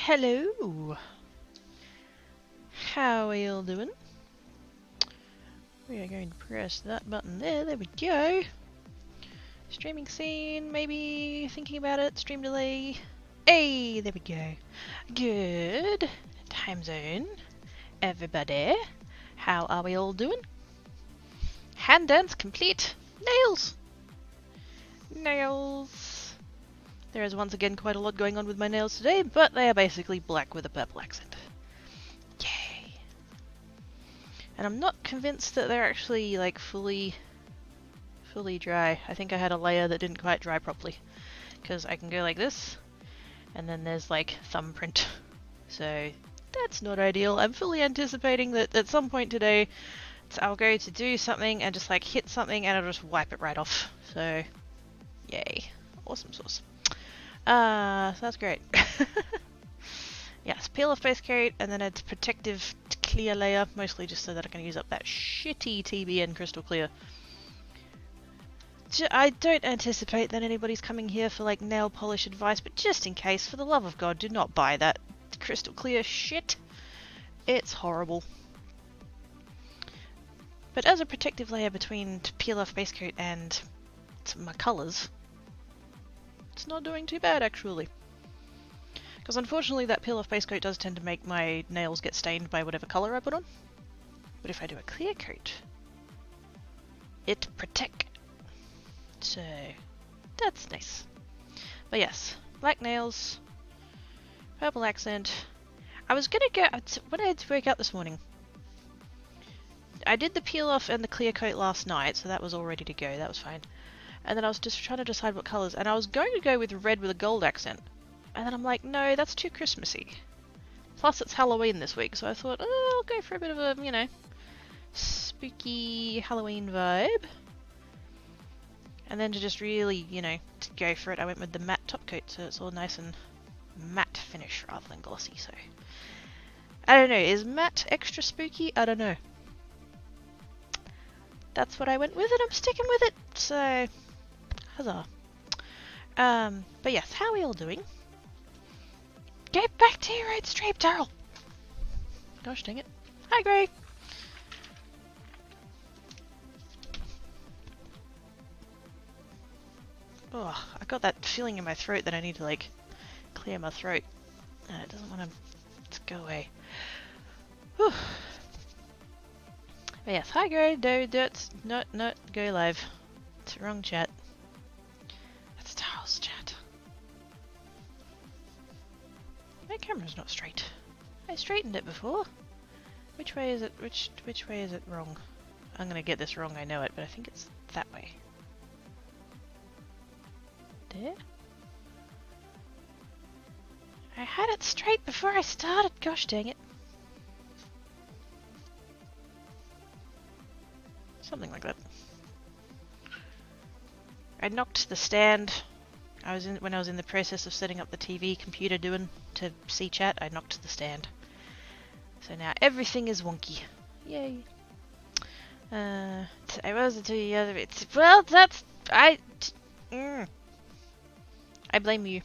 Hello! How are you all doing? We are going to press that button there we go. Streaming scene, maybe thinking about it, stream delay. Hey, there we go. Good. Time zone. Everybody, how are we all doing? Hand dance complete. Nails! Nails. There is once again quite a lot going on with my nails today, but they are basically black with a purple accent. Yay! And I'm not convinced that they're actually like fully dry. I think I had a layer that didn't quite dry properly. Because I can go like this, and then there's like thumbprint. So that's not ideal. I'm fully anticipating that at some point today I'll go to do something and just like hit something and I'll just wipe it right off. So yay. Awesome sauce. So that's great. Yes, peel off base coat and then a protective clear layer, mostly just so that I can use up that shitty TBN crystal clear. I don't anticipate that anybody's coming here for like nail polish advice, but just in case, for the love of God, do not buy that crystal clear shit. It's horrible. But as a protective layer between peel off base coat and my colours, it's not doing too bad actually. Because unfortunately that peel off base coat does tend to make my nails get stained by whatever colour I put on. But if I do a clear coat, it protects. So that's nice. But yes, black nails, purple accent. I was gonna go, when I woke up this morning, I did the peel off and the clear coat last night, so that was all ready to go, that was fine. And then I was just trying to decide what colours, and I was going to go with red with a gold accent. And then I'm like, no, that's too Christmassy. Plus it's Halloween this week, so I thought, oh, I'll go for a bit of a, you know, spooky Halloween vibe. And then to just really, you know, to go for it, I went with the matte top coat, so it's all nice and matte finish rather than glossy, so... I don't know, is matte extra spooky? I don't know. That's what I went with and I'm sticking with it, so... Huzzah. But yes, how are we all doing? Get back to your red stripe, Daryl! Gosh dang it. Hi, Greg! Oh, I got that feeling in my throat that I need to, like, clear my throat. It doesn't want to go away. Whew. But yes, hi Greg, that's not go live. It's the wrong chat. That's Daryl's chat. My camera's not straight. I straightened it before. Which way is it? Which way is it wrong? I'm gonna get this wrong, I know it, but I think it's that way. There? I had it straight before I started, gosh dang it. Something like that. I knocked the stand. When I was in the process of setting up the TV computer to see chat, I knocked the stand. So now everything is wonky. Yay. I was to the other bit. Well, that's I blame you.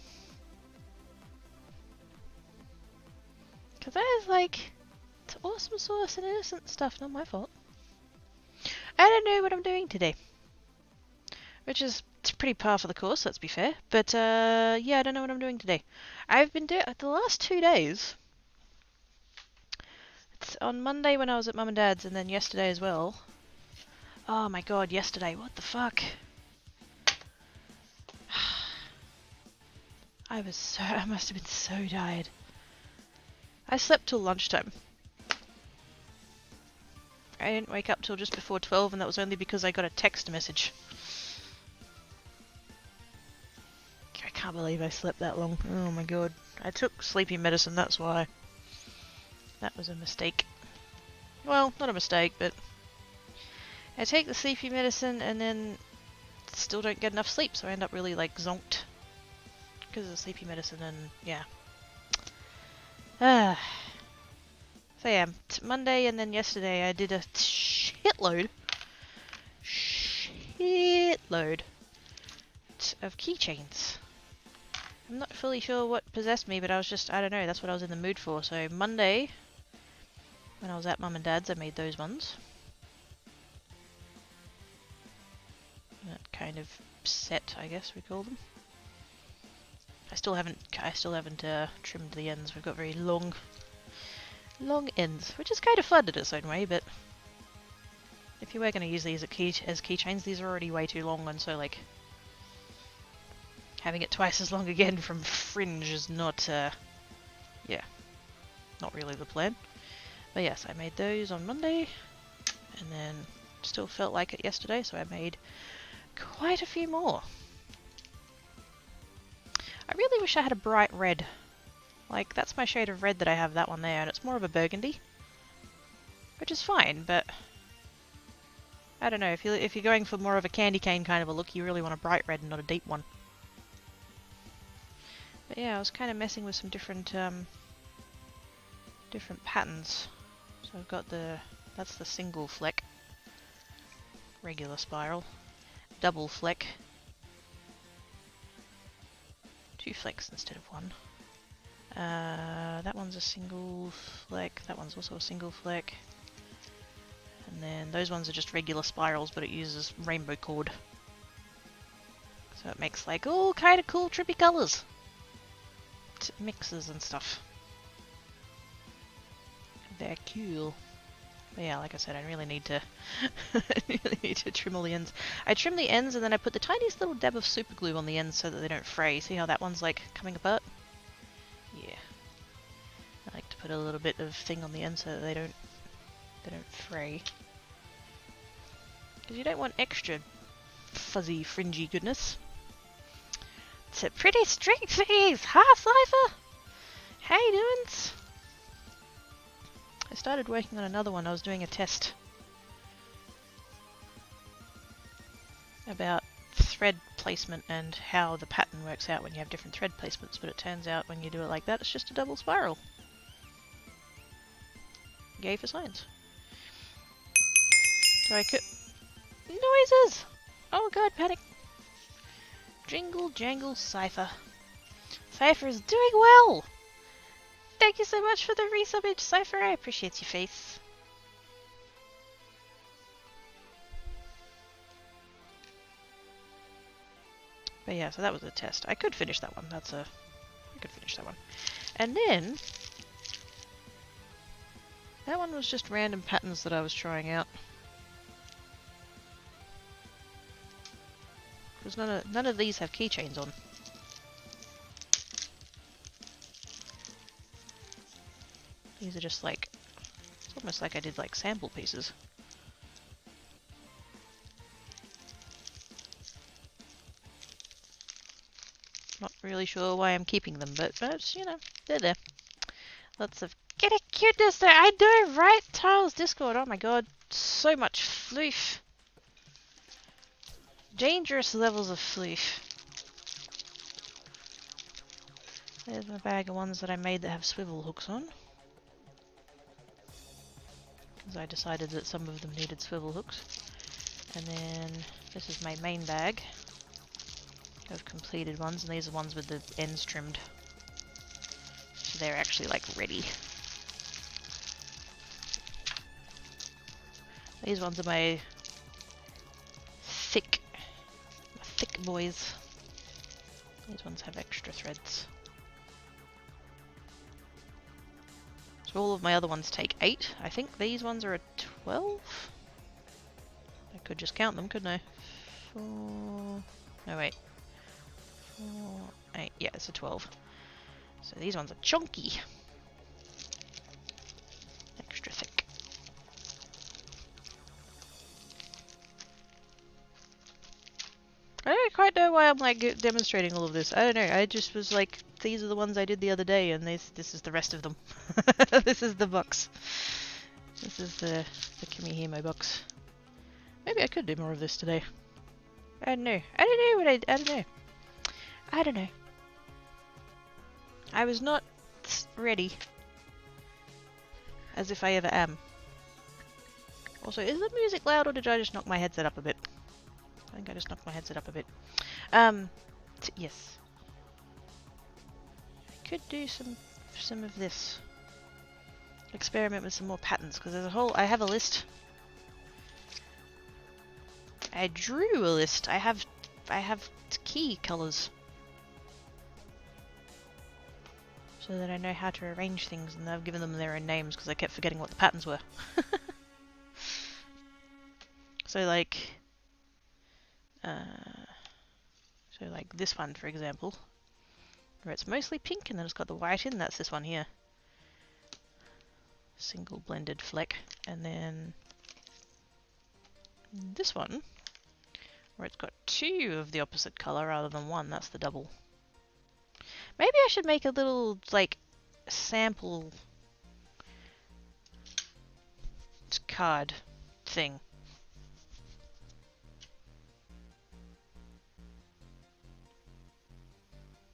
Cause I was like, it's awesome sauce and innocent stuff, not my fault. I don't know what I'm doing today. Which is pretty par for the course, let's be fair. But yeah, I don't know what I'm doing today. I've been doing the last 2 days. It's on Monday when I was at Mum and Dad's, and then yesterday as well. Oh my god, yesterday, what the fuck? I must have been so tired. I slept till lunchtime. I didn't wake up till just before 12, and that was only because I got a text message. I can't believe I slept that long. Oh my god. I took sleepy medicine, that's why. That was a mistake. Well, not a mistake, but... I take the sleepy medicine and then still don't get enough sleep, so I end up really, like, zonked. Because of the sleepy medicine and... yeah. So yeah, Monday and then yesterday I did a shitload of keychains. I'm not fully sure what possessed me, but I don't know, that's what I was in the mood for. So Monday, when I was at Mum and Dad's, I made those ones. That kind of set, I guess we call them. I still haven't trimmed the ends. We've got very long ends, which is kind of fun in its own way, but if you were going to use these as keychains, these are already way too long, and so like having it twice as long again from fringe is not, yeah, not really the plan. But yes, I made those on Monday, and then still felt like it yesterday, so I made quite a few more. I really wish I had a bright red. Like, that's my shade of red that I have, that one there, and it's more of a burgundy. Which is fine, but I don't know, if you're going for more of a candy cane kind of a look, you really want a bright red and not a deep one. But yeah, I was kind of messing with some different patterns. So I've got that's the single fleck, regular spiral, double fleck, 2 flecks instead of 1. That one's a single fleck, that one's also a single fleck. And then those ones are just regular spirals, but it uses rainbow cord. So it makes like all kind of cool trippy colours. Mixes and stuff. They're cool. But yeah, like I said, I really need to trim all the ends. I trim the ends and then I put the tiniest little dab of super glue on the ends so that they don't fray. See how that one's like coming apart? Yeah. I like to put a little bit of thing on the end so that they don't fray. Because you don't want extra fuzzy, fringy goodness. It's a pretty straight face! Hi, Cypher! How you doing? I started working on another one. I was doing a test about thread placement and how the pattern works out when you have different thread placements, but it turns out when you do it like that, it's just a double spiral. Yay for science. So I could... Noises! Oh god, panic! Jingle jangle Cypher. Cypher is doing well! Thank you so much for the resub, Cypher. I appreciate your face. But yeah, so that was a test. I could finish that one. I could finish that one. And then that one was just random patterns that I was trying out. Because none of these have keychains on. These are just like, it's almost like I did like sample pieces. Not really sure why I'm keeping them, but you know, they're there. Lots of kitty cuteness there. I know, right? Tiles Discord. Oh my god, so much floof. Dangerous levels of floof. There's my bag of ones that I made that have swivel hooks on. Because I decided that some of them needed swivel hooks. And then this is my main bag of completed ones, and these are ones with the ends trimmed. So they're actually like ready. These ones are my thick boys. These ones have extra threads. So all of my other ones take 8. I think these ones are a 12? I could just count them, couldn't I? 4... No, wait. 4... 8. Yeah, it's a 12. So these ones are chunky. Extra thick. I don't quite know why I'm like demonstrating all of this. I don't know. I just was like, these are the ones I did the other day, and this is the rest of them. This is the box. This is the Kumihimo box. Maybe I could do more of this today. I don't know. I don't know. I don't know. I was not ready. As if I ever am. Also, is the music loud, or did I just knock my headset up a bit? I think I just knocked my headset up a bit. Yes. could do some of this. Experiment with some more patterns, because there's a whole... I have a list. I drew a list. I have key colors. So that I know how to arrange things, and I've given them their own names because I kept forgetting what the patterns were. So like this one, for example, where it's mostly pink and then it's got the white in, that's this one here. Single blended fleck. And then this one, where it's got two of the opposite colour rather than one, that's the double. Maybe I should make a little, like, sample card thing.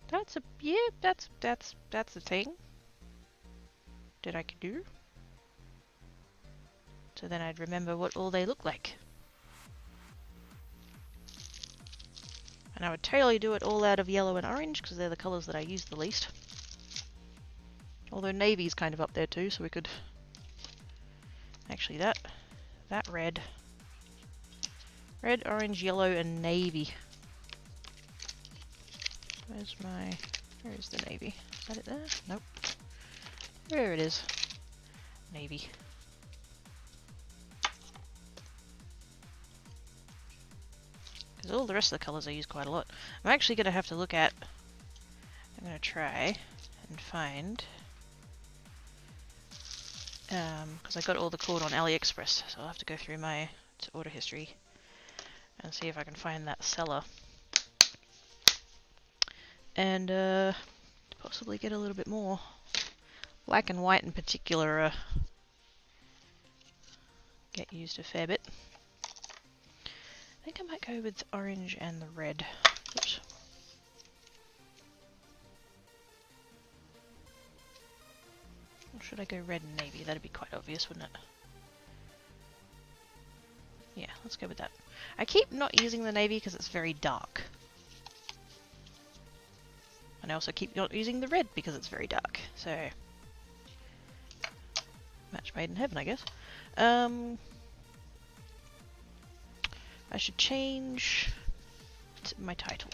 That's a, yeah, that's a thing that I could do. So then I'd remember what all they look like. And I would totally do it all out of yellow and orange, because they're the colours that I use the least. Although navy's kind of up there too, so we could... Actually, that red. Red, orange, yellow, and navy. Where is the navy? Is that it there? Nope. There it is. Navy. Because all the rest of the colours I use quite a lot. I'm actually going to have to look at... I'm going to try and find... because I got all the cord on AliExpress, so I'll have to go through my order history and see if I can find that seller. And possibly get a little bit more. Black and white in particular get used a fair bit. I think I might go with orange and the red. Oops. Or should I go red and navy? That'd be quite obvious, wouldn't it? Yeah, let's go with that. I keep not using the navy because it's very dark. And I also keep not using the red because it's very dark. So, match made in heaven, I guess. I should change my title.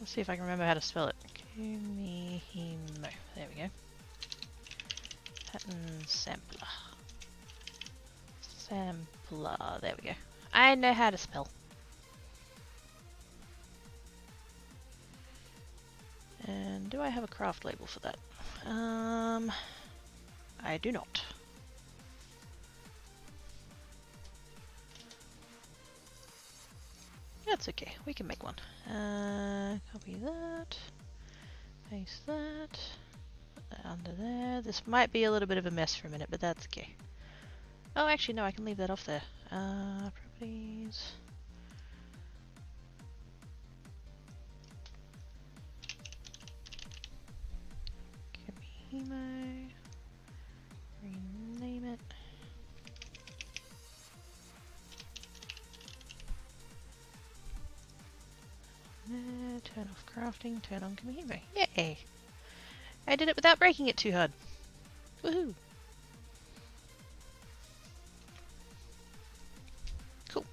Let's see if I can remember how to spell it. Kumihimo. There we go. Pattern sampler. Sampler. There we go. I know how to spell. And do I have a craft label for that? I do not. That's okay, we can make one. Copy that, paste that, put that under there. This might be a little bit of a mess for a minute, but that's okay. Oh, actually no, I can leave that off there. Properties. Kumihimo. Rename it. Turn off crafting, turn on Kumihimo. Yay! I did it without breaking it too hard. Woohoo! Cool.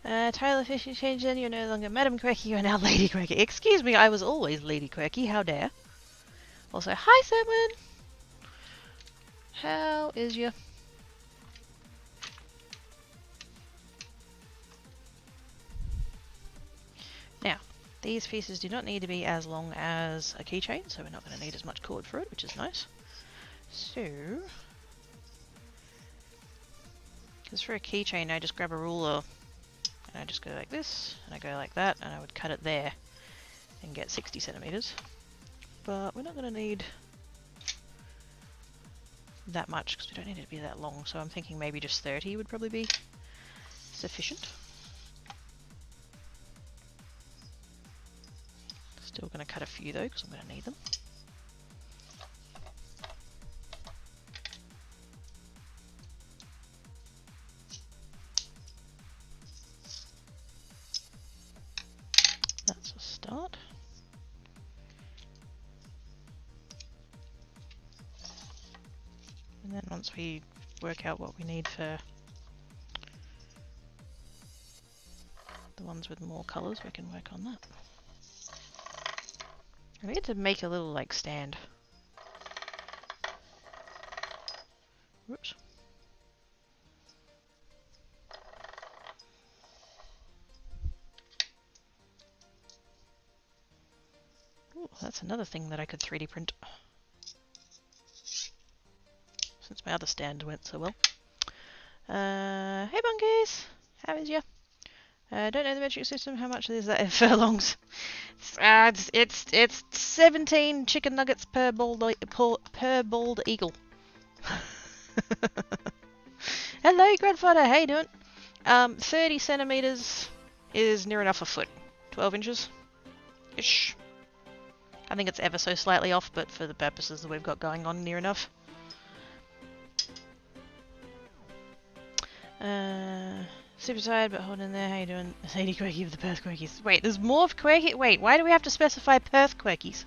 Tyler Fisher changed then, you're no longer Madam Quirky, you're now Lady Quirky. Excuse me, I was always Lady Quirky, how dare. Also, hi Simon! How is you? Now, these pieces do not need to be as long as a keychain, so we're not going to need as much cord for it, which is nice. So, because for a keychain I just grab a ruler and I just go like this, and I go like that, and I would cut it there and get 60 centimeters. But we're not going to need that much because we don't need it to be that long, so I'm thinking maybe just 30 would probably be sufficient. Still going to cut a few though, because I'm going to need them. That's a start. And then once we work out what we need for the ones with more colours, we can work on that. I need to make a little like stand. Whoops. Ooh, that's another thing that I could 3D print. Since my other stand went so well. Hey monkeys! How is ya? Don't know the metric system. How much is that in furlongs? It's 17 chicken nuggets per bald eagle. Hello, grandfather. How you doing? 30 centimeters is near enough a foot. 12 inches ish. I think it's ever so slightly off, but for the purposes that we've got going on, near enough. Super tired, but hold in there. How you doing? Lady Quirky of the Perth Quirkies. Wait, there's more of Quirky? Wait, why do we have to specify Perth Quirkies?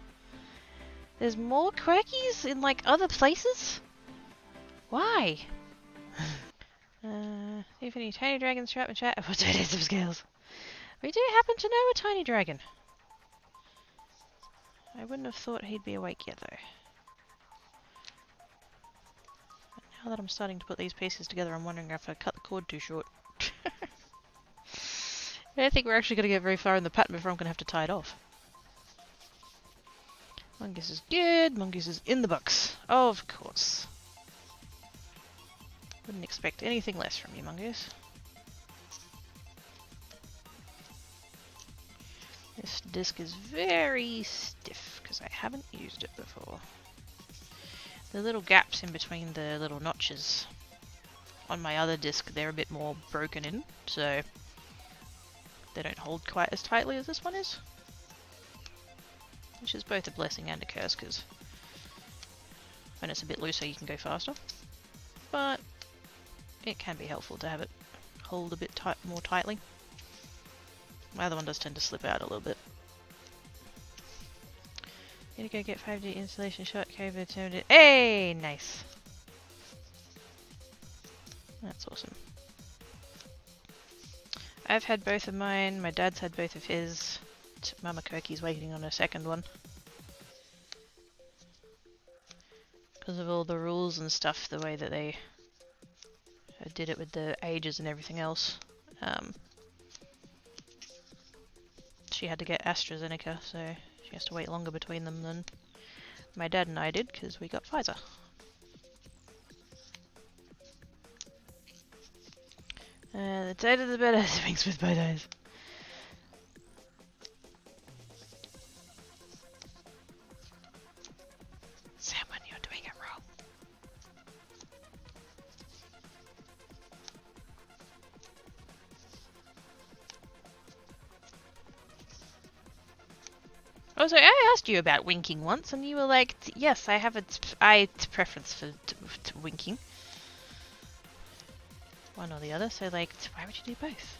There's more Quirkies in, like, other places? Why? See if any tiny dragons show up in chat. What's it some scales? We do happen to know a tiny dragon. I wouldn't have thought he'd be awake yet, though. But now that I'm starting to put these pieces together, I'm wondering if I cut the cord too short. I don't think we're actually going to get very far in the pattern before I'm going to have to tie it off. Mongoose is good. Mongoose is in the box. Of course. Wouldn't expect anything less from you, Mongoose. This disc is very stiff because I haven't used it before. The little gaps in between the little notches on my other disc, they're a bit more broken in, so they don't hold quite as tightly as this one is. Which is both a blessing and a curse, because when it's a bit looser you can go faster. But it can be helpful to have it hold a bit more tightly. My other one does tend to slip out a little bit. Need to go get 5D installation shot, COVID turned it. Hey, nice. That's awesome. I've had both of mine, my dad's had both of his. Mama Kirky's waiting on a second one. Because of all the rules and stuff, the way that they did it with the ages and everything else. She had to get AstraZeneca, so she has to wait longer between them than my dad and I did, because we got Pfizer. The tighter the better, swings with both eyes. Salmon, you're doing it wrong. Also, I asked you about winking once, and you were like, yes, I have a preference for winking. One or the other, so like, why would you do both?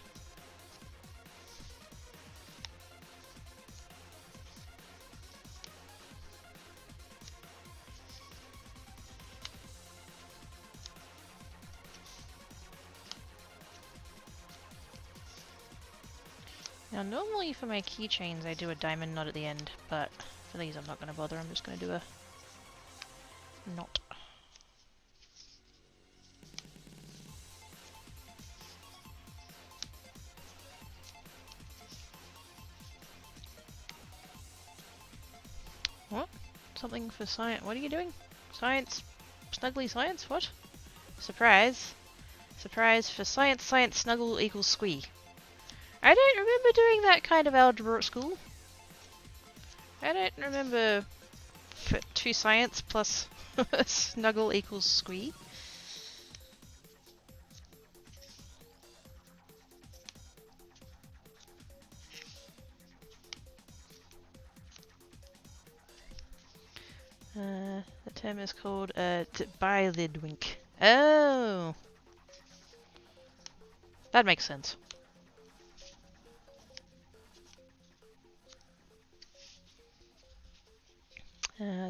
Now normally for my keychains I do a diamond knot at the end, but for these I'm not going to bother, I'm just going to do a knot. What? Something for science? What are you doing? Science? Snuggly science? What? Surprise. Surprise for science, science, snuggle equals squee. I don't remember doing that kind of algebra at school. I don't remember 2 science plus snuggle equals squee. The term is called Bilidwink. Oh! That makes sense.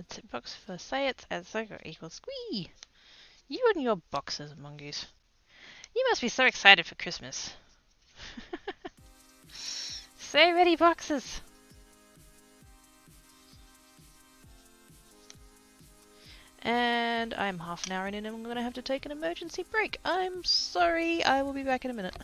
Tip box for say it as Soko equals squee. You and your boxes, mongoose. You must be so excited for Christmas. So many boxes. And I'm half an hour in and I'm gonna have to take an emergency break. I'm sorry, I will be back in a minute.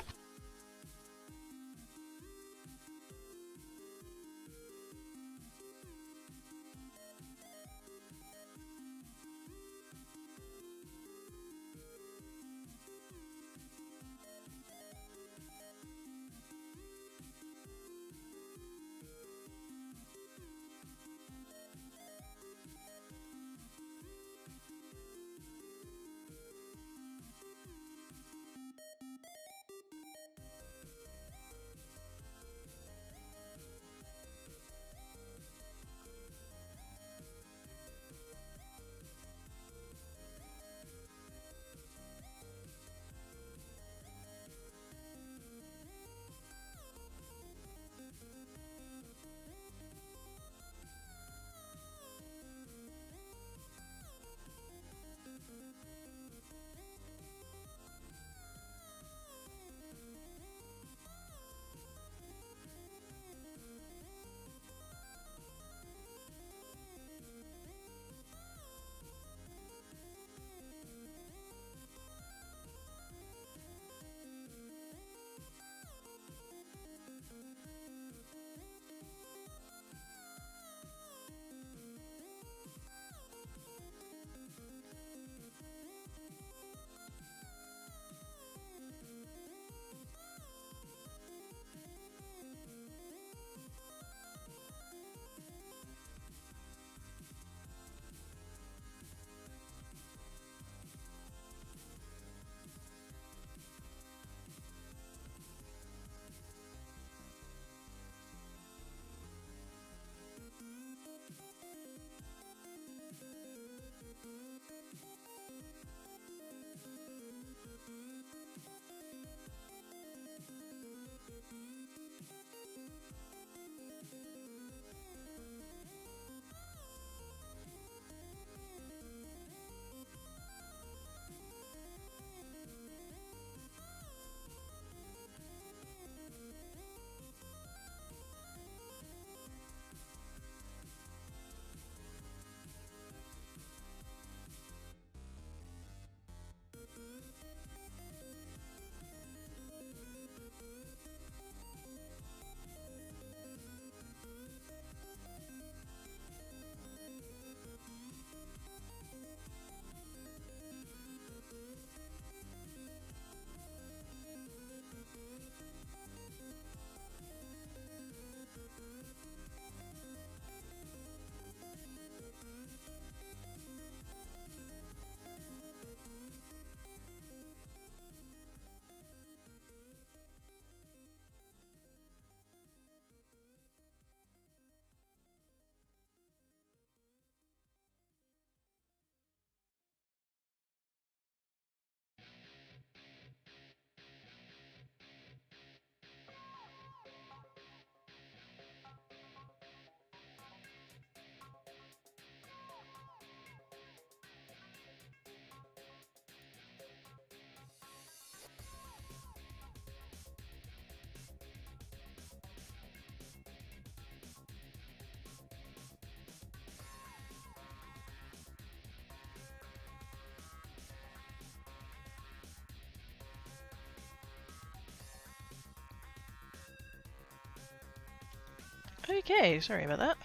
Okay, sorry about that.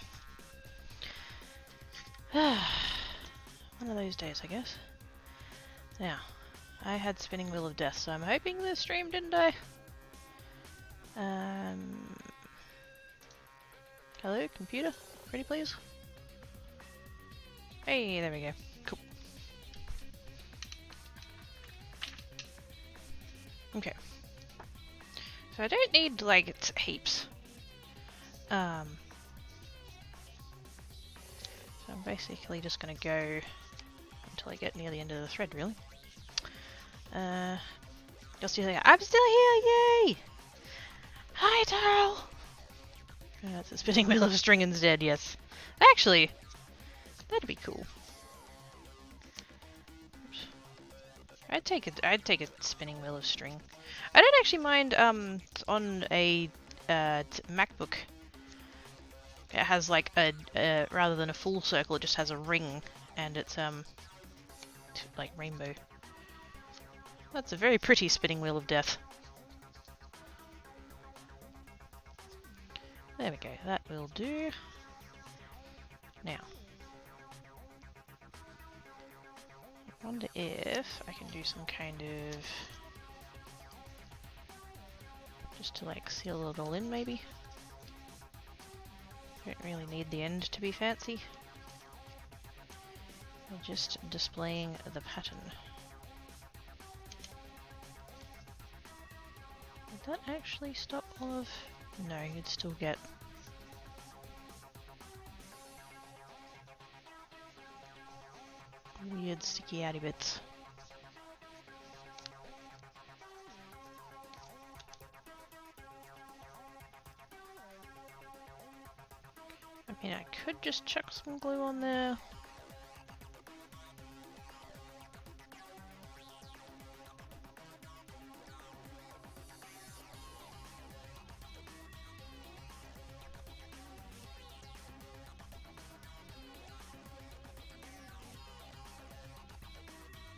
One of those days, I guess. Now, I had Spinning Wheel of Death, so I'm hoping this stream didn't die. Hello, computer? Ready, please? Hey, there we go. Cool. Okay. So I don't need, like, heaps. So I'm basically just going to go until I get near the end of the thread, really. You're still here. I'm still here! Yay! Hi, Daryl! It's a spinning wheel of string instead, yes. Actually, that'd be cool. I'd take a spinning wheel of string. I don't actually mind on a MacBook. It has like a rather than a full circle, it just has a ring, and it's like rainbow. That's a very pretty spinning wheel of death. There we go. That will do. Now, I wonder if I can do some kind of just to like seal it all in, maybe. Don't really need the end to be fancy. I'm just displaying the pattern. Would that actually stop all of... No, you'd still get... weird sticky outy bits. I mean, I could just chuck some glue on there.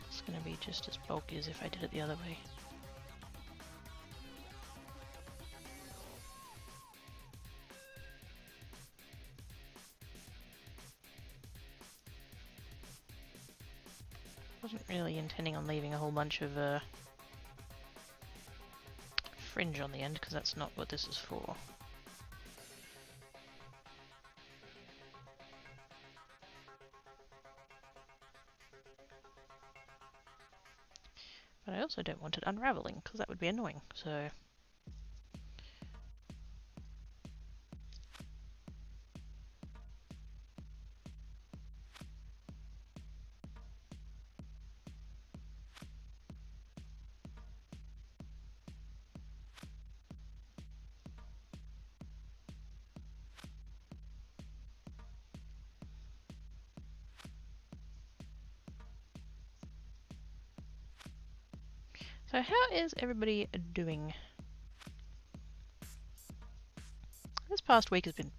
It's gonna be just as bulky as if I did it the other way. Wasn't really intending on leaving a whole bunch of fringe on the end, because that's not what this is for. But I also don't want it unraveling, because that would be annoying, so... So how is everybody doing? This past week has been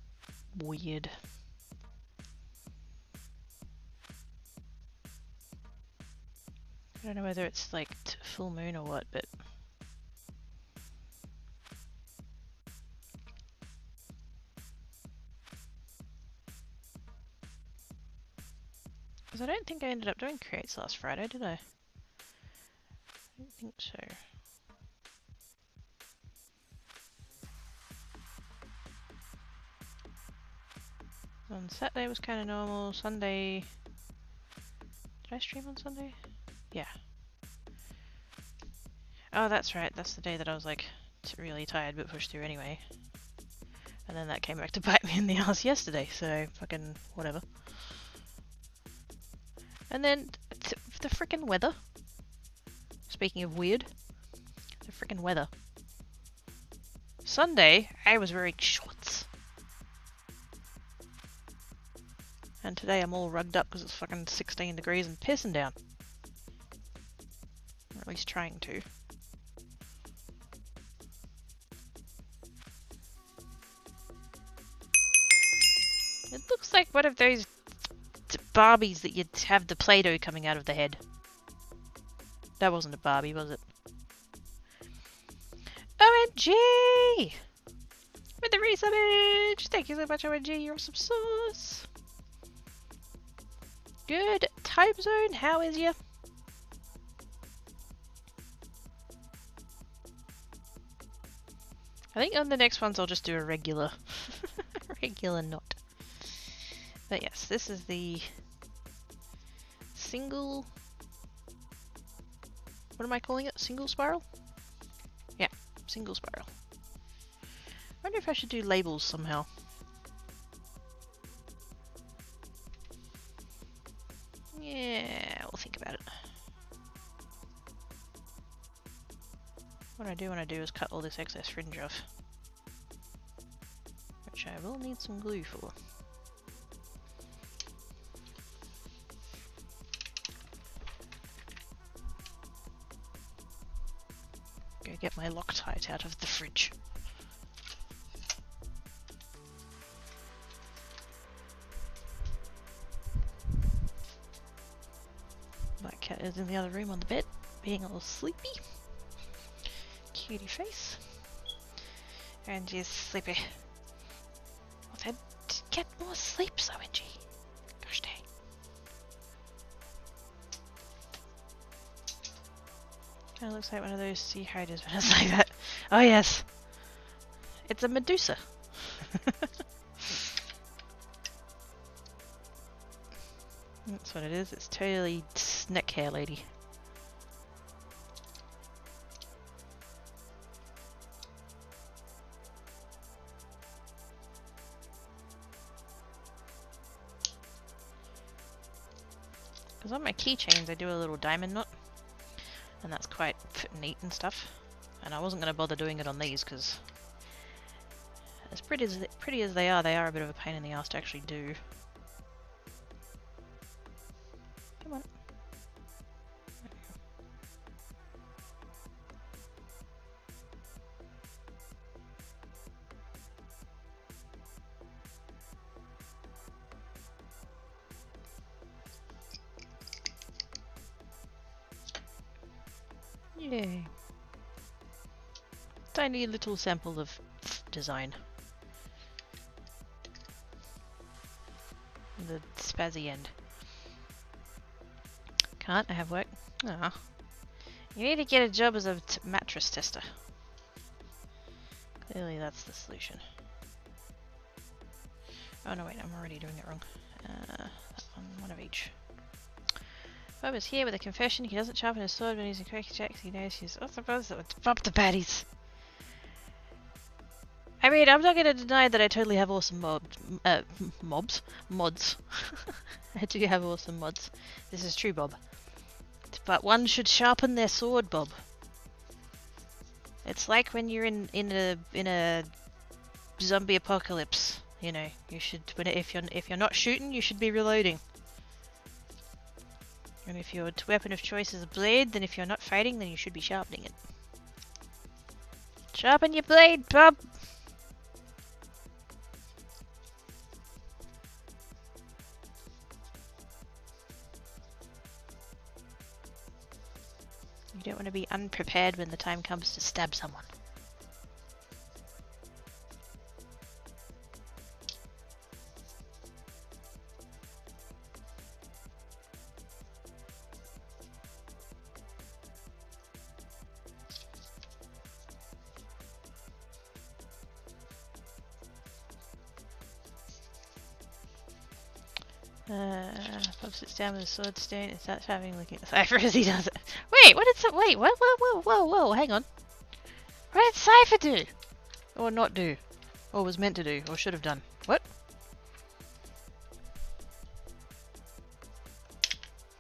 weird. I don't know whether it's like full moon or what, but... Because I don't think I ended up doing creates last Friday, did I? I don't think so. On Saturday was kind of normal. Sunday... Did I stream on Sunday? Yeah. Oh, that's right. That's the day that I was like really tired but pushed through anyway. And then that came back to bite me in the ass yesterday, so fucking whatever. And then the frickin' weather. Speaking of weird, the frickin' weather. Sunday, I was wearing shorts. And today I'm all rugged up because it's fucking 16 degrees and pissing down. Or at least trying to. It looks like one of those Barbies that you'd have the Play-Doh coming out of the head. That wasn't a Barbie, was it? OMG! With the resubage! Thank you so much, OMG, you're awesome sauce! Good time zone, how is ya? I think on the next ones I'll just do a regular regular knot. But yes, this is the single... What am I calling it? Single spiral? Yeah, single spiral. I wonder if I should do labels somehow. What I do want to do is cut all this excess fringe off. Which I will need some glue for. Go get my Loctite out of the fridge. My cat is in the other room on the bed, being a little sleepy. Cutie face. And she's sleepy. Well, then get more sleep, OMG. Gosh dang. Kind of looks like one of those sea hiders when it's like that. Oh yes. It's a Medusa. That's what it is. It's totally neck hair lady. Because on my keychains I do a little diamond knot, and that's quite neat and stuff. And I wasn't going to bother doing it on these because, as pretty as they are a bit of a pain in the ass to actually do. Come on. Yay. Tiny little sample of design. The spazzy end. Can't I have work? Ah. You need to get a job as a mattress tester. Clearly that's the solution. Oh no wait, I'm already doing it wrong. That one of each. Bob is here with a confession. He doesn't sharpen his sword when he's in cracky jacks. He knows he's supposed to bump the baddies. I mean, I'm not going to deny that I totally have awesome mods. I do have awesome mods. This is true, Bob. But one should sharpen their sword, Bob. It's like when you're in a zombie apocalypse. You know, you should if you're not shooting, you should be reloading. And if your weapon of choice is a blade, then if you're not fighting, then you should be sharpening it. Sharpen your blade, Bob! You don't want to be unprepared when the time comes to stab someone. Bob sits down with a sword stone and starts having looking at the cipher as he does it. Wait, what did wait, what? Whoa, hang on. What did Cypher do? Or not do? Or was meant to do? Or should have done? What?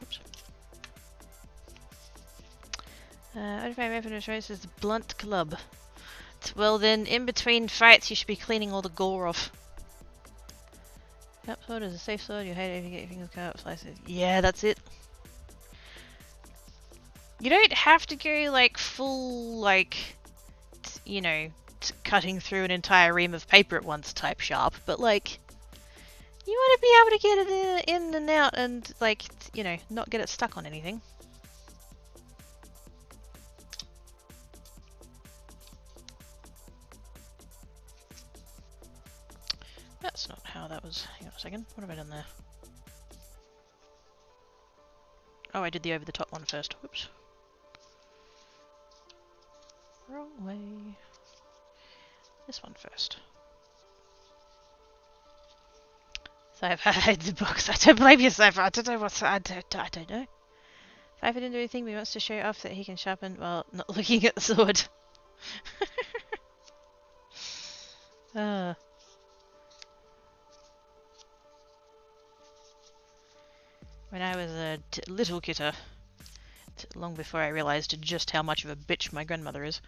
Oops. What if my weapon of choice is the blunt club? Well then, in between fights you should be cleaning all the gore off. Yep, sword is a safe sword. You hate it if you get your fingers cut up, slices. Yeah, that's it. You don't have to go like full, like, you know, cutting through an entire ream of paper at once type sharp, but like, you want to be able to get it in and out and like, you know, not get it stuck on anything. That's not how that was. Hang on a second. What have I done there? Oh, I did the over the top one first. Whoops. Wrong way. This one first. Cypher hides the box. I don't blame you, Cypher. I don't know what's. I don't know. Cypher didn't do anything, but he wants to show off that he can sharpen while not looking at the sword. When I was a little kitter, long before I realized just how much of a bitch my grandmother is.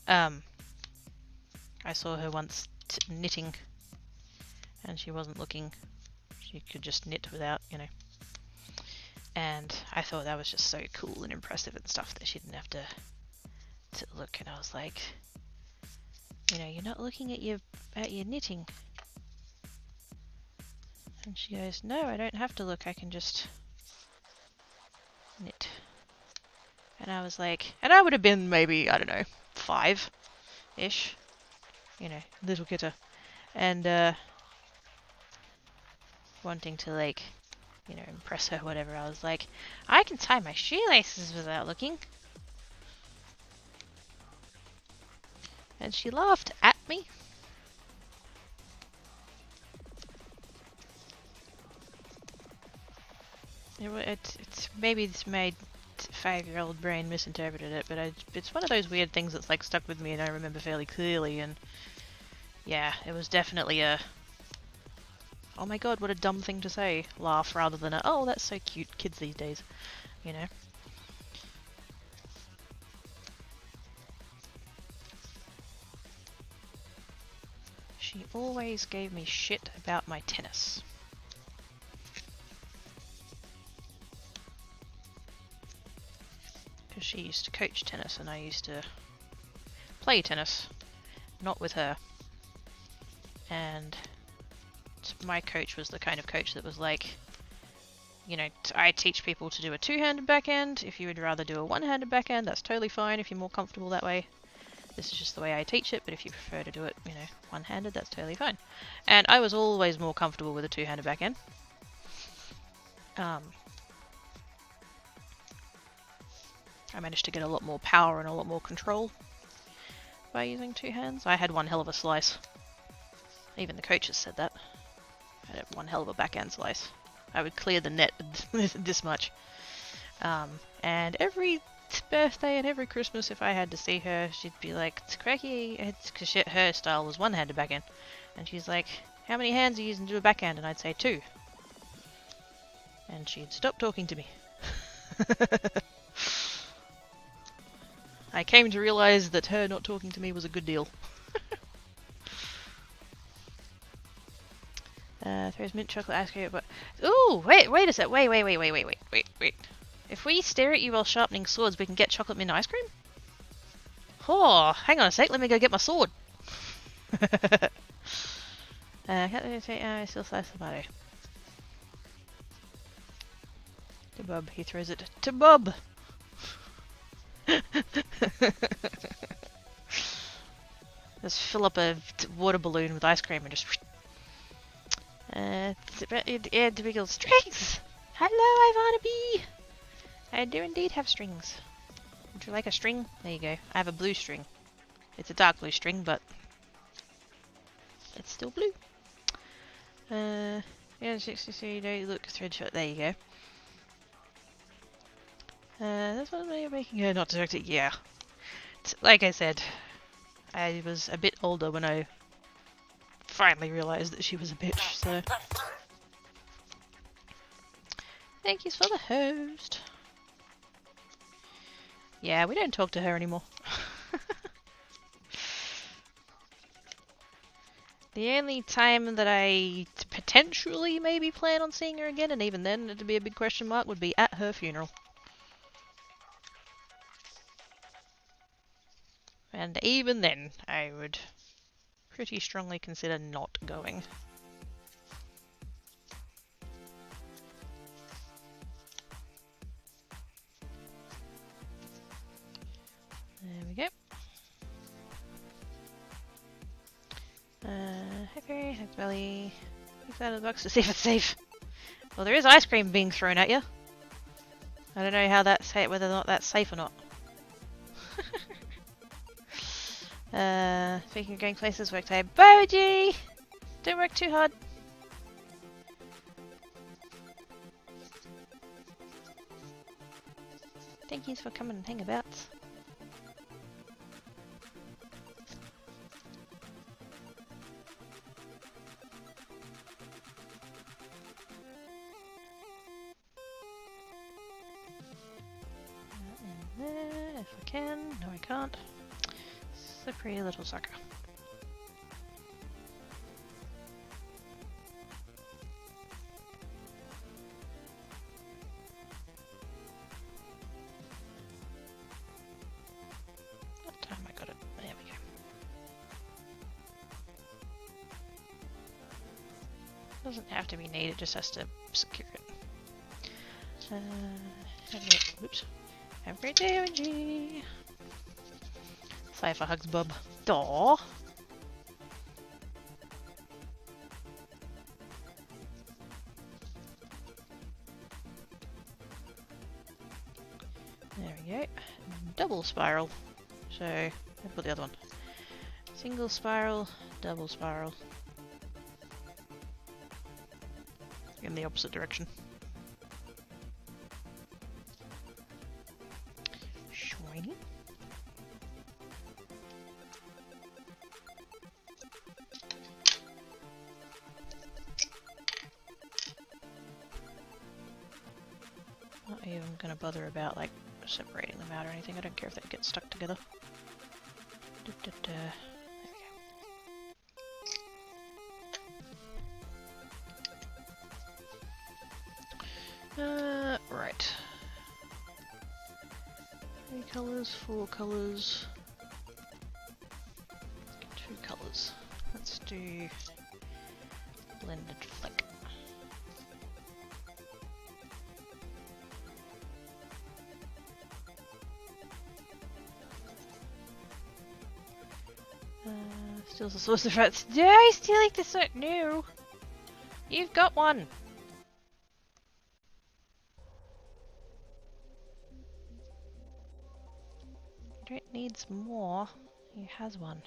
I saw her once knitting, and she wasn't looking. She could just knit without, you know. And I thought that was just so cool and impressive and stuff that she didn't have to look. And I was like, you know, you're not looking at your knitting. And she goes, no, I don't have to look. I can just knit. And I was like, and I would have been maybe, I don't know, 5-ish. You know, little kidder. And wanting to, like, you know, impress her, whatever. I was like, I can tie my shoelaces without looking. And she laughed at me. It's maybe it's my 5-year-old brain misinterpreted it, but it's one of those weird things that's like stuck with me and I remember fairly clearly. And yeah, it was definitely a, oh my god, what a dumb thing to say, laugh, rather than a, oh, that's so cute, kids these days, you know. She always gave me shit about my tennis. Because she used to coach tennis and I used to play tennis, not with her. And my coach was the kind of coach that was like, you know, I teach people to do a 2-handed backhand. If you would rather do a 1-handed backhand, that's totally fine if you're more comfortable that way. This is just the way I teach it, but if you prefer to do it, you know, 1-handed, that's totally fine. And I was always more comfortable with a 2-handed backhand. I managed to get a lot more power and a lot more control by using 2 hands. I had one hell of a slice. Even the coaches said that. I had one hell of a backhand slice. I would clear the net this much. And every birthday and every Christmas, if I had to see her, she'd be like, it's cracky, because her style was 1-handed backhand. And she's like, how many hands are you using to do a backhand? And I'd say 2. And she'd stop talking to me. I came to realize that her not talking to me was a good deal. Throws mint chocolate ice cream, but... Ooh, wait a sec. Wait. If we stare at you while sharpening swords, we can get chocolate mint ice cream? Oh, hang on a sec. Let me go get my sword. Still slice tomato. To Bub. He throws it to Bub. Just fill up a water balloon with ice cream and just... typical strings! Hello, Ivana. I do indeed have strings. Would you like a string? There you go. I have a blue string. It's a dark blue string, but it's still blue. Yeah, 63, no, look, thread shot. There you go. That's what I'm making her not directed. Yeah. Like I said, I was a bit older when I finally realised that she was a bitch, so... Thank you for the host. Yeah, we don't talk to her anymore. The only time that I potentially maybe plan on seeing her again, and even then it'd be a big question mark, would be at her funeral. And even then, I would pretty strongly consider not going. There we go. Hi Fairy, hi Belly. Peek out of the box to see if it's safe. Well, there is ice cream being thrown at you. I don't know how that's whether or not that's safe or not. Speaking of going places, work time. Boji! Don't work too hard. Thank you for coming and hang about. I can. No, I can't. The pretty little sucker. What time I got it? There we go. Doesn't have to be neat, it just has to secure it. Oops. Have a great day, OG! Cypher hugs Bub. Daw! There we go. Double spiral. So, I'll put the other one. Single spiral, double spiral. In the opposite direction. Shiny. Not even gonna bother about like separating them out or anything. I don't care if they get stuck together. There we go. Right. 3 colours, 4 colours, 2 colours. Let's do blended flick. Steals the source of rats. Yeah, he's stealing this. No! You've got one! Drake needs more. He has one.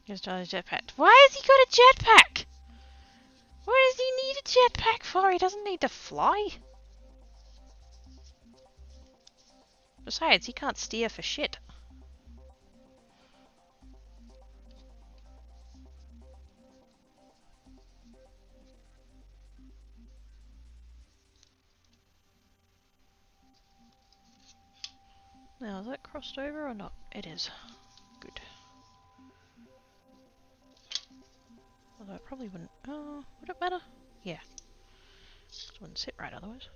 Here's Charlie's jetpack. Why has he got a jetpack? What does he need a jetpack for? He doesn't need to fly. Besides, he can't steer for shit. Now, is that crossed over or not? It is. Good. Although it probably wouldn't... Oh, would it matter? Yeah. It wouldn't sit right otherwise.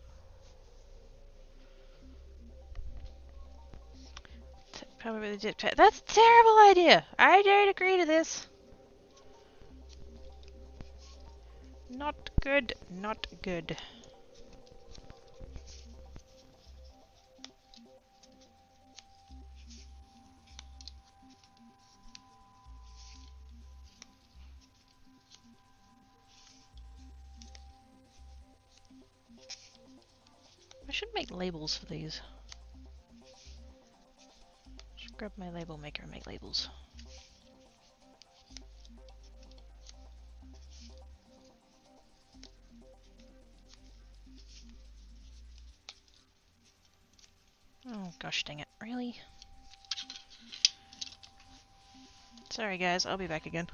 Power with a jetpack. That's a terrible idea! I don't agree to this! Not good. Not good. I should make labels for these. Should grab my label maker and make labels. Oh gosh dang it, really? Sorry guys, I'll be back again.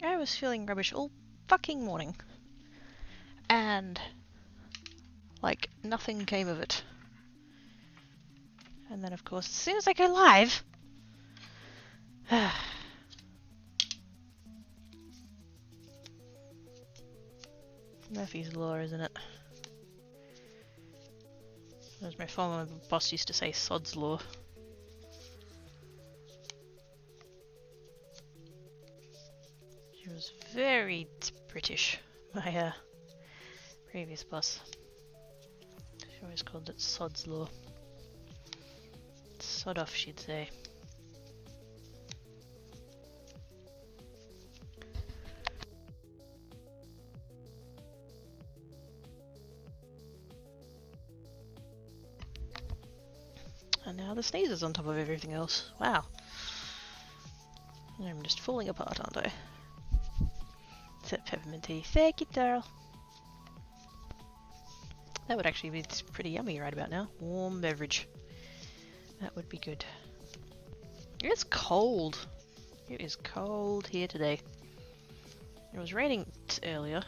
I was feeling rubbish all fucking morning. And, like, nothing came of it. And then, of course, as soon as I go live... Murphy's Law, isn't it? As my former boss used to say, Sod's Law. She was very British, my previous boss. She always called it Sod's Law. Sod off, she'd say. And now the sneezes on top of everything else. Wow. I'm just falling apart, aren't I? Except peppermint tea. Thank you, Daryl. That would actually be pretty yummy right about now. Warm beverage. That would be good. It's cold. It is cold here today. It was raining earlier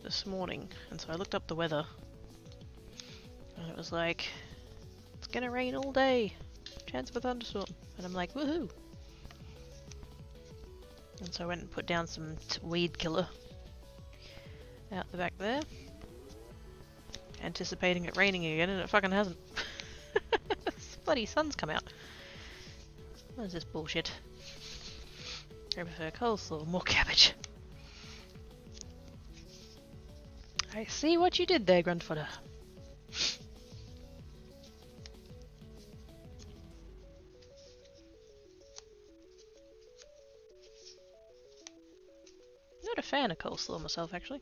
this morning, and so I looked up the weather. And it was like, it's gonna rain all day. Chance of a thunderstorm. And I'm like, woohoo! And so I went and put down some weed killer out the back there. Anticipating it raining again, and it fucking hasn't. This bloody sun's come out. What is this bullshit? I prefer coleslaw, more cabbage. I see what you did there, grandfather. Not a fan of coleslaw myself, actually.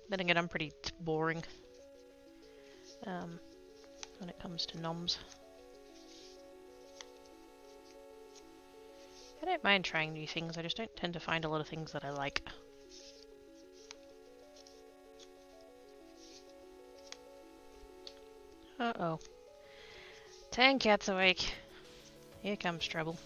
Then again, I'm pretty boring when it comes to noms. I don't mind trying new things, I just don't tend to find a lot of things that I like. Uh-oh. 10 cats awake. Here comes trouble.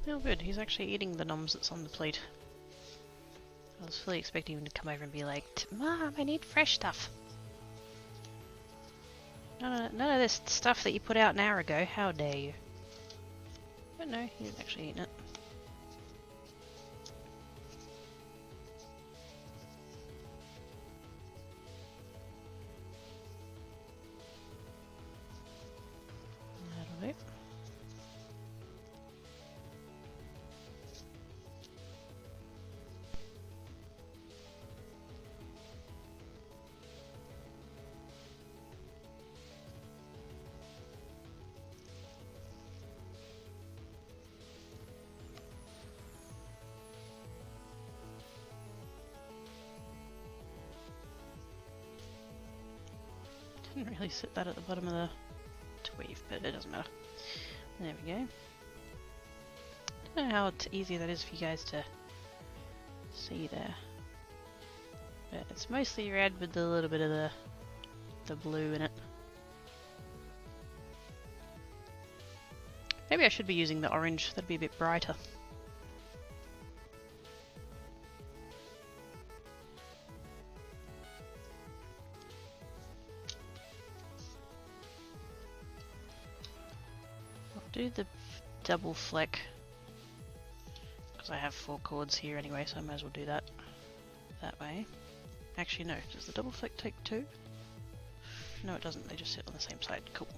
Oh good, he's actually eating the noms that's on the plate. I was fully expecting him to come over and be like, Mom, I need fresh stuff. None of this stuff that you put out an hour ago, how dare you. But no, he's actually eating it. That'll do. Didn't really sit that at the bottom of the tweave, but it doesn't matter. There we go. Don't know how easy that is for you guys to see there. But it's mostly red with a little bit of the blue in it. Maybe I should be using the orange, that'd be a bit brighter. Do the double fleck because I have 4 chords here anyway, so I might as well do that way. Actually no, does the double fleck take 2? No it doesn't, they just sit on the same side. Cool.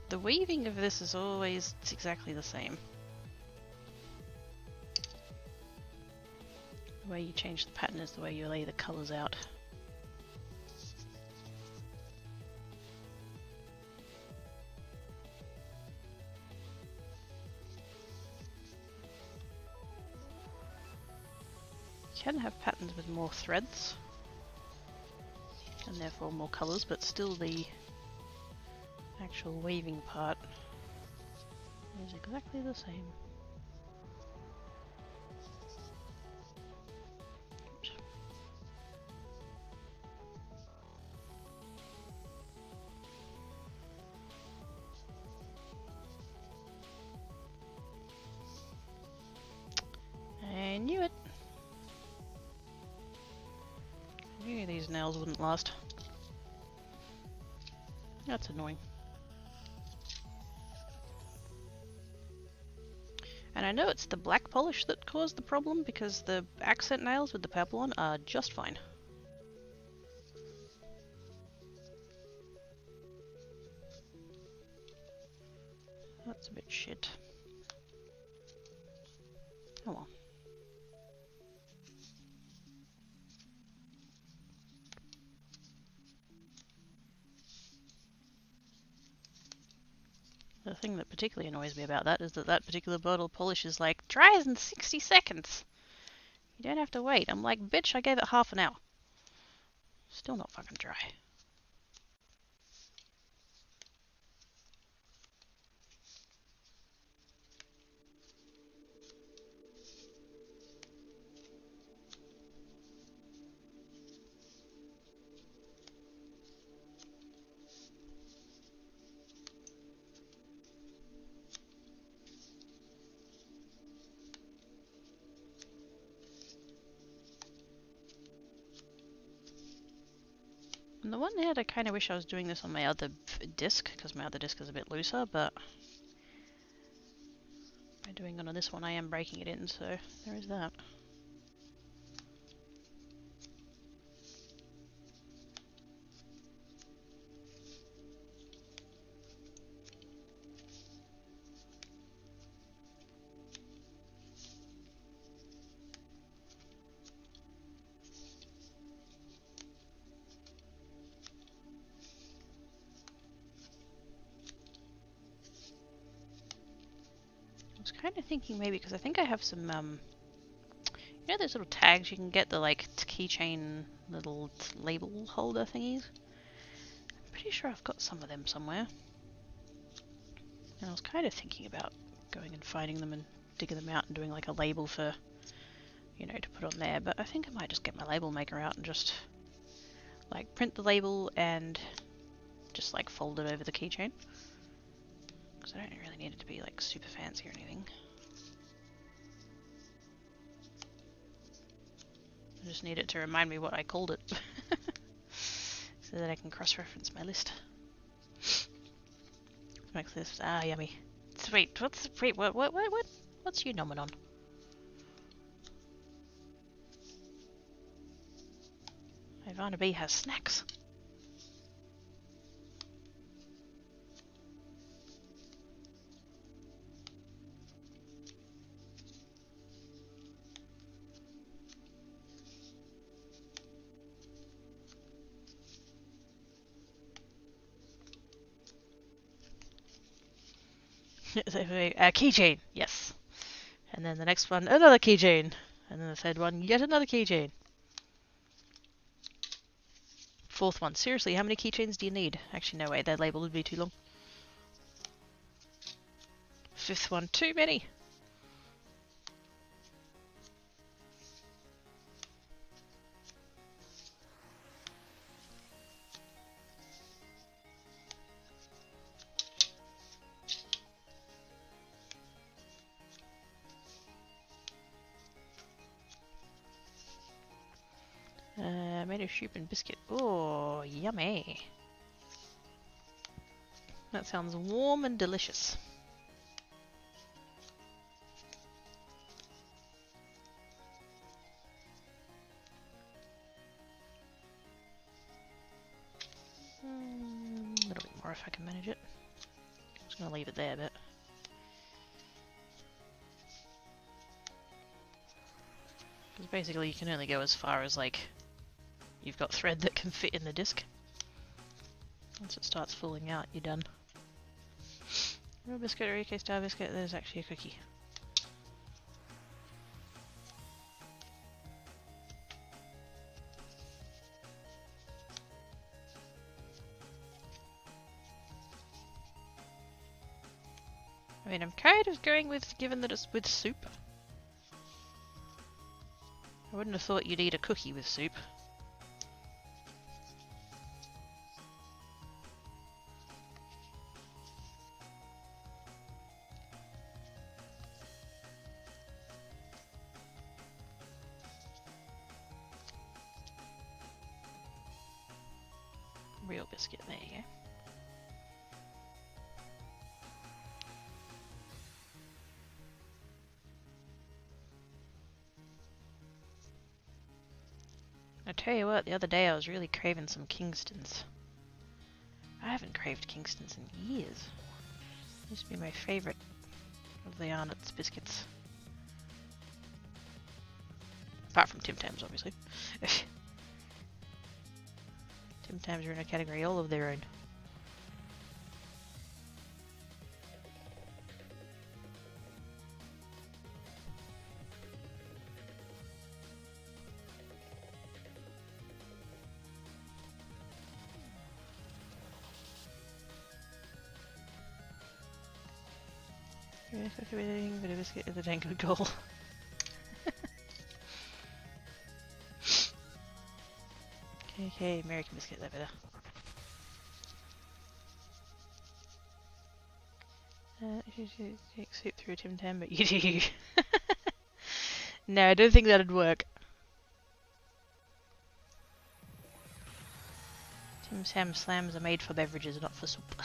The weaving of this is always exactly the same. The way you change the pattern is the way you lay the colours out. can have patterns with more threads, and therefore more colours, but still the actual weaving part is exactly the same. Oops. I knew it! I knew these nails wouldn't last. That's annoying. And I know it's the black polish that caused the problem because the accent nails with the purple one are just fine. That's a bit shit. Oh well. The thing that particularly annoys me about that is that that particular bottle polish is like, dries in 60 seconds. You don't have to wait. I'm like, bitch, I gave it half an hour. Still not fucking dry. On the one hand, I kind of wish I was doing this on my other disc, because my other disc is a bit looser, but by doing it on this one I am breaking it in, so there is that. I was kind of thinking maybe, because I think I have some, you know those little tags you can get, the like keychain little label holder thingies? I'm pretty sure I've got some of them somewhere. And I was kind of thinking about going and finding them and digging them out and doing like a label for, you know, to put on there. But I think I might just get my label maker out and just like print the label and just like fold it over the keychain. Because I don't really need it to be like super fancy or anything. I just need it to remind me what I called it. So that I can cross-reference my list. Makes this yummy. Wait, what's you nomming on? Ivana B has snacks. A keychain, yes. And then the next one, another keychain. And then the third one, yet another keychain. Fourth one, seriously, how many keychains do you need? Actually, no way, that label would be too long. Fifth one, too many. Made of soup and biscuit. Oh, yummy. That sounds warm and delicious. A little bit more if I can manage it. I'm just going to leave it there, but... Because basically you can only go as far as, like, you've got thread that can fit in the disc. Once it starts falling out, you're done. Real biscuit or UK style biscuit, there's actually a cookie. I mean, I'm kind of going with, given that it's with soup. I wouldn't have thought you'd eat a cookie with soup. Real biscuit, there you go. I tell you what, the other day I was really craving some Kingstons. I haven't craved Kingstons in years. Used to be my favourite of the Arnott's biscuits. Apart from Tim Tams, obviously. Tim Tams are in a category all of their own. Everything but a biscuit is a dang good goal. Okay, American biscuit, that better. You should take soup through a Tim Tam, but you do. No, I don't think that'd work. Tim Tam slams are made for beverages, not for soup.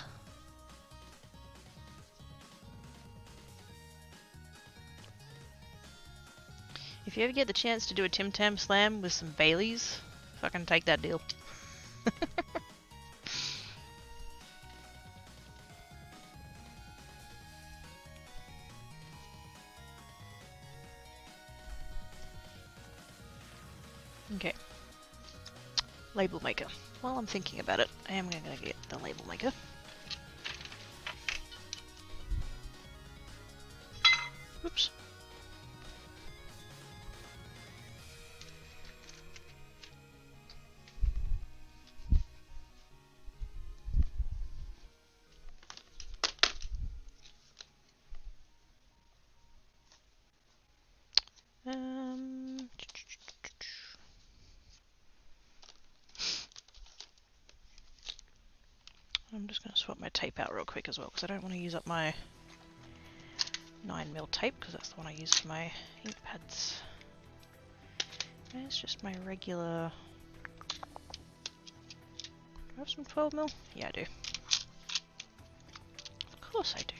If you ever get the chance to do a Tim Tam slam with some Baileys, fucking take that deal. Okay. Label maker. While I'm thinking about it, I am going to get the label maker. Whoops. I'm just going to swap my tape out real quick as well, because I don't want to use up my 9mm tape, because that's the one I use for my ink pads. And it's just my regular... Do I have some 12mm? Yeah, I do. Of course I do.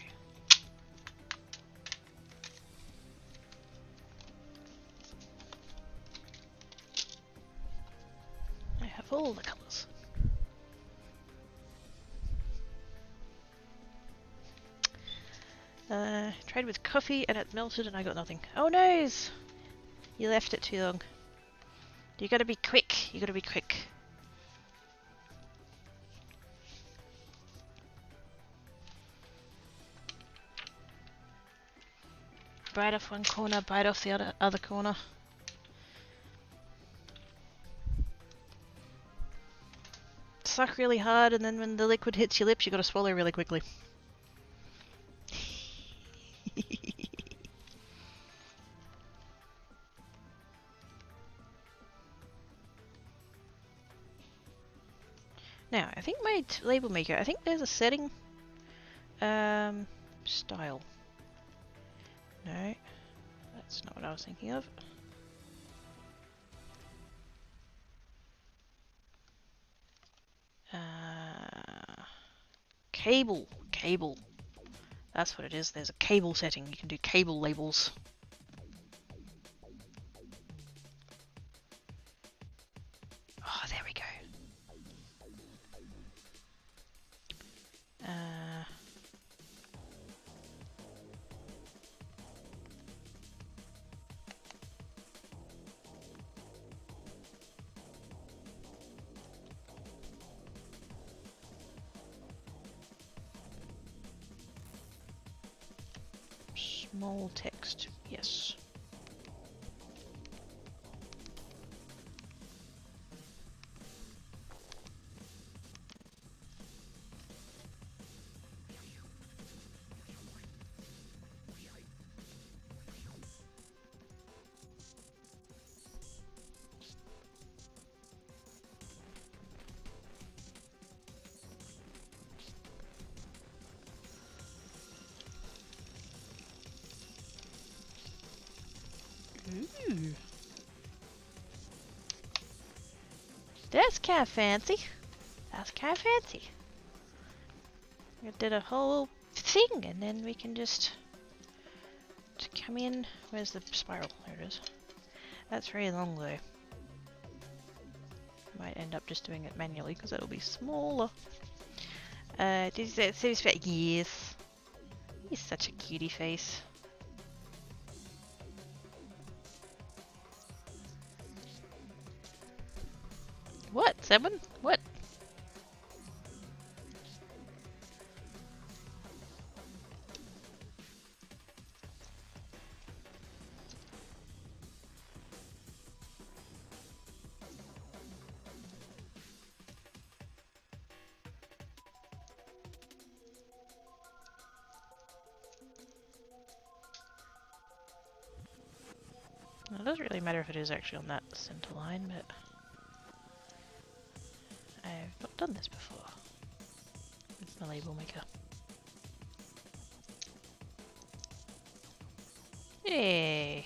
I have all the colours. Tried with coffee and it melted and I got nothing. Oh no! You left it too long. You gotta be quick. You gotta be quick. Bite off one corner, bite off the other corner. Suck really hard, and then when the liquid hits your lips, you gotta swallow really quickly. Now, I think my label maker, I think there's a setting. Style. No, that's not what I was thinking of. Cable. That's what it is. There's a cable setting. You can do cable labels. Oh, there we go. Small text, yes. Ooh. That's kind of fancy. That's kind of fancy. We did a whole thing, and then we can just come in. Where's the spiral? There it is. That's very long though. Might end up just doing it manually because it'll be smaller. Did you say yes? He's such a cutie face. What? 7? What? It doesn't really matter if it is actually on that center line, but I've not done this before with my label maker. Yay!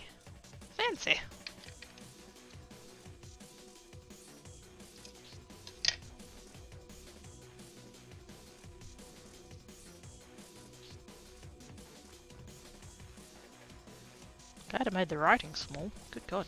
Fancy! Glad I made the writing small. Good God.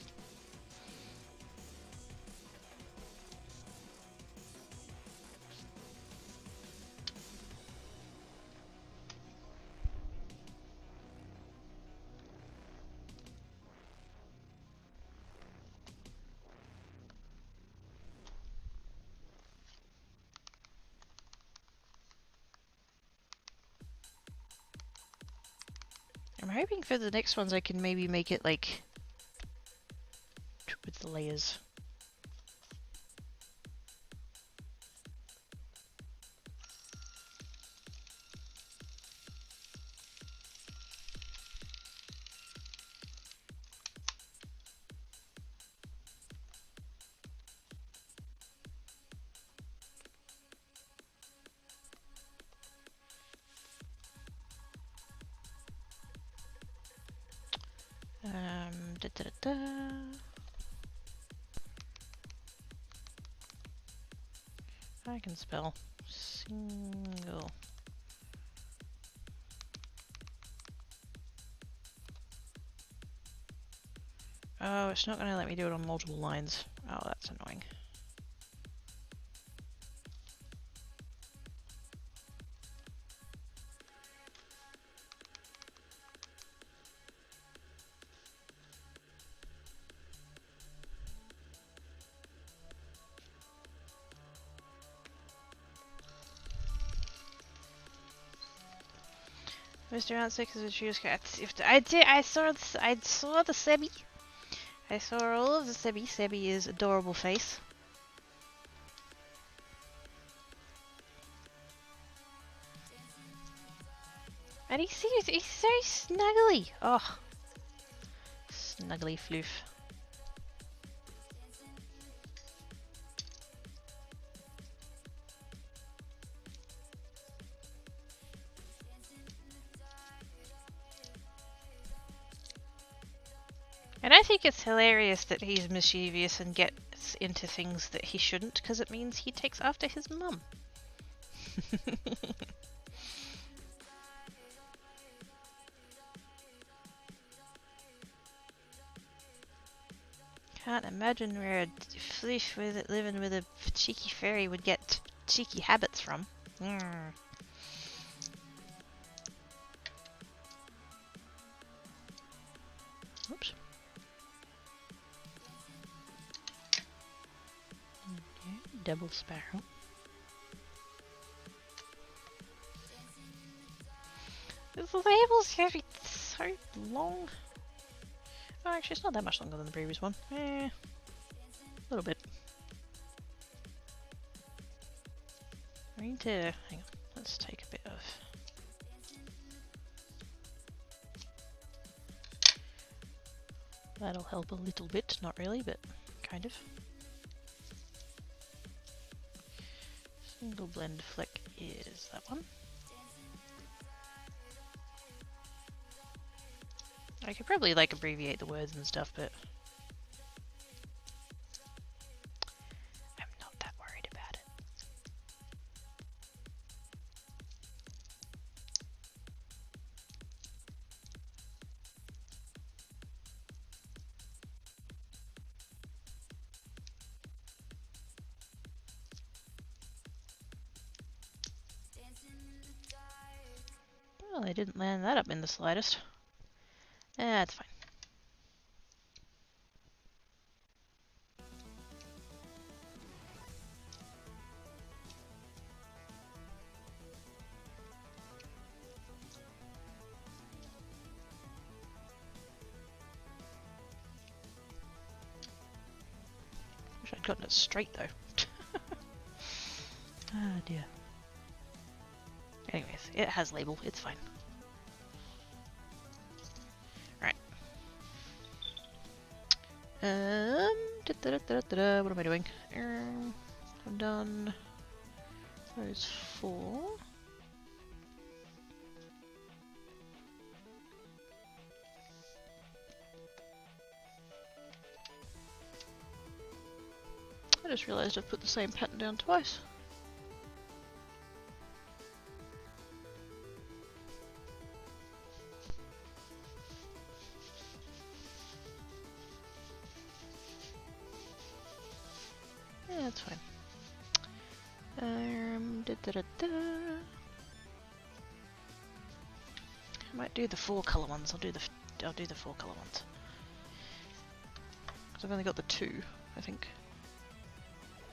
I'm hoping for the next ones I can maybe make it like with the layers. Da, da, da, da. I can spell single. Oh, it's not going to let me do it on multiple lines. Oh, that's annoying. Mr. Round 6 is a true cat. I saw the Sebby. I saw all of the Sebby. Sebby is adorable face. And he's so snuggly. Oh, snuggly floof. And I think it's hilarious that he's mischievous and gets into things that he shouldn't, because it means he takes after his mum. Can't imagine where a floof living with a cheeky fairy would get cheeky habits from. Oops. Okay, double sparrow. This label's gonna be so long. Oh, actually, it's not that much longer than the previous one. A little bit. I need to... hang on. Let's take a bit of... That'll help a little bit. Not really, but kind of. Single blend flick is that one. I could probably like abbreviate the words and stuff, but I'm not that worried about it. Well, I didn't land that up in the slightest. That's fine. Wish I'd gotten it straight though. Ah dear. Anyways, it has label, it's fine. Right. What am I doing? I've done those 4. I just realised I've put the same pattern down twice. Yeah, that's fine. I might do the 4 colour ones. I'll do the 4 colour ones. Because I've only got the 2, I think.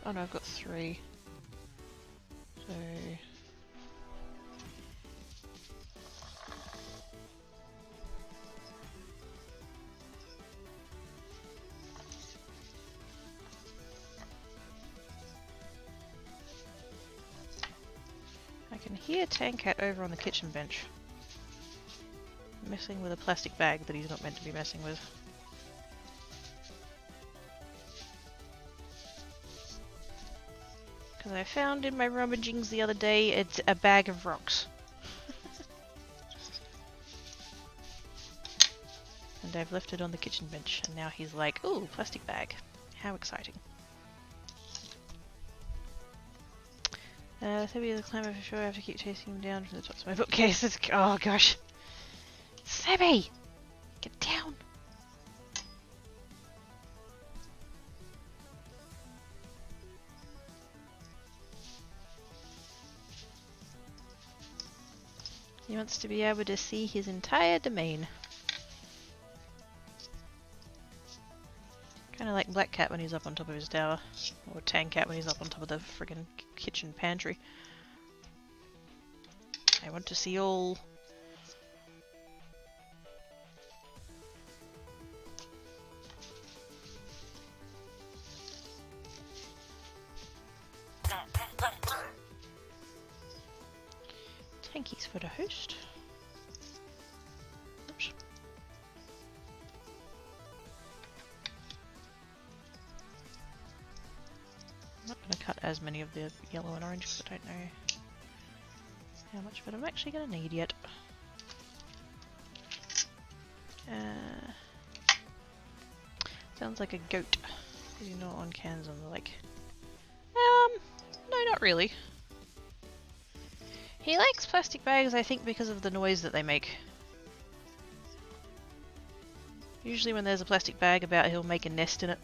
Oh no, I've got 3. So I can hear Tankat over on the kitchen bench, messing with a plastic bag that he's not meant to be messing with. Because I found in my rummagings the other day, it's a bag of rocks. And I've left it on the kitchen bench, and now he's like, ooh, plastic bag. How exciting. Sebby is a climber for sure. I have to keep chasing him down from the top of my bookcase. Oh gosh. Sebby! Get down! He wants to be able to see his entire domain. Kind of like Black Cat when he's up on top of his tower. Or Tankat when he's up on top of the friggin' kitchen pantry. I want to see all. Tankies for the host. Oops. I'm not going to cut as many of the yellow and orange because I don't know how much of it I'm actually going to need yet. Sounds like a goat. Because you know on cans on the like. No, not really. He likes plastic bags, I think, because of the noise that they make. Usually when there's a plastic bag about, he'll make a nest in it.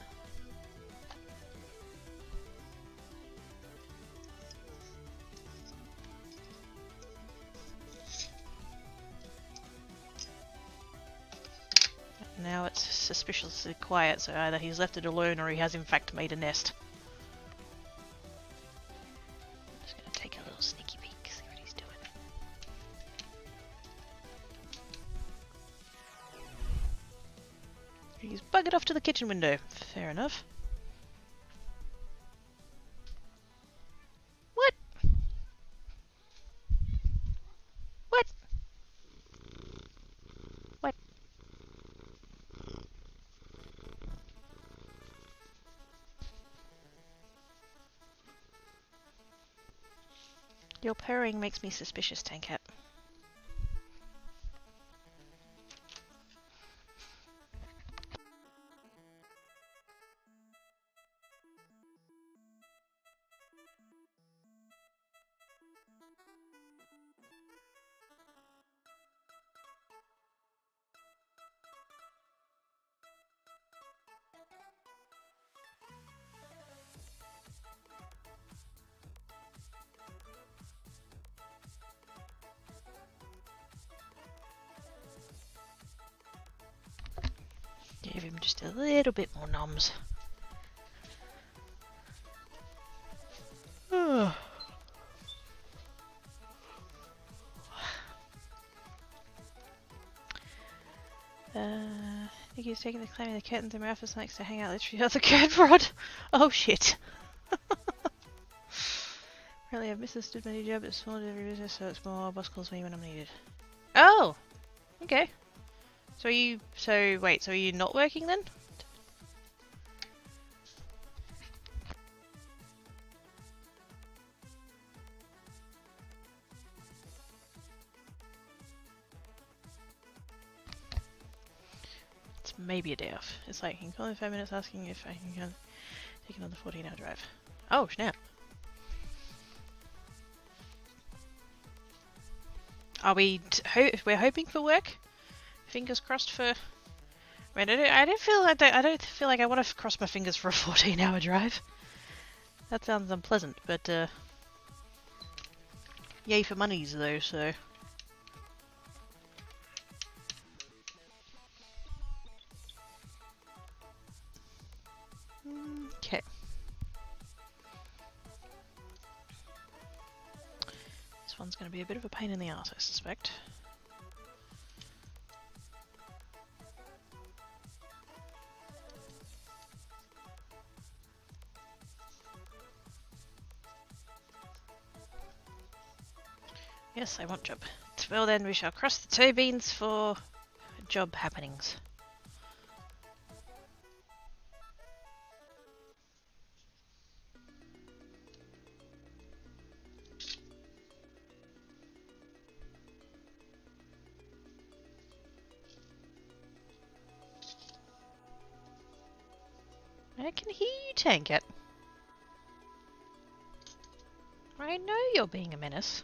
Now it's suspiciously quiet, so either he's left it alone or he has in fact made a nest. I'm just gonna take a little sneaky peek, see what he's doing. He's buggered off to the kitchen window. Fair enough. What? What? What? Your purring makes me suspicious, Tankat. Give him just a little bit more noms. Nikki's taking the claiming the curtains in my office likes to hang out literally on the curtain rod. Oh shit. Apparently I've misunderstood my new job. It's small to every business, so it's more boss calls me when I'm needed. Oh! Okay. So are you... So, wait, so are you not working then? It's maybe a day off. It's like, you can call in 5 minutes asking if I can take another 14-hour drive. Oh, snap. Are we... we're hoping for work? Fingers crossed for... I mean, I don't feel like I want to cross my fingers for a 14-hour drive. That sounds unpleasant, but yay for monies though, so... Okay. This one's going to be a bit of a pain in the arse, I suspect. Yes, I want job. Well then, we shall cross the toe beans for job happenings. I can hear you, Tanket. I know you're being a menace.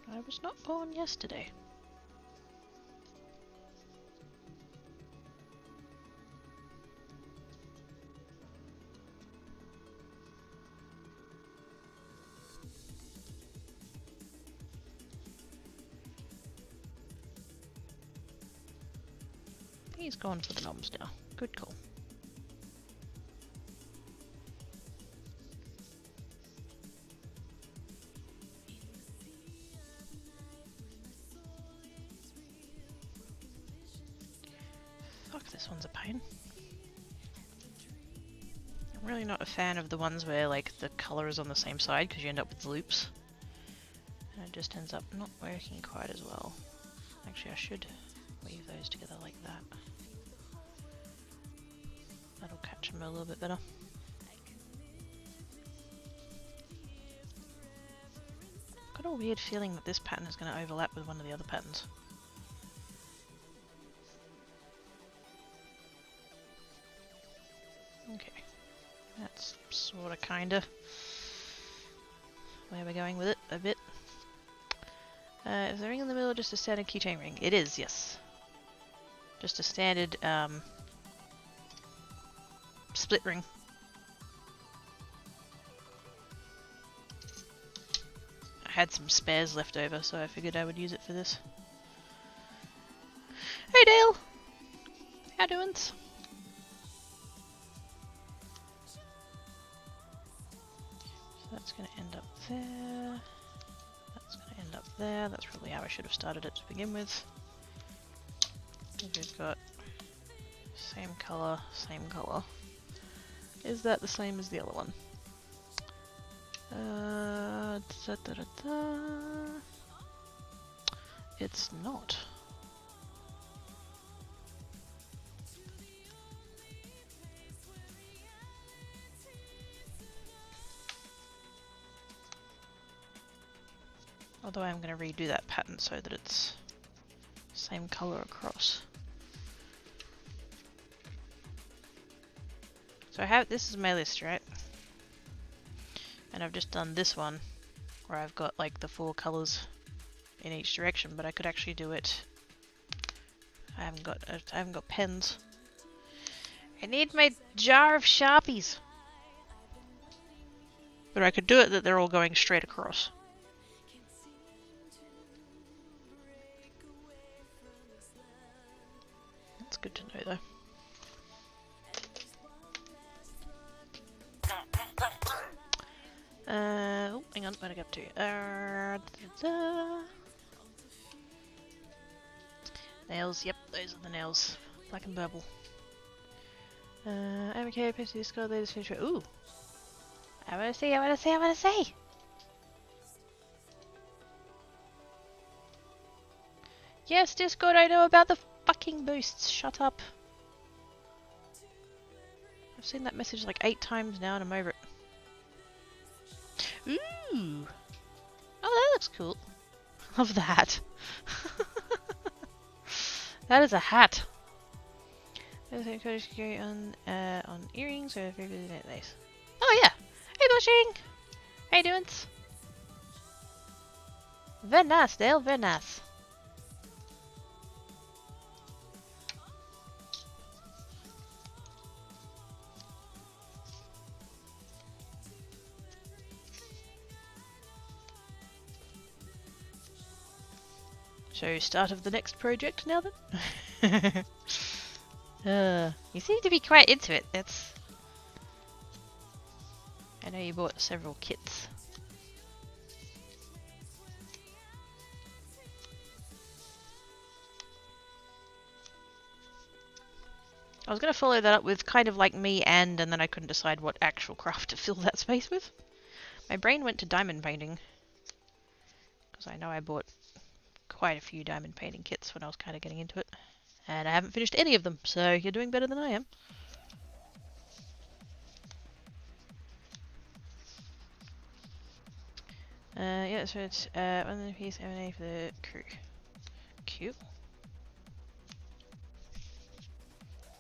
I was not born yesterday. He's gone for the noms now. Good call. Fuck, this one's a pain. I'm really not a fan of the ones where like the colour is on the same side because you end up with loops. And it just ends up not working quite as well. Actually, I should weave those together like that. That'll catch them a little bit better. Got a weird feeling that this pattern is going to overlap with one of the other patterns. Okay, that's sort of kinda where we're going with it a bit. Is the ring in the middle just a standard keychain ring? It is, yes. Just a standard split ring. I had some spares left over, so I figured I would use it for this. Hey Dale! How doin's? So that's going to end up there. That's going to end up there. That's probably how I should have started it to begin with. We've got same colour, same colour. Is that the same as the other one? It's not. Although I'm going to redo that pattern so that it's same colour across. So I have, this is my list, right? And I've just done this one where I've got like the 4 colours in each direction, but I could actually do it. I haven't got pens. I need my jar of Sharpies. But I could do it that they're all going straight across. hang on, where'd I get to? Da-da. Nails, yep, those are the nails. Black and purple. MK, pasty discard, latest finish. Ooh! I wanna see, I wanna see, I wanna see! Yes, Discord, I know about the fucking boosts. Shut up. I've seen that message like 8 times now and I'm over it. Ooh! Oh, that looks cool. Love the hat. That is a hat. On earrings or favorite lace. Oh yeah! Hey Bushing! How you doing? Very nice, Dale, very nice. So, start of the next project now then? You seem to be quite into it, that's... I know you bought several kits. I was going to follow that up with kind of like me and then I couldn't decide what actual craft to fill that space with. My brain went to diamond painting. Because I know I bought quite a few diamond painting kits when I was kind of getting into it. And I haven't finished any of them, so you're doing better than I am. Yeah, so it's one piece M&A for the crew. Cute.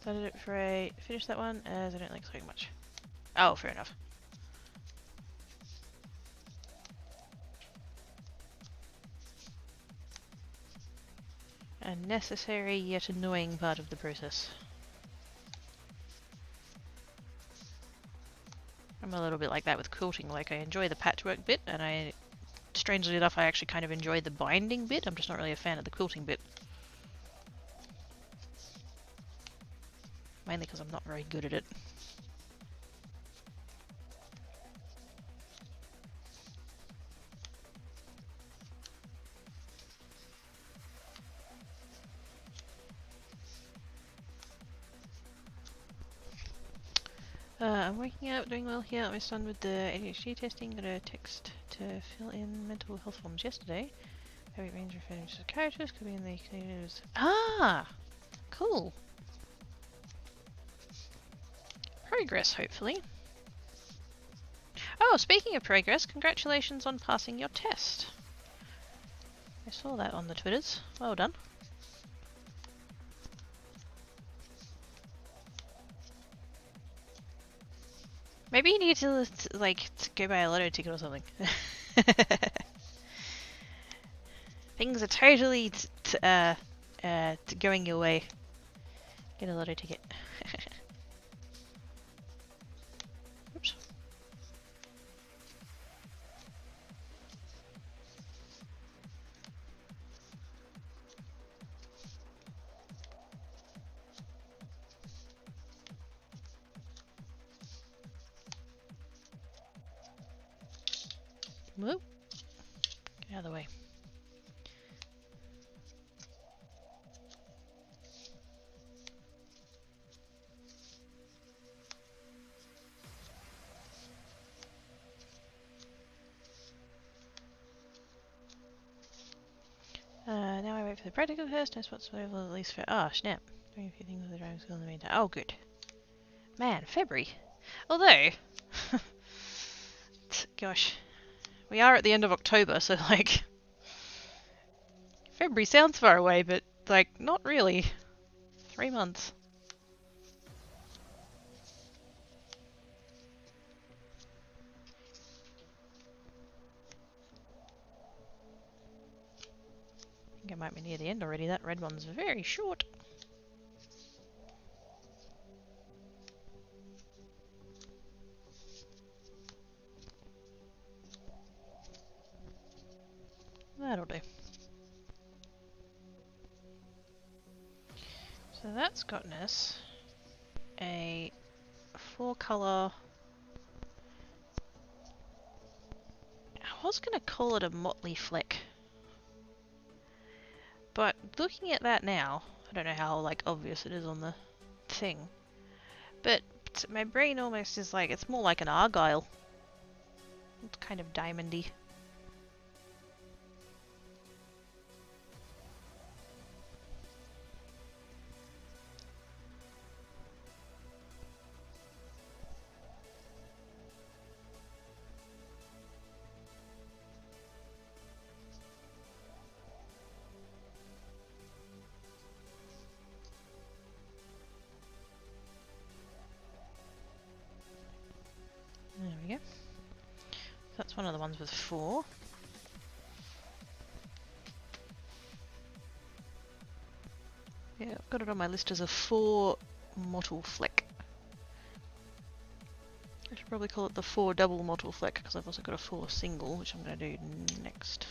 So I did it before I finished that one, as I don't like so much. Oh, fair enough. A necessary yet annoying part of the process. I'm a little bit like that with quilting, like I enjoy the patchwork bit, and I, strangely enough, I actually kind of enjoy the binding bit. I'm just not really a fan of the quilting bit. Mainly because I'm not very good at it. I'm waking up, doing well here. I'm done with the ADHD testing. Got a text to fill in mental health forms yesterday. Heavy range referring to characters could be in the Canadians. Ah! Cool. Progress, hopefully. Oh, speaking of progress, congratulations on passing your test. I saw that on the Twitters. Well done. Maybe you need to like go buy a lotto ticket or something. Things are totally going your way. Get a lotto ticket. Oops. Whoop. Get out of the way. Now I wait for the practical test. Test what's available at least for. Oh, snap. Doing a few things with the driving school in the meantime. Oh, good. Man, February. Although, gosh, we are at the end of October, so like, February sounds far away, but like, not really. 3 months. I think I might be near the end already. That red one's very short. That'll do. So that's gotten us a 4-colour... was gonna call it a motley fleck. But looking at that now, I don't know how like obvious it is on the thing. But my brain almost is like, it's more like an argyle. It's kind of diamondy. There we go. That's one of the ones with 4. Yeah, I've got it on my list as a 4 mottle fleck. I should probably call it the 4 double mottle fleck because I've also got a 4 single, which I'm going to do next.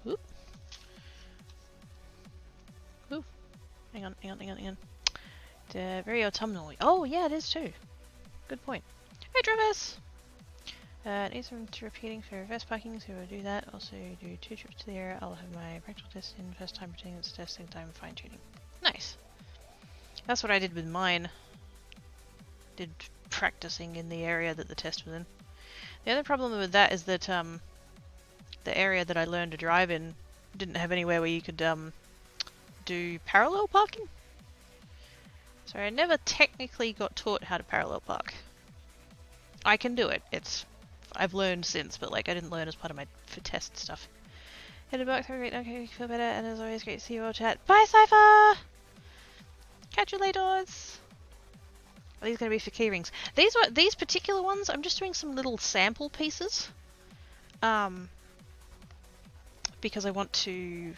Oop. Ooh. Hang on. Very autumnal. Oh, yeah, it is too. Good point. Hey, Travis! Needs some repeating for reverse parking, so we'll do that. Also do 2 trips to the area. I'll have my practical test in first time pretending it's test, second time fine tuning. Nice. That's what I did with mine. Did practicing in the area that the test was in. The other problem with that is that the area that I learned to drive in didn't have anywhere where you could do parallel parking. So I never technically got taught how to parallel park. I can do it. I've learned since, but like I didn't learn as part of my test stuff. Headed back, have a great okay, feel better, and as always, great to see you all chat. Bye, Cypher! Catch you later. Are these going to be for keyrings? These particular ones, I'm just doing some little sample pieces. Because I want to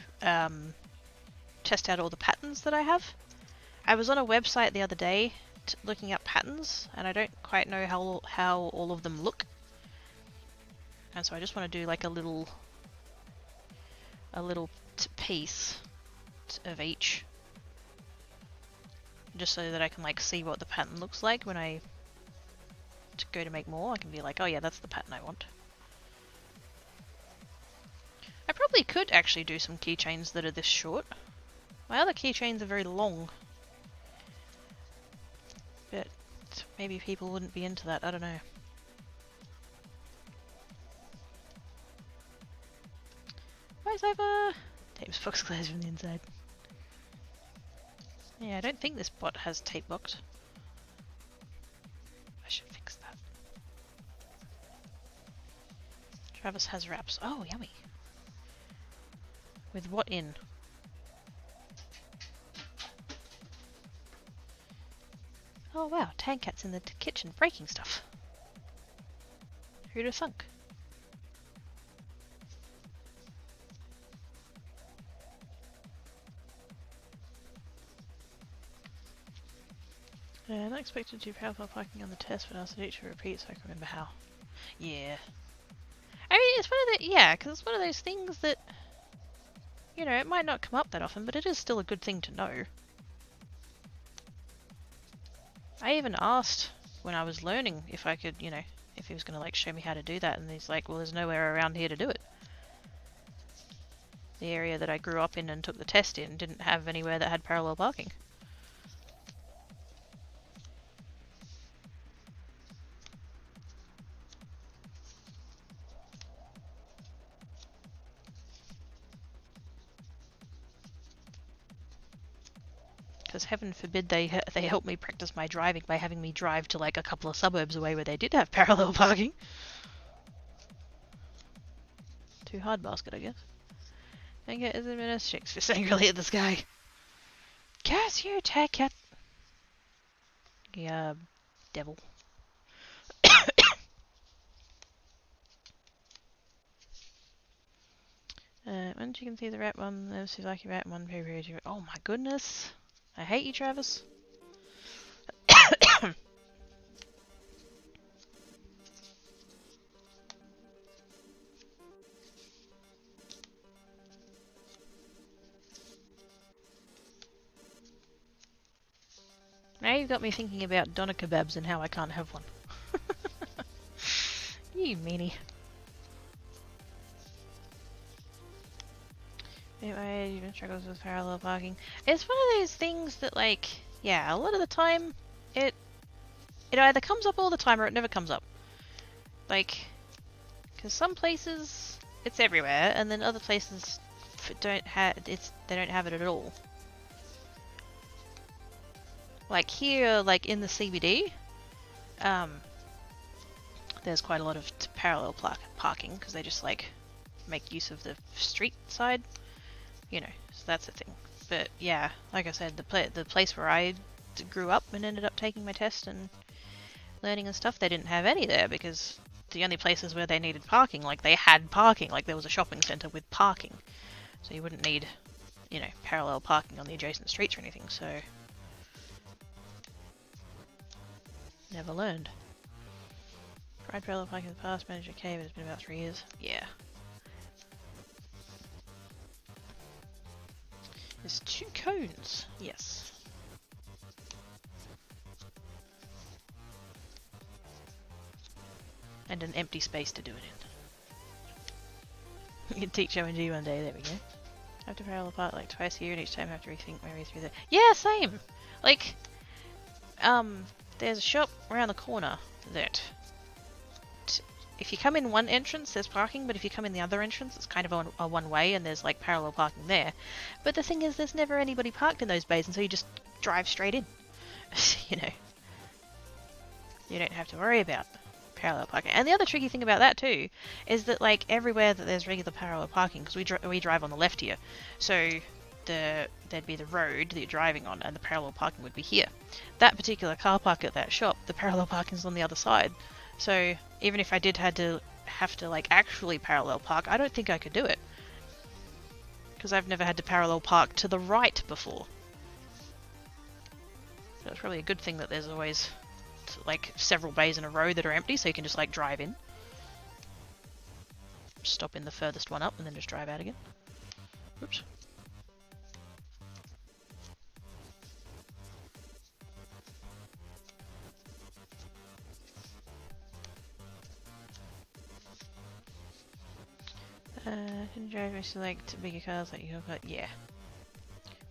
test out all the patterns that I have. I was on a website the other day looking up patterns, and I don't quite know how all of them look. And so I just want to do like a little piece of each, just so that I can like see what the pattern looks like when I go to make more. I can be like, oh yeah, that's the pattern I want. I probably could actually do some keychains that are this short. My other keychains are very long. But maybe people wouldn't be into that, I don't know. Bye, Cypher! Tapes box closed from the inside. Yeah, I don't think this bot has tape locked. I should fix that. Travis has wraps. Oh, yummy. With what in? Oh wow, Tankat's in the kitchen breaking stuff. Who'd have thunk? Not expected to do parallel parking on the test, but I also need to repeat so I can remember how. Yeah. I mean, it's one of the, yeah, because it's one of those things that, you know, it might not come up that often, but it is still a good thing to know. I even asked when I was learning if I could, you know, if he was going to like show me how to do that, and he's like, well, there's nowhere around here to do it. The area that I grew up in and took the test in didn't have anywhere that had parallel parking. Because heaven forbid they help me practice my driving by having me drive to like a couple of suburbs away where they did have parallel parking. Too hard basket, I guess. Okay, is it minutes? Shakespeare angrily at the sky. Curse you, Tankkat! Yeah, devil. Once you can see the rat one, there's Suzaki rat one, very. Oh my goodness! I hate you, Travis. Now you've got me thinking about doner kebabs and how I can't have one. You meanie. Anyway, you've been struggling with parallel parking. It's one of those things that, like, yeah, a lot of the time, it either comes up all the time or it never comes up. Like, because some places it's everywhere, and then other places they don't have it at all. Like here, like in the CBD, there's quite a lot of parallel parking because they just like make use of the street side, you know. So that's the thing. But yeah, like I said, the place where I grew up and ended up taking my test and learning and stuff, they didn't have any there because the only places where they needed parking, like they had parking, like there was a shopping centre with parking, so you wouldn't need, you know, parallel parking on the adjacent streets or anything. So never learned. Tried parallel parking in the past, managed okay, but it's been about 3 years. Yeah. There's 2 cones. Yes. And an empty space to do it in. You can teach ONG one day, there we go. I have to parallel park like twice a year and each time I have to rethink my way through there. Yeah, same! Like, there's a shop around the corner that if you come in one entrance, there's parking, but if you come in the other entrance, it's kind of a one-way, and there's like parallel parking there. But the thing is, there's never anybody parked in those bays, and so you just drive straight in. You know, you don't have to worry about parallel parking. And the other tricky thing about that too is that like everywhere that there's regular parallel parking, because we drive on the left here, so there'd be the road that you're driving on, and the parallel parking would be here. That particular car park at that shop, the parallel parking's on the other side. So even if I did have to like actually parallel park, I don't think I could do it. Because I've never had to parallel park to the right before. So it's probably a good thing that there's always like several bays in a row that are empty, so you can just like drive in. Stop in the furthest one up and then just drive out again. Oops. Can you drive mostly like to bigger cars like you have? Yeah.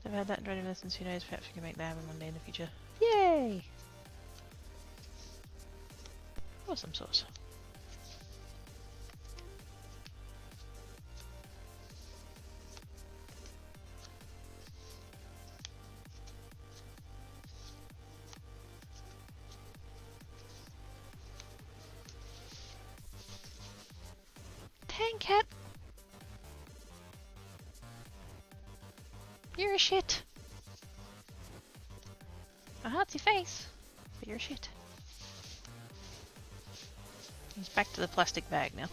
Never had that driving lessons, who knows, perhaps we can make that happen one day in the future. Yay! Awesome sauce. Dang cat! You're a shit. A heartsy face, but you're a shit. He's back to the plastic bag now.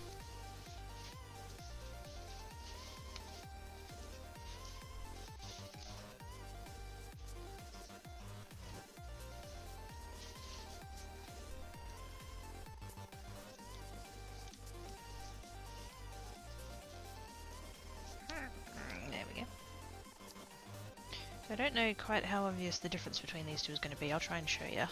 There we go. I don't know quite how obvious the difference between these two is going to be. I'll try and show you. I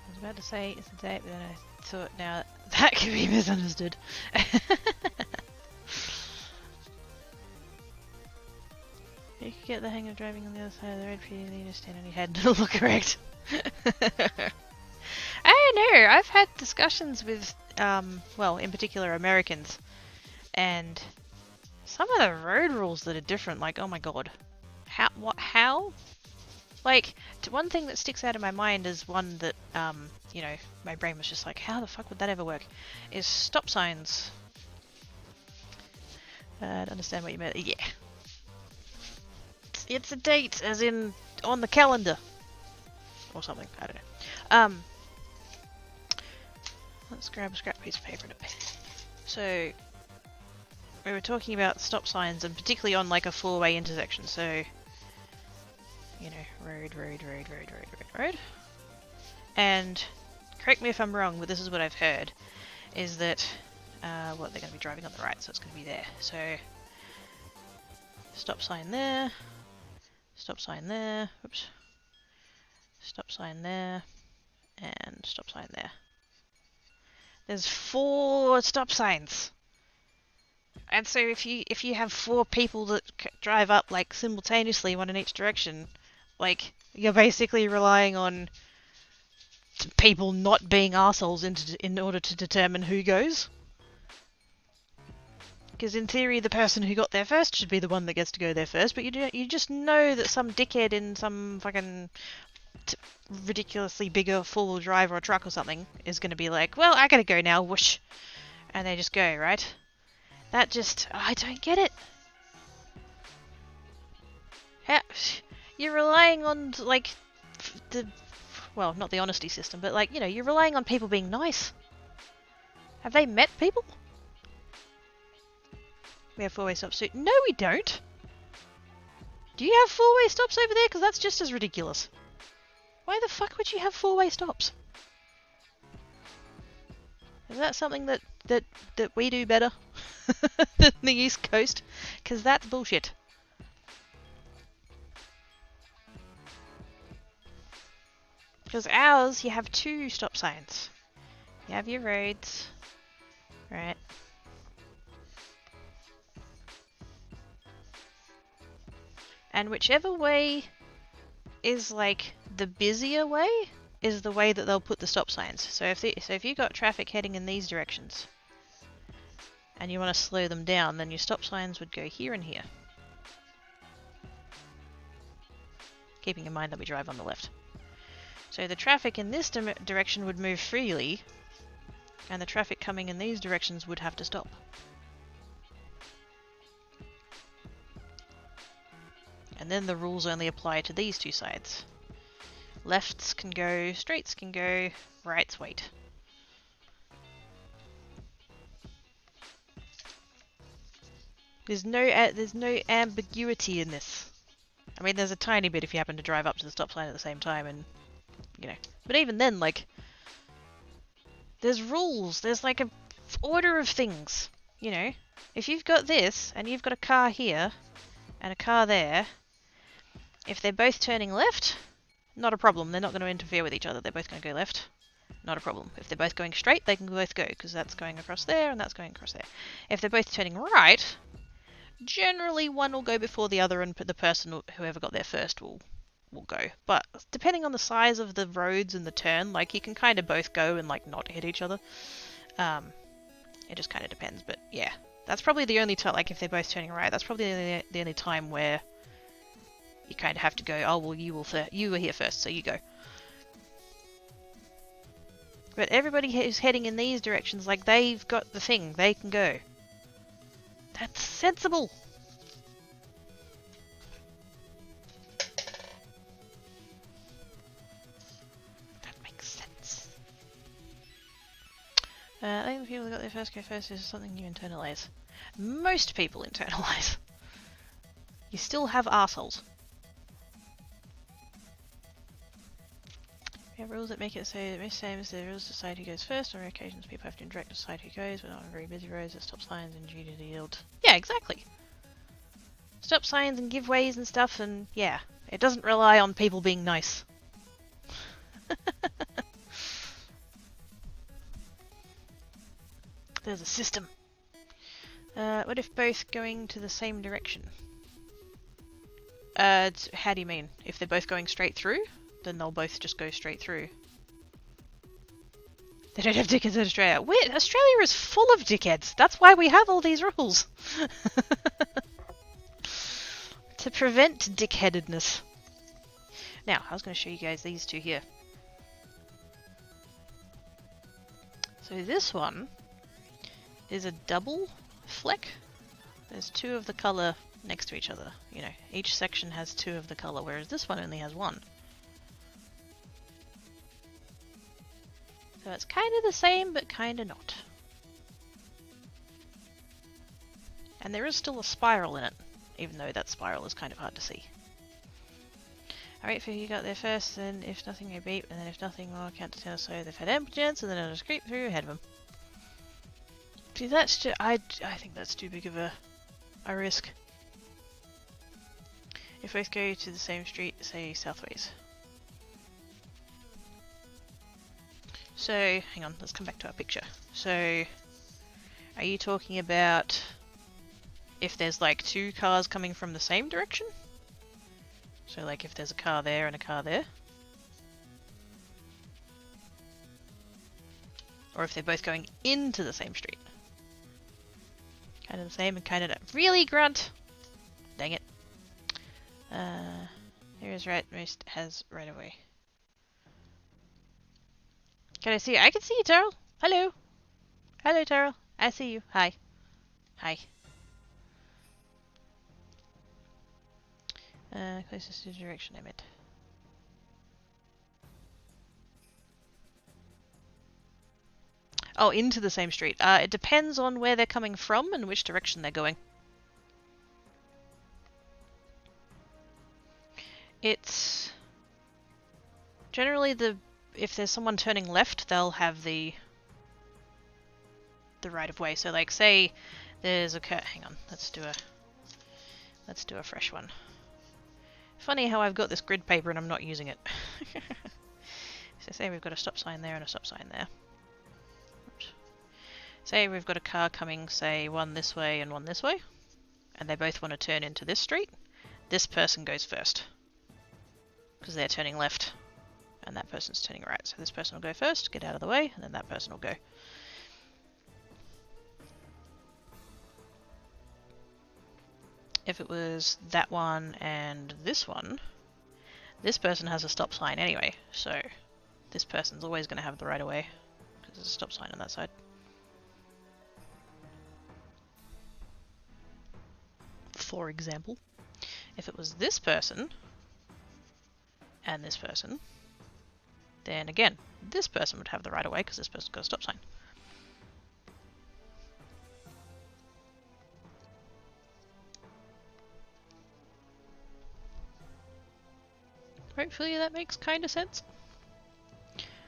was about to say it's a date, but then I thought now that could be misunderstood. You could get the hang of driving on the other side of the road for you to just stand on your head and look correct. I don't know, I've had discussions with, well, in particular Americans, and some of the road rules that are different, like, oh my god. How? Like, one thing that sticks out in my mind is one that, you know, my brain was just like, how the fuck would that ever work? Is stop signs. I don't understand what you meant. Yeah. It's a date, as in on the calendar. Or something, I don't know. Let's grab a scrap piece of paper and a pen. So, we were talking about stop signs, and particularly on like a four-way intersection, so, you know, road. And correct me if I'm wrong, but this is what I've heard, is that, well, they're going to be driving on the right, so it's going to be there. So, stop sign there, stop sign there, oops, stop sign there, and stop sign there. There's 4 stop signs! And so if you have 4 people that drive up, like, simultaneously, one in each direction, like, you're basically relying on people not being arseholes in order to determine who goes. Because in theory, the person who got there first should be the one that gets to go there first, but you just know that some dickhead in some fucking ridiculously bigger four-wheel drive or a truck or something is going to be like, well, I gotta go now, whoosh. And they just go, right? That just... I don't get it. How, you're relying on, like, the... Well, not the honesty system, but, like, you know, you're relying on people being nice. Have they met people? We have 4-way stops too. No, we don't! Do you have 4-way stops over there? Because that's just as ridiculous. Why the fuck would you have 4-way stops? Is that something that we do better than the East Coast? Because that's bullshit. Because ours, you have 2 stop signs. You have your roads, right? And whichever way is like the busier way is the way that they'll put the stop signs. So if you got traffic heading in these directions and you want to slow them down, then your stop signs would go here and here. Keeping in mind that we drive on the left. So the traffic in this direction would move freely, and the traffic coming in these directions would have to stop. And then the rules only apply to these 2 sides. Lefts can go, straights can go, rights wait. There's no ambiguity in this. I mean, there's a tiny bit if you happen to drive up to the stop sign at the same time and, you know. But even then, like, there's rules. There's like a order of things, you know. If you've got this and you've got a car here and a car there, if they're both turning left, not a problem. They're not going to interfere with each other. They're both going to go left. Not a problem. If they're both going straight, they can both go, because that's going across there and that's going across there. If they're both turning right, generally one will go before the other and the person, whoever got there first, will go. But depending on the size of the roads and the turn, like, you can kind of both go and, like, not hit each other. It just kind of depends, but yeah. That's probably the only time, like, if they're both turning right, that's probably the only time where you kind of have to go, oh, well, you were here first, so you go. But everybody who's heading in these directions, like, they've got the thing, they can go. That's sensible! That makes sense. I think the people who got there first go first is something you internalize. Most people internalize. You still have arseholes. We have rules that make it so that most times the rules decide who goes first. On occasions people have to indirect decide who goes, but not on very busy roads that stop signs and due to the yield. Yeah, exactly. Stop signs and giveways and stuff, and yeah, it doesn't rely on people being nice. There's a system. What if both going to the same direction? How do you mean? If they're both going straight through? Then they'll both just go straight through. They don't have dickheads in Australia. Australia is full of dickheads. That's why we have all these rules. To prevent dickheadedness. Now, I was going to show you guys these 2 here. So this one is a double fleck. There's 2 of the colour next to each other. You know, each section has 2 of the colour, whereas this one only has 1. So it's kind of the same, but kind of not. And there is still a spiral in it, even though that spiral is kind of hard to see. I wait for you to get there first, then if nothing I beep, and then if nothing more, count to 10 or so they've had impotence, and then I'll just creep through ahead of them. See, that's just, I think that's too big of a risk. If both go to the same street, say southways. So, hang on, let's come back to our picture. So, are you talking about if there's like two cars coming from the same direction? So like if there's a car there and a car there? Or if they're both going into the same street? Kind of the same and kind of not. Really, Grunt? Dang it. Here is right, most has right away. Can I see you? I can see you, Terrell. Hello. Hello, Terrell. I see you. Hi. Hi. Closest to the direction I meant. Oh, into the same street. It depends on where they're coming from and which direction they're going. It's generally if there's someone turning left, they'll have the right of way. So like say there's a hang on, let's do a fresh one. Funny how I've got this grid paper and I'm not using it. So say we've got a stop sign there and a stop sign there. Oops. Say we've got a car coming, say one this way and one this way, and they both want to turn into this street. This person goes first because they're turning left and that person's turning right. So this person will go first, get out of the way, and then that person will go. If it was that one and this one, this person has a stop sign anyway, so this person's always going to have the right of way because there's a stop sign on that side. For example, if it was this person and this person, then again, this person would have the right of way because this person's got a stop sign. Hopefully that makes kind of sense.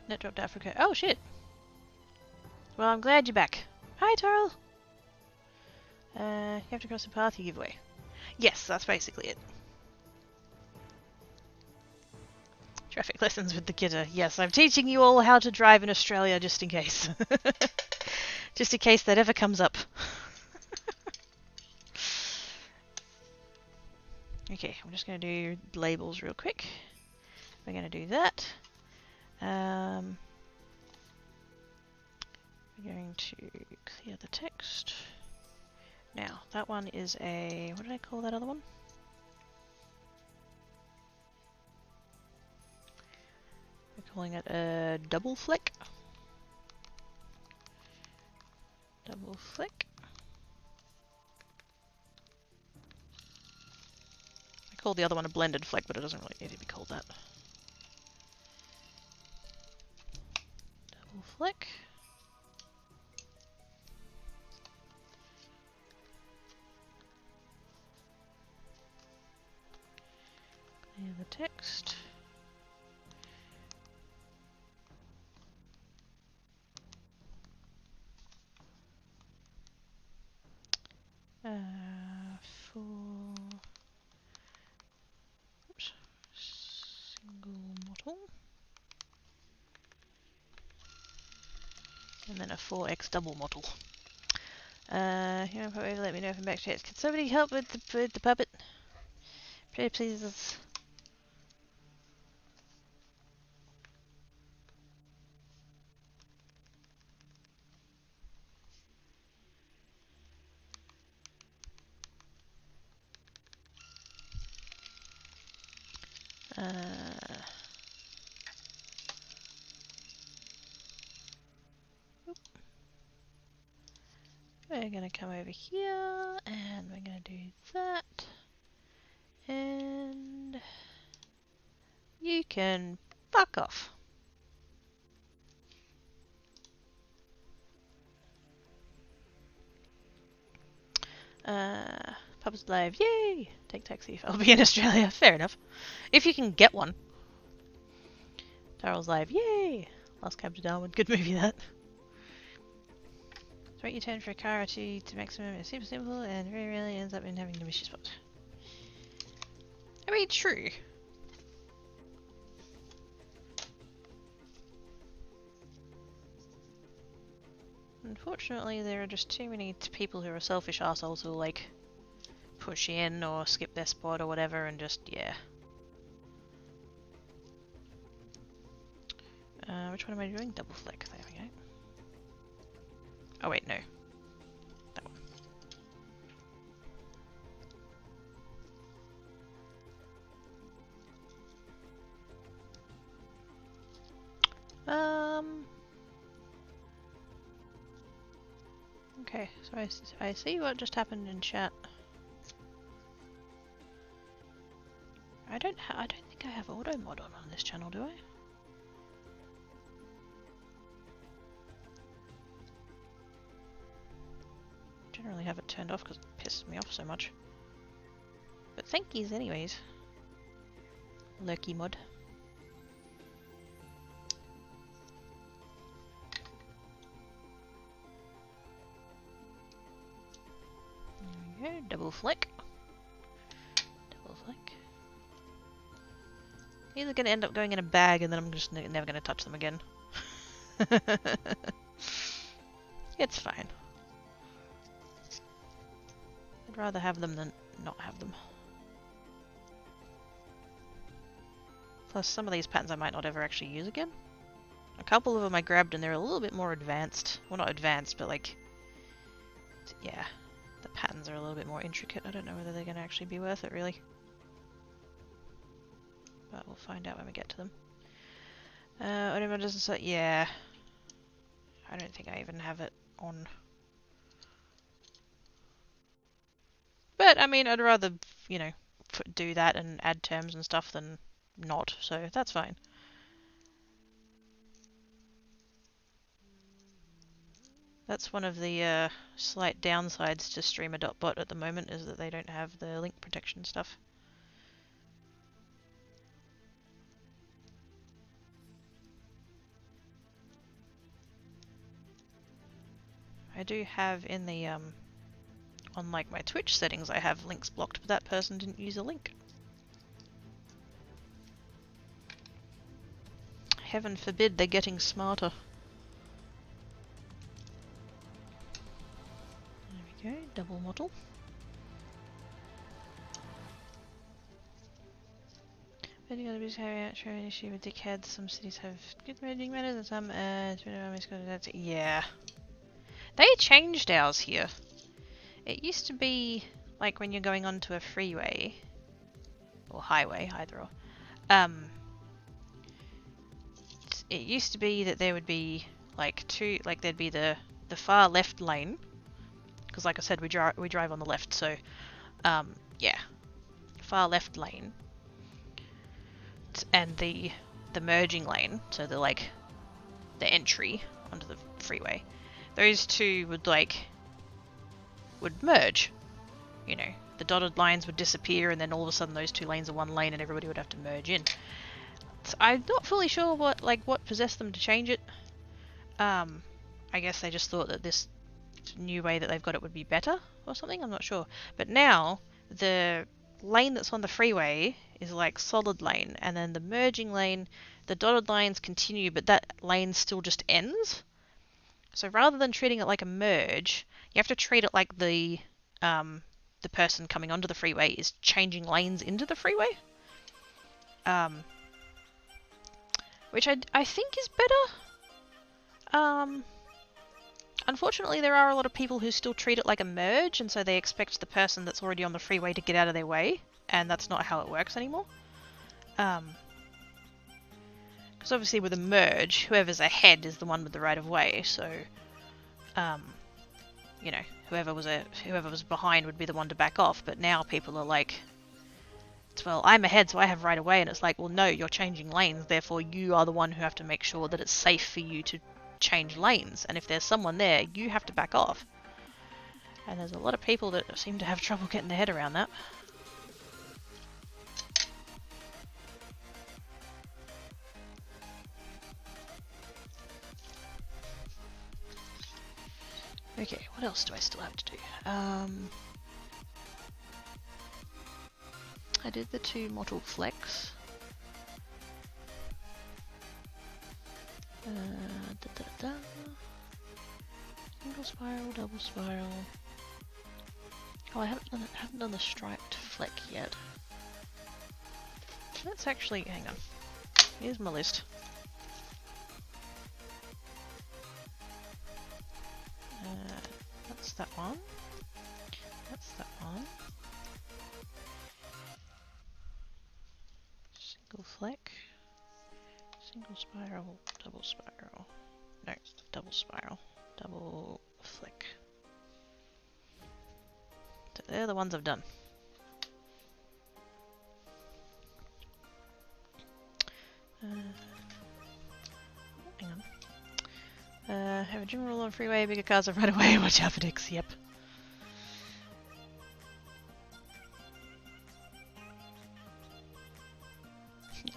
Net dropped Africa. Oh shit! Well, I'm glad you're back. Hi, Tarl! You have to cross the path you give away. Yes, that's basically it. Traffic lessons with the kidder. Yes, I'm teaching you all how to drive in Australia just in case. Just in case that ever comes up. Okay, I'm just going to do labels real quick. We're going to do that. We're going to clear the text. Now, that one is a... what did I call that other one? We're calling it a double flick. Double flick. I called the other one a blended flick, but it doesn't really need to be called that. Double flick. Clear the text. For oops, single model, and then a 4x double model. Here, probably let me know if I'm back to it. Can somebody help with the puppet? Pretty please. We're going to come over here and we're going to do that. And you can fuck off. Pub's live, yay! Take taxi if I'll be in Australia. Fair enough. If you can get one. Daryl's live, yay! Last Cab to Darwin, good movie that. So rate your 10 for a car or two to maximum. It's super simple and very rarely ends up in having a issue spot. I mean, true. Unfortunately, there are just too many people who are selfish assholes who like push in or skip their spot or whatever and just, yeah. Which one am I doing? Double flick, there we go. Oh wait, no. That one. Okay, so I see what just happened in chat. I don't think I have auto mod on this channel, do I? Generally have it turned off because it pisses me off so much. But thank yous anyways. Lurky mod. There we go, double flick. Double flick. These are going to end up going in a bag and then I'm just never going to touch them again. It's fine. I'd rather have them than not have them. Plus some of these patterns I might not ever actually use again. A couple of them I grabbed and they're a little bit more advanced. Well, not advanced, but like, yeah, the patterns are a little bit more intricate. I don't know whether they're going to actually be worth it, really. But we'll find out when we get to them. Whatever doesn't say, yeah. I don't think I even have it on. But, I mean, I'd rather, you know, do that and add terms and stuff than not, so that's fine. That's one of the slight downsides to Streamer.bot at the moment, is that they don't have the link protection stuff. I do have in the, on like my Twitch settings, I have links blocked, but that person didn't use a link. Heaven forbid they're getting smarter. There we go, double model. Depending on the business area, show an issue with dickheads. Some cities have good merging matters and some, yeah. They changed ours here. It used to be like when you're going onto a freeway or highway, either or. It used to be that there would be like two, like there'd be the far left lane, because like I said, we drive on the left, so yeah, far left lane, and the merging lane, so the like the entry onto the freeway. Those two would merge, you know, the dotted lines would disappear and then all of a sudden those two lanes are one lane and everybody would have to merge in. So I'm not fully sure what possessed them to change it. I guess they just thought that this new way that they've got it would be better or something, I'm not sure. But now the lane that's on the freeway is like solid lane, and then the merging lane, the dotted lines continue, but that lane still just ends. So rather than treating it like a merge, you have to treat it like the person coming onto the freeway is changing lanes into the freeway. Which I think is better. Unfortunately, there are a lot of people who still treat it like a merge, and so they expect the person that's already on the freeway to get out of their way, and that's not how it works anymore. Because obviously with a merge, whoever's ahead is the one with the right of way, so you know, whoever was behind would be the one to back off. But now people are like, well, I'm ahead, so I have right of way, and it's like, well, no, you're changing lanes, therefore you are the one who have to make sure that it's safe for you to change lanes, and if there's someone there, you have to back off. And there's a lot of people that seem to have trouble getting their head around that. Okay, what else do I still have to do? I did the 2 mortal flex. Single spiral, double spiral. Oh, I haven't done the striped fleck yet. Let's actually, hang on. Here's my list. That's that one. That's that one. Single fleck. Single spiral, double spiral. No, double spiral. Double flick. So they're the ones I've done. Hang on. Have a gym rule on freeway, bigger cars are right away, watch out for dicks, yep.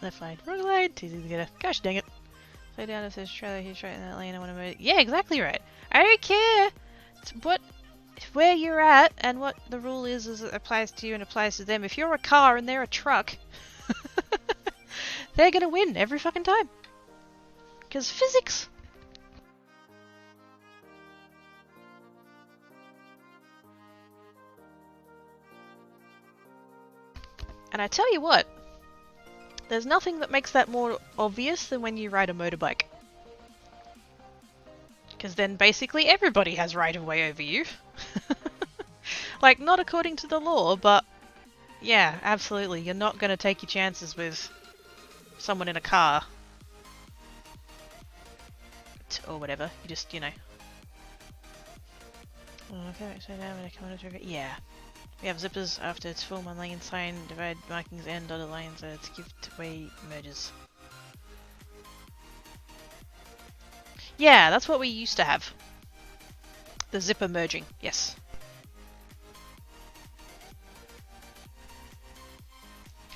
Left lane, wrong lane, too easy to get a. Gosh dang it. Slow down if there's a trailer, he's right in that lane, I want to move. Yeah, exactly right. I don't care where you're at and what the rule is as it applies to you and applies to them. If you're a car and they're a truck, they're gonna win every fucking time. Because physics. And I tell you what, there's nothing that makes that more obvious than when you ride a motorbike. Because then basically everybody has right of way over you. Like, not according to the law, but yeah, absolutely. You're not going to take your chances with someone in a car. Or whatever. You just, you know. Okay, so now I'm going to come into it. Yeah. We have zippers after it's full one lane sign, divide markings and dotted lines to give way merges. Yeah, that's what we used to have. The zipper merging, yes.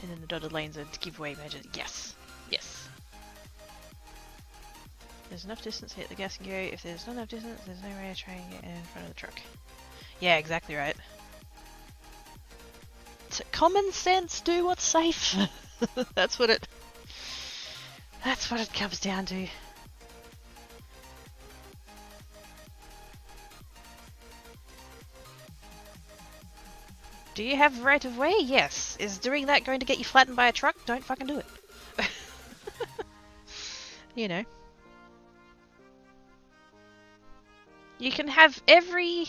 And then the dotted lanes are to give way merges, yes. Yes. There's enough distance to hit the gas and go. If there's not enough distance, there's no way to try and get in front of the truck. Yeah, exactly right. It's common sense, do what's safe. That's what it comes down to. Do you have right of way? Yes. Is doing that going to get you flattened by a truck? Don't fucking do it. You know. You can have every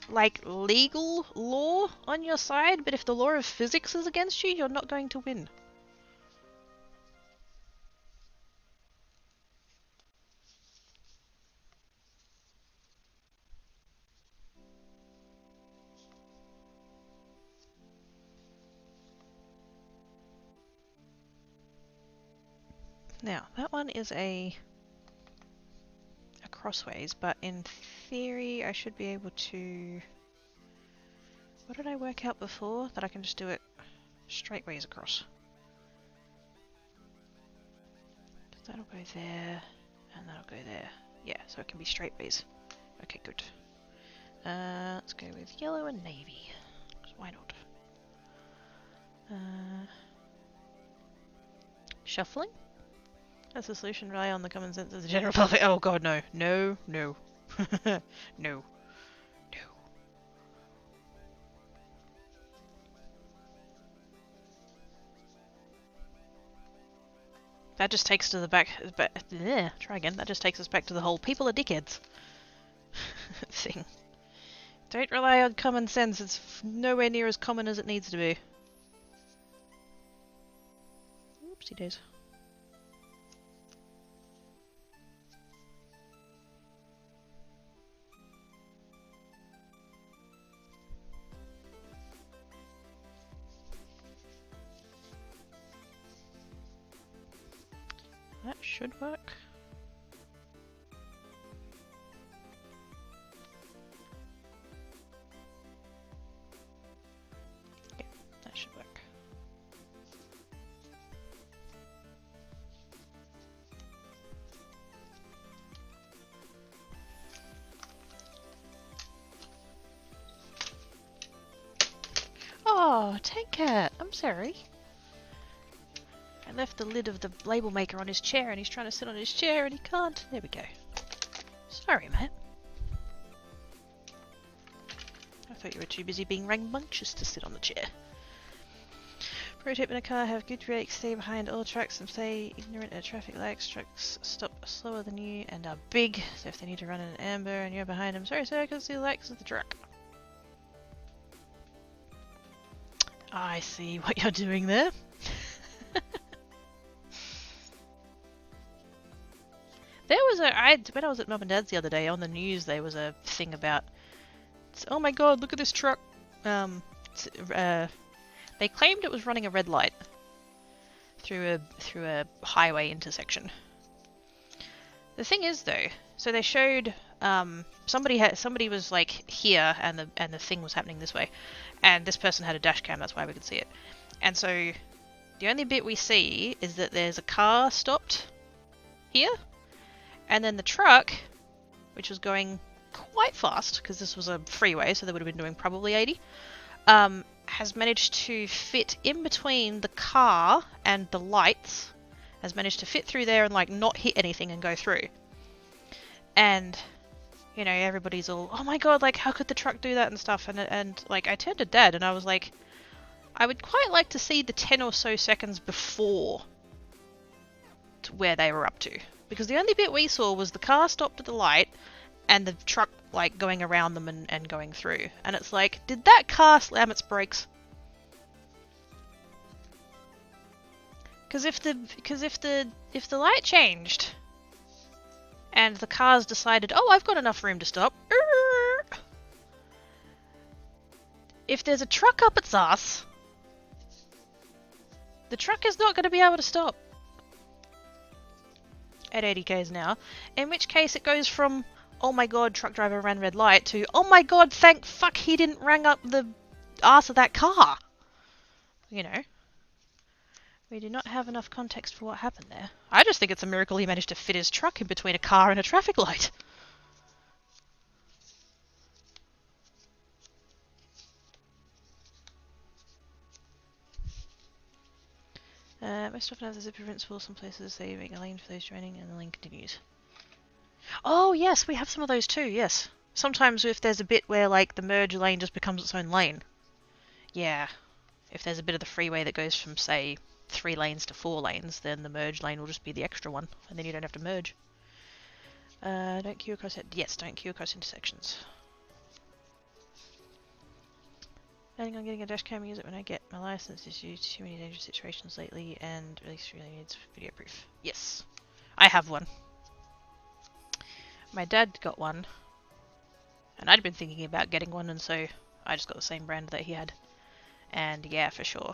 like legal law on your side, but if the law of physics is against you, you're not going to win. Now, that one is a crossways, but in theory I should be able to... What did I work out before? That I can just do it straightways across. That'll go there, and that'll go there. Yeah, so it can be straightways. Okay, good. Let's go with yellow and navy. Why not? Shuffling? That's the solution, rely on the common sense of the general public. Oh god, no. No, no. No. No. That just takes to the back... try again. That just takes us back to the whole people are dickheads thing. Don't rely on common sense. It's nowhere near as common as it needs to be. Oopsie days. That should work. Tank Cat, I'm sorry. I left the lid of the label maker on his chair and he's trying to sit on his chair and he can't. There we go. Sorry, mate. I thought you were too busy being rambunctious to sit on the chair. Pro tip: in a car, have good brakes, stay behind all trucks and stay ignorant at traffic lights. Trucks stop slower than you and are big, so if they need to run in an amber and you're behind them, sorry sir, I can see the lights of the truck. I see what you're doing there. There was when I was at Mum and Dad's the other day, on the news there was a thing about, oh my god, look at this truck. They claimed it was running a red light through a highway intersection. The thing is though, so they showed somebody was like here and the thing was happening this way, and this person had a dash cam, that's why we could see it. And so the only bit we see is that there's a car stopped here, and then the truck, which was going quite fast because this was a freeway, so they would have been doing probably 80, has managed to fit in between the car and the lights, has managed to fit through there and like not hit anything and go through. And you know, everybody's all, oh my god, like how could the truck do that and stuff, and like I turned to Dad and I was like, I would quite like to see the 10 or so seconds before to where they were up to, because the only bit we saw was the car stopped at the light and the truck like going around them and going through. And it's like, did that car slam its brakes? Because if the light changed and the cars decided, oh, I've got enough room to stop. If there's a truck up its ass, the truck is not going to be able to stop at 80 k's an hour, in which case it goes from, oh my god, truck driver ran red light, to, oh my god, thank fuck he didn't rang up the ass of that car. You know. We do not have enough context for what happened there. I just think it's a miracle he managed to fit his truck in between a car and a traffic light. Most often as a zipper principle, some places they make a lane for those joining and the lane continues. Oh yes, we have some of those too, yes. Sometimes if there's a bit where like the merge lane just becomes its own lane. Yeah. If there's a bit of the freeway that goes from, say, 3 lanes to 4 lanes, then the merge lane will just be the extra one, and then you don't have to merge. Don't queue across it. Yes, don't queue across intersections. Planning on getting a dash cam, use it when I get my license. It's used too many dangerous situations lately, and at least really needs video proof. Yes, I have one. My dad got one, and I'd been thinking about getting one, and so I just got the same brand that he had. And yeah, for sure.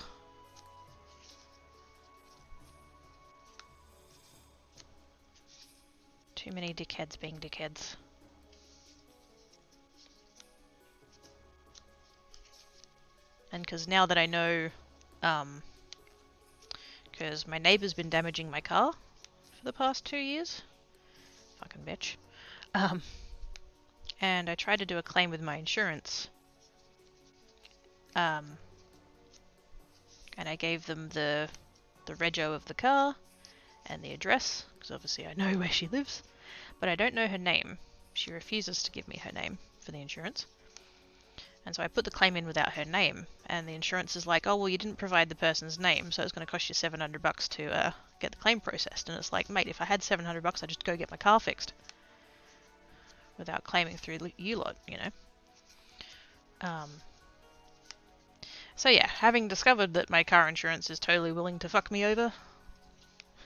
Too many dickheads being dickheads. And because now that I know, because my neighbour's been damaging my car for the past 2 years. Fucking bitch. And I tried to do a claim with my insurance. And I gave them the rego of the car and the address, because obviously I know where she lives, but I don't know her name. She refuses to give me her name for the insurance. And so I put the claim in without her name, and the insurance is like, oh, well, you didn't provide the person's name, so it's going to cost you $700 to get the claim processed. And it's like, mate, if I had $700, I'd just go get my car fixed without claiming through you lot, you know. So yeah, having discovered that my car insurance is totally willing to fuck me over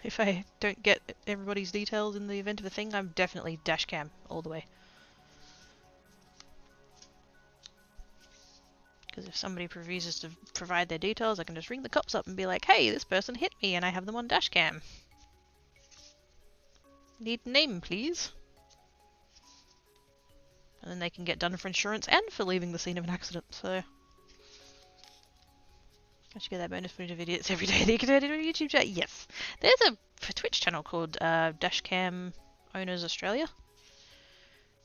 if I don't get everybody's details in the event of a thing, I'm definitely dash cam all the way. Because if somebody refuses to provide their details, I can just ring the cops up and be like, hey, this person hit me and I have them on dash cam. Need name, please. And then they can get done for insurance and for leaving the scene of an accident, so... I should get that bonus footage of idiots every day. They can edit on YouTube chat. Yes. There's a Twitch channel called Dashcam Owners Australia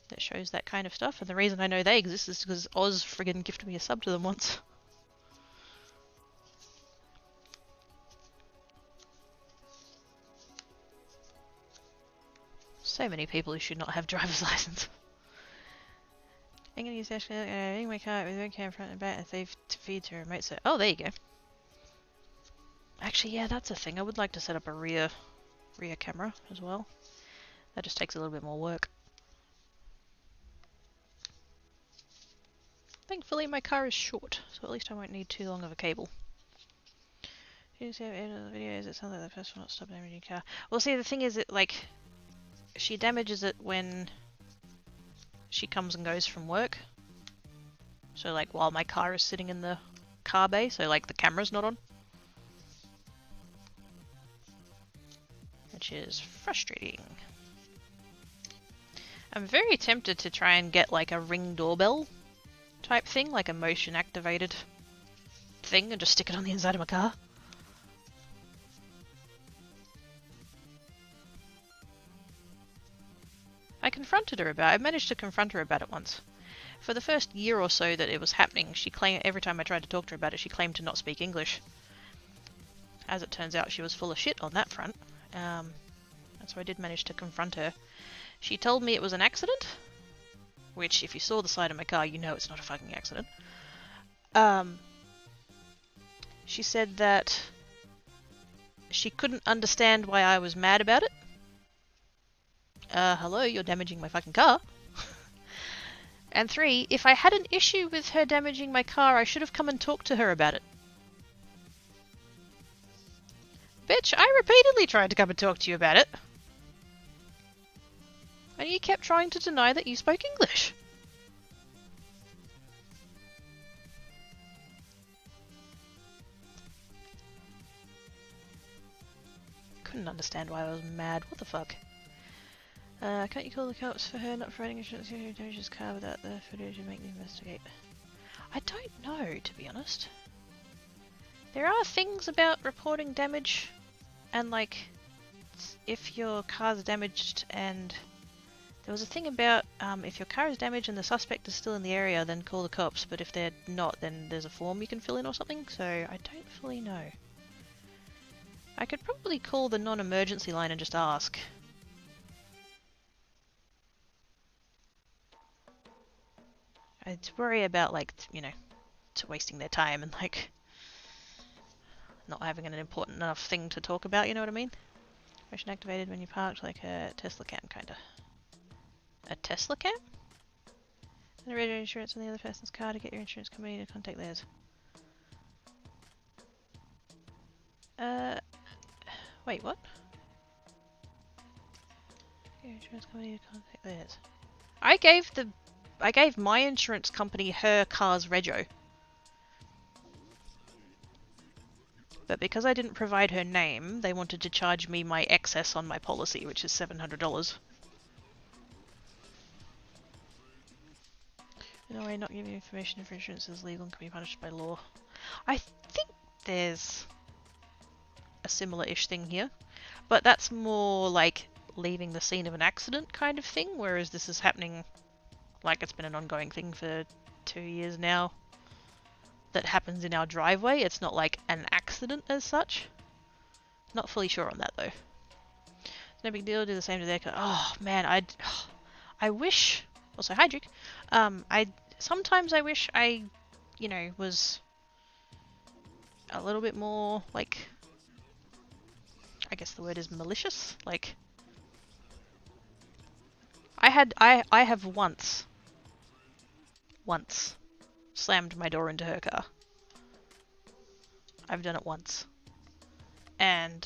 that shows that kind of stuff. And the reason I know they exist is because Oz friggin' gifted me a sub to them once. So many people who should not have driver's license. I'm gonna use my car with webcam front and back and save to feed to remote set. Oh, there you go. Actually, yeah, that's a thing. I would like to set up a rear camera as well. That just takes a little bit more work. Thankfully, my car is short, so at least I won't need too long of a cable. Did you see at the end of the videos? It sounds like the person will not stop damaging your car. Well, see, the thing is, it like she damages it when she comes and goes from work. So, like, while my car is sitting in the car bay, so like the camera's not on. Which is frustrating. I'm very tempted to try and get like a Ring doorbell type thing, like a motion activated thing, and just stick it on the inside of my car. I managed to confront her about it once. For the first year or so that it was happening, she claimed, every time I tried to talk to her about it, she claimed to not speak English. As it turns out, she was full of shit on that front. And so I did manage to confront her. She told me it was an accident, which if you saw the side of my car, you know it's not a fucking accident. She said that she couldn't understand why I was mad about it. Hello, you're damaging my fucking car. And 3, if I had an issue with her damaging my car, I should have come and talked to her about it. Bitch, I repeatedly tried to come and talk to you about it. And you kept trying to deny that you spoke English. Couldn't understand why I was mad. What the fuck? Can't you call the cops for her not providing insurance who damages car without the footage and make them investigate? I don't know, to be honest. There are things about reporting damage and like if your car's damaged, and there was a thing about if your car is damaged and the suspect is still in the area, then call the cops, but if they're not, then there's a form you can fill in or something, so I don't fully know. I could probably call the non-emergency line and just ask. I'd worry about, like, you know, wasting their time and, like, not having an important enough thing to talk about, you know what I mean? Motion activated when you parked, like a Tesla cam, kinda. A Tesla cam? And read your insurance on the other person's car to get your insurance company to contact theirs. Wait, what? Get your insurance company to contact theirs. I gave my insurance company her car's rego. But because I didn't provide her name, they wanted to charge me my excess on my policy, which is $700. No way, not giving information if insurance is legal and can be punished by law. I think there's a similar-ish thing here, but that's more like leaving the scene of an accident kind of thing, whereas this is happening like it's been an ongoing thing for 2 years now that happens in our driveway. It's not like an accident as such. Not fully sure on that though. It's no big deal, do the same to their car. Oh man, I wish, also hi Duke, sometimes I wish I, you know, was a little bit more like, I guess the word is malicious, like I have once slammed my door into her car. I've done it once. And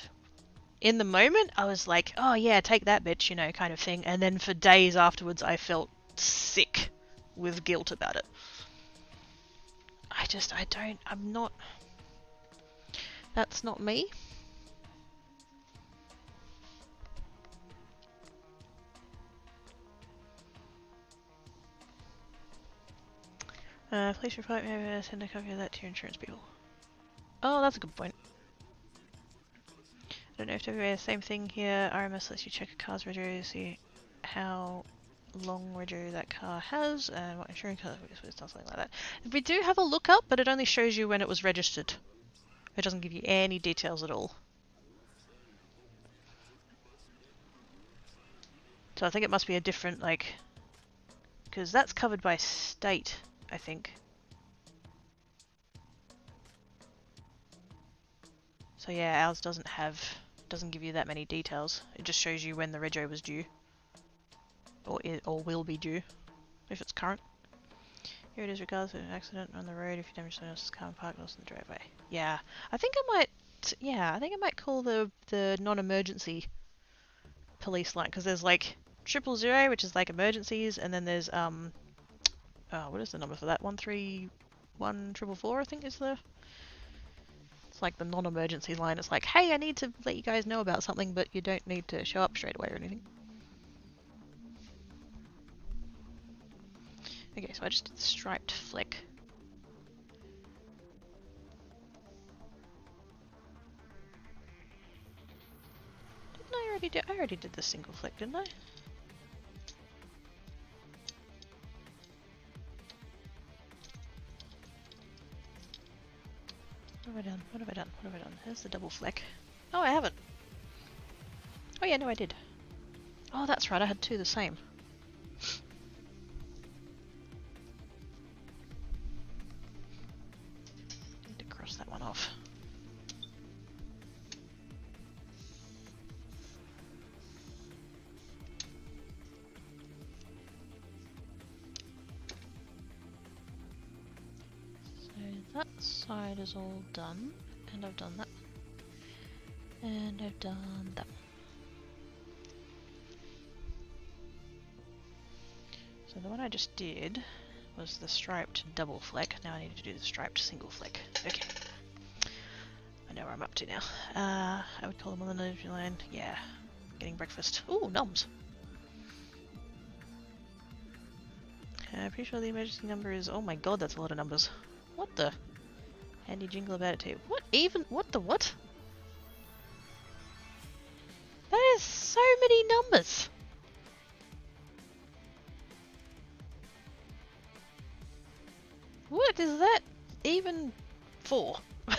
in the moment I was like, oh yeah, take that bitch, you know, kind of thing. And then for days afterwards I felt sick with guilt about it. I'm not, that's not me. Please report me, send a copy of that to your insurance people. Oh, that's a good point. I don't know if WA the same thing here. RMS lets you check a car's rego to see how long rego that car has and what insurance colour it does, something like that. We do have a lookup, but it only shows you when it was registered. It doesn't give you any details at all. So I think it must be a different, like... Because that's covered by state, I think. So yeah, ours doesn't give you that many details. It just shows you when the rego was due. Or will be due, if it's current. Here it is, regardless of an accident on the road, if you damage someone else's car and park lost in the driveway. Yeah, I think I might call the non-emergency police line, because there's like 000, which is like emergencies, and then there's what is the number for that? 131444, I think is the... It's like the non-emergency line. It's like, hey, I need to let you guys know about something, but you don't need to show up straight away or anything. Okay, so I just did the striped flick. Didn't I already do? I already did the single flick, didn't I? What have I done? What have I done? What have I done? There's the double flick. Oh, I haven't. Oh yeah, no, I did. Oh, that's right. I had two the same. Need to cross that one off. So that side is all done, and I've done that, and I've done that. So the one I just did was the striped double flick. Now I need to do the striped single flick. Okay. I know where I'm up to now. I would call them on the energy line. Yeah. Getting breakfast. Ooh, noms. I'm pretty sure the emergency number is... Oh my god, that's a lot of numbers. What the? Handy jingle about it too. What even? What the what? That is so many numbers! What is that even for? I'm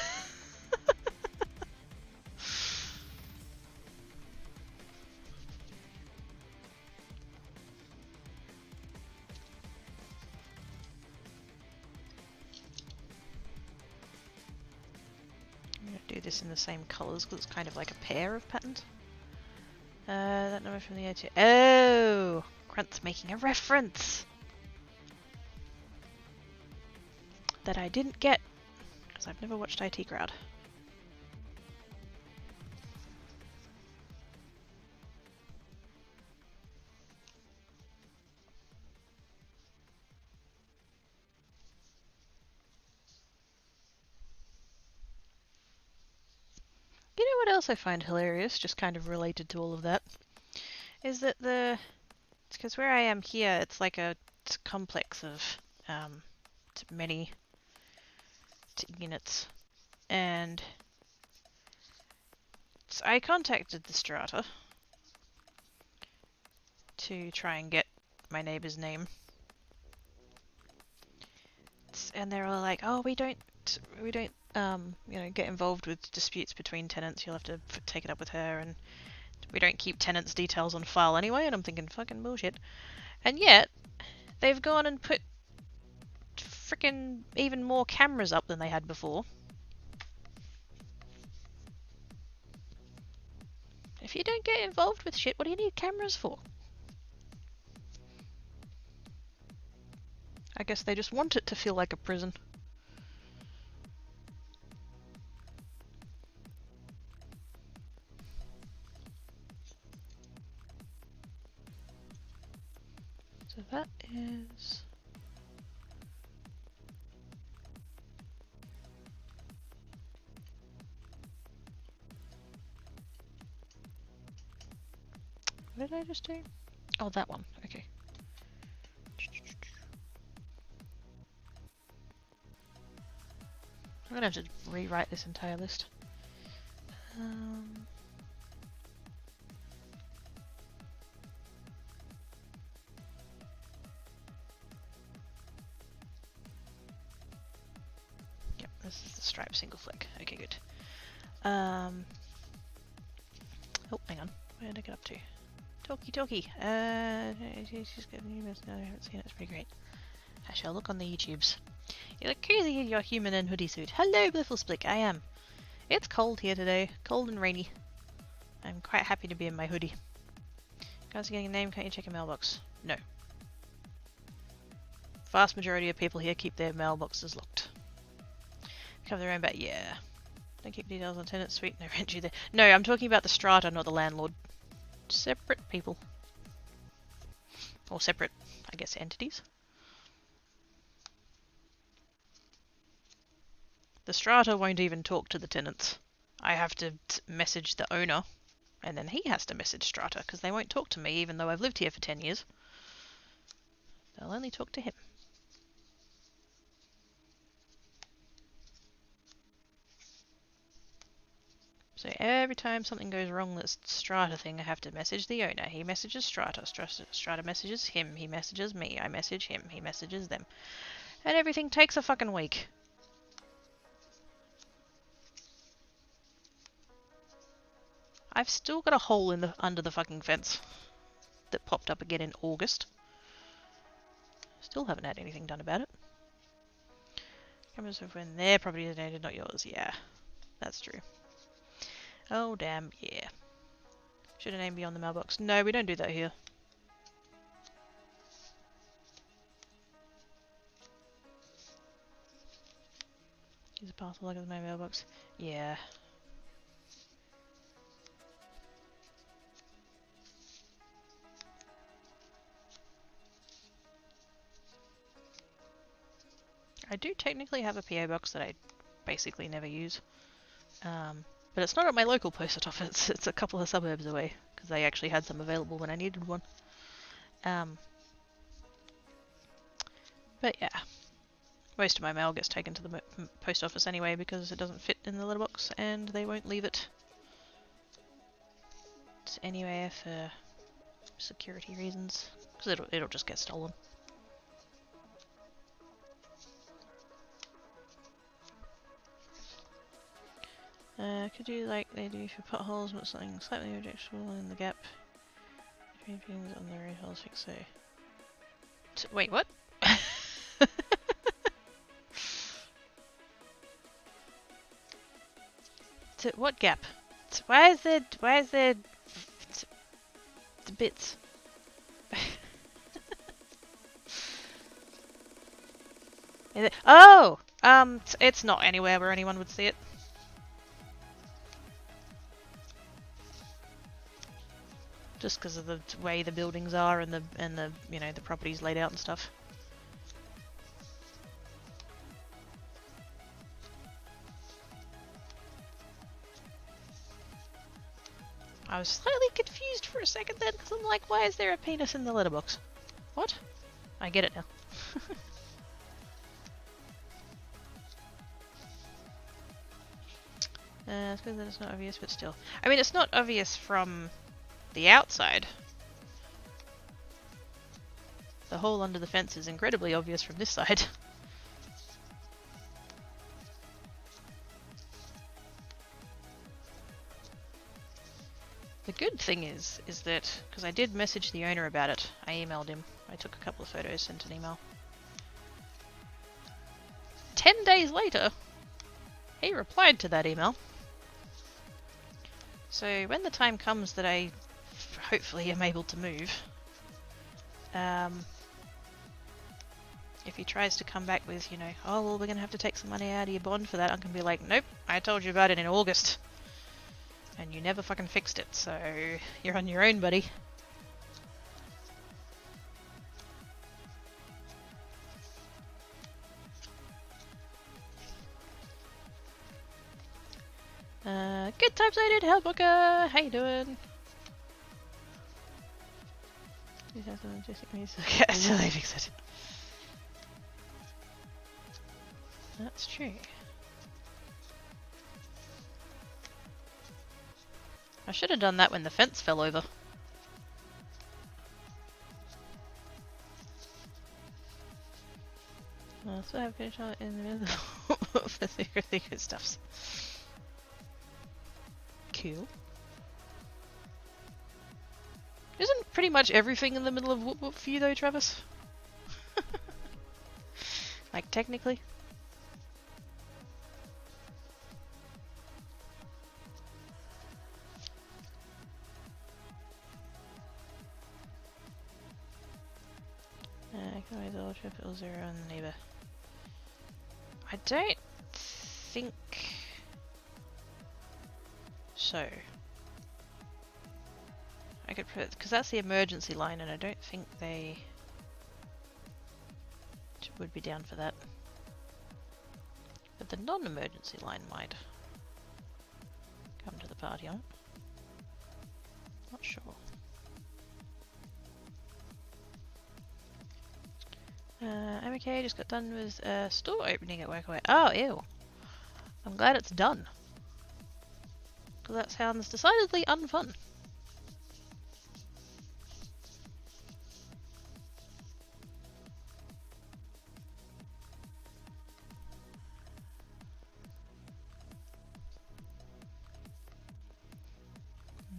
going to do this in the same colours because it's kind of like a pair of patterns. That number from the O2. Oh! Grunt's making a reference! That I didn't get because I've never watched IT Crowd. You know what else I find hilarious, just kind of related to all of that, is that it's because where I am here, it's like it's a complex of many units, and so I contacted the strata to try and get my neighbour's name, and they're all like, "Oh, we don't get involved with disputes between tenants. You'll have to take it up with her, and we don't keep tenants' details on file anyway." And I'm thinking, fucking bullshit. And yet, they've gone and put frickin' even more cameras up than they had before. If you don't get involved with shit, what do you need cameras for? I guess they just want it to feel like a prison. So that is... What did I just do? Oh, that one. Okay. I'm gonna have to rewrite this entire list. Yep, this is the stripe single flick. Okay, good. Oh, hang on. Where did I get up to? Talkie. She's got a new mess. No, I haven't seen it. It's pretty great. I shall look on the YouTubes. You look crazy in your human and hoodie suit. Hello, Bliffle Splick. I am. It's cold here today. Cold and rainy. I'm quite happy to be in my hoodie. Guys, getting a name? Can't you check a mailbox? No. Vast majority of people here keep their mailboxes locked. Cover their own back. Yeah. Don't keep details on tenants. Sweet. No rent you there. No, I'm talking about the strata, not the landlord. Separate people. Or separate, I guess, entities. The strata won't even talk to the tenants. I have to message the owner, and then he has to message strata, because they won't talk to me even though I've lived here for 10 years. They'll only talk to him. So every time something goes wrong with this strata thing, I have to message the owner. He messages strata. Strata messages him. He messages me. I message him. He messages them. And everything takes a fucking week. I've still got a hole in the under the fucking fence that popped up again in August. Still haven't had anything done about it. Cameras of when their property is donated, not yours. Yeah, that's true. Oh damn, yeah. Should a name be on the mailbox? No, we don't do that here. Use a parcel like my mailbox. Yeah. I do technically have a PO box that I basically never use. But it's not at my local post office, it's a couple of suburbs away, because they actually had some available when I needed one. But yeah, most of my mail gets taken to the post office anyway because it doesn't fit in the letterbox and they won't leave it anywhere for security reasons, because it'll just get stolen. Could you, like they do for potholes, put something slightly objectionable in the gap between pins on the road holes, fix so. Wait, what? To what gap? Why is there bits? Is it? Oh! It's not anywhere where anyone would see it. Just because of the way the buildings are and the you know, the properties laid out and stuff. I was slightly confused for a second then, because I'm like, why is there a penis in the letterbox? What? I get it now. It's good that it's not obvious, but still. I mean, it's not obvious from the outside. The hole under the fence is incredibly obvious from this side. The good thing is that, because I did message the owner about it, I emailed him. I took a couple of photos, sent an email. 10 days later, he replied to that email. So when the time comes that I hopefully am able to move, if he tries to come back with, you know, oh well, we're going to have to take some money out of your bond for that, I'm going to be like, nope, I told you about it in August. And you never fucking fixed it, so you're on your own, buddy. Good times I did, Hellbooker! How you doing? Okay, until they fix it. That's true. I should have done that when the fence fell over. So I have finished out in the middle of the secret stuffs. Cool. Isn't pretty much everything in the middle of Whoop Whoop for you though, Travis? Like, technically? Can I double trip or 0 on the neighbor? I don't think so. I could put, because that's the emergency line, and I don't think they would be down for that. But the non-emergency line might come to the party on it. Not sure. I'm okay, just got done with store opening at Workaway. Oh, ew. I'm glad it's done. Because that sounds decidedly unfun.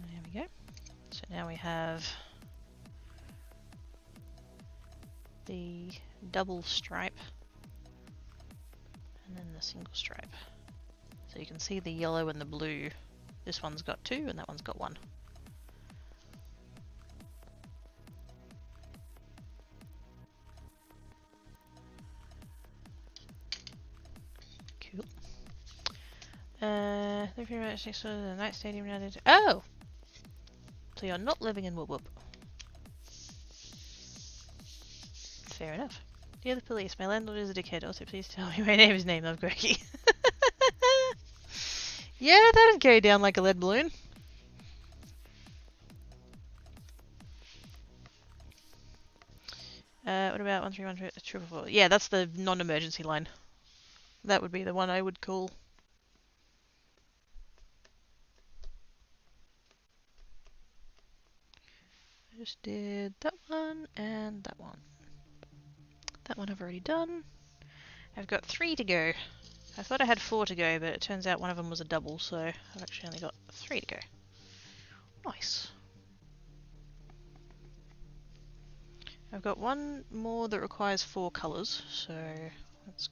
There we go. So now we have the double stripe and then the single stripe. So you can see the yellow and the blue. This one's got 2 and that one's got 1. Cool. They're pretty much next to the night stadium now. Oh! So you're not living in Whoop Whoop. Fair enough. Dear the police, my landlord is a dickhead. Also, please tell me my name is named of Greggy. Yeah, that'd go down like a lead balloon. What about 131 Yeah, that's the non-emergency line. That would be the one I would call. I just did that one and that one. That one I've already done. I've got 3 to go. I thought I had 4 to go, but it turns out one of them was a double, so I've actually only got 3 to go. Nice. I've got one more that requires 4 colours, so let's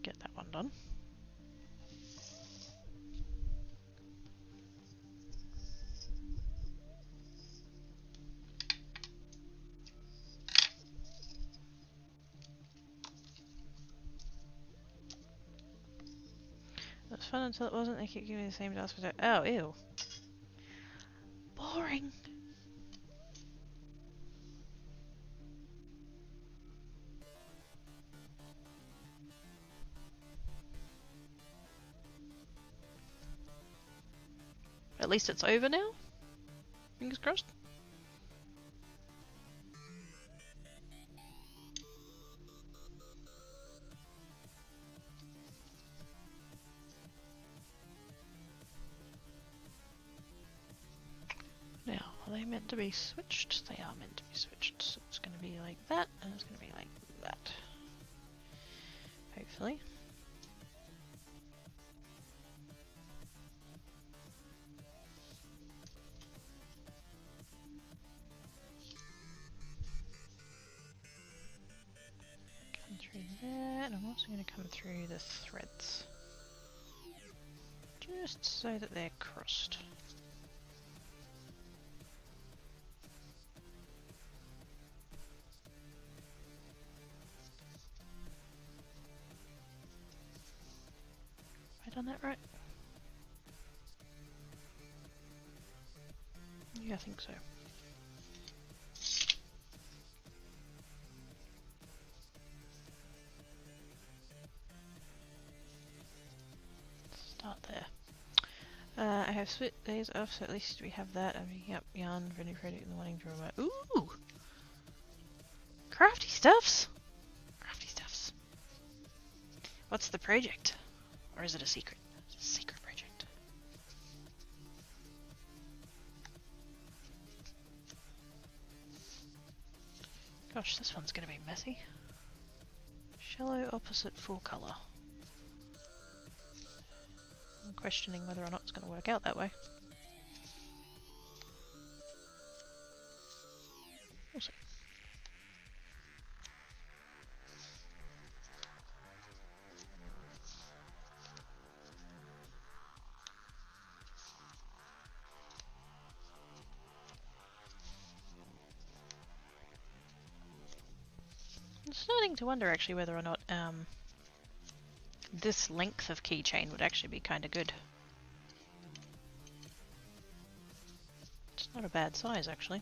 get that one done. It was fun until it wasn't. They keep giving me the same task. Oh, ew. Boring. At least it's over now. Fingers crossed. Now, are they meant to be switched? They are meant to be switched. So it's going to be like that, and it's going to be like that. Hopefully. Come through there, and I'm also going to come through the threads. Just so that they're crossed. Done that right? Yeah, I think so. Start there. I have split days off, so at least we have that. I'm picking up yarn for a new project in the morning to remote. Ooh! Crafty stuffs! Crafty stuffs. What's the project? Or is it a secret? It's a secret project. Gosh, this one's gonna be messy. Shallow opposite full colour. I'm questioning whether or not it's gonna work out that way. starting to wonder actually whether or not this length of keychain would actually be kind of good. It's not a bad size actually.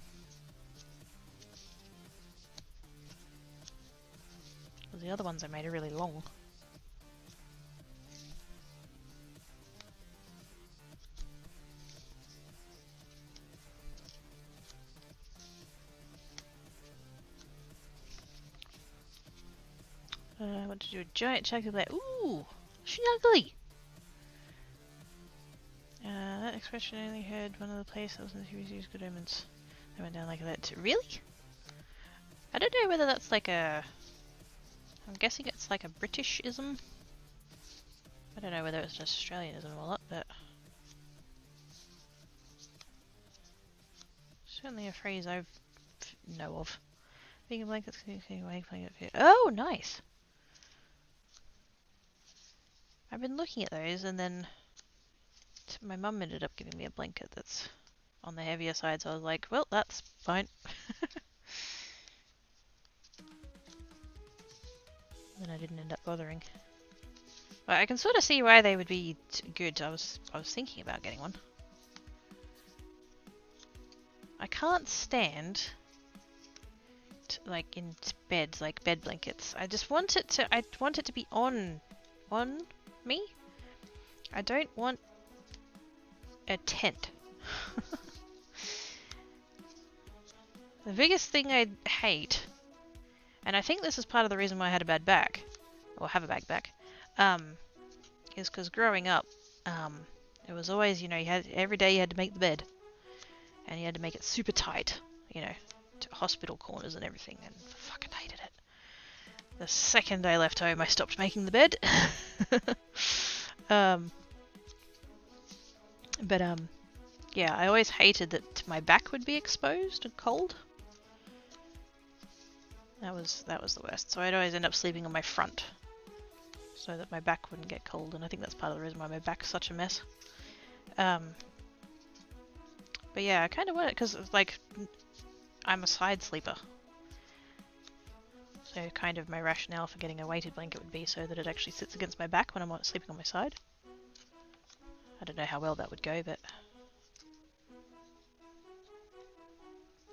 The other ones I made are really long. I want to do a giant chocolate. Ooh, snuggly. That expression I only heard one other place that was in the series used good omens. I went down like that too. Really? I don't know whether that's like a. I'm guessing it's like a Britishism. I don't know whether it's an Australianism or not, but certainly a phrase I know of. Being a blanket, playing it. Oh, nice. I've been looking at those, and then my mum ended up giving me a blanket that's on the heavier side, so I was like, well, that's fine. Then I didn't end up bothering. But I can sort of see why they would be good. I was thinking about getting one. I can't stand like in beds, like bed blankets. I just want it to. I want it to be on me. I don't want a tent. The biggest thing I hate, and I think this is part of the reason why I had a bad back, or have a bad back, is because growing up, it was always, you know, every day you had to make the bed, and you had to make it super tight, you know, to hospital corners and everything, and I fucking hated it. The second I left home, I stopped making the bed. Yeah, I always hated that my back would be exposed and cold. That was the worst. So I'd always end up sleeping on my front, so that my back wouldn't get cold, and I think that's part of the reason why my back's such a mess. But yeah, I kind of want it because, like, I'm a side sleeper. So kind of my rationale for getting a weighted blanket would be so that it actually sits against my back when I'm sleeping on my side. I don't know how well that would go, but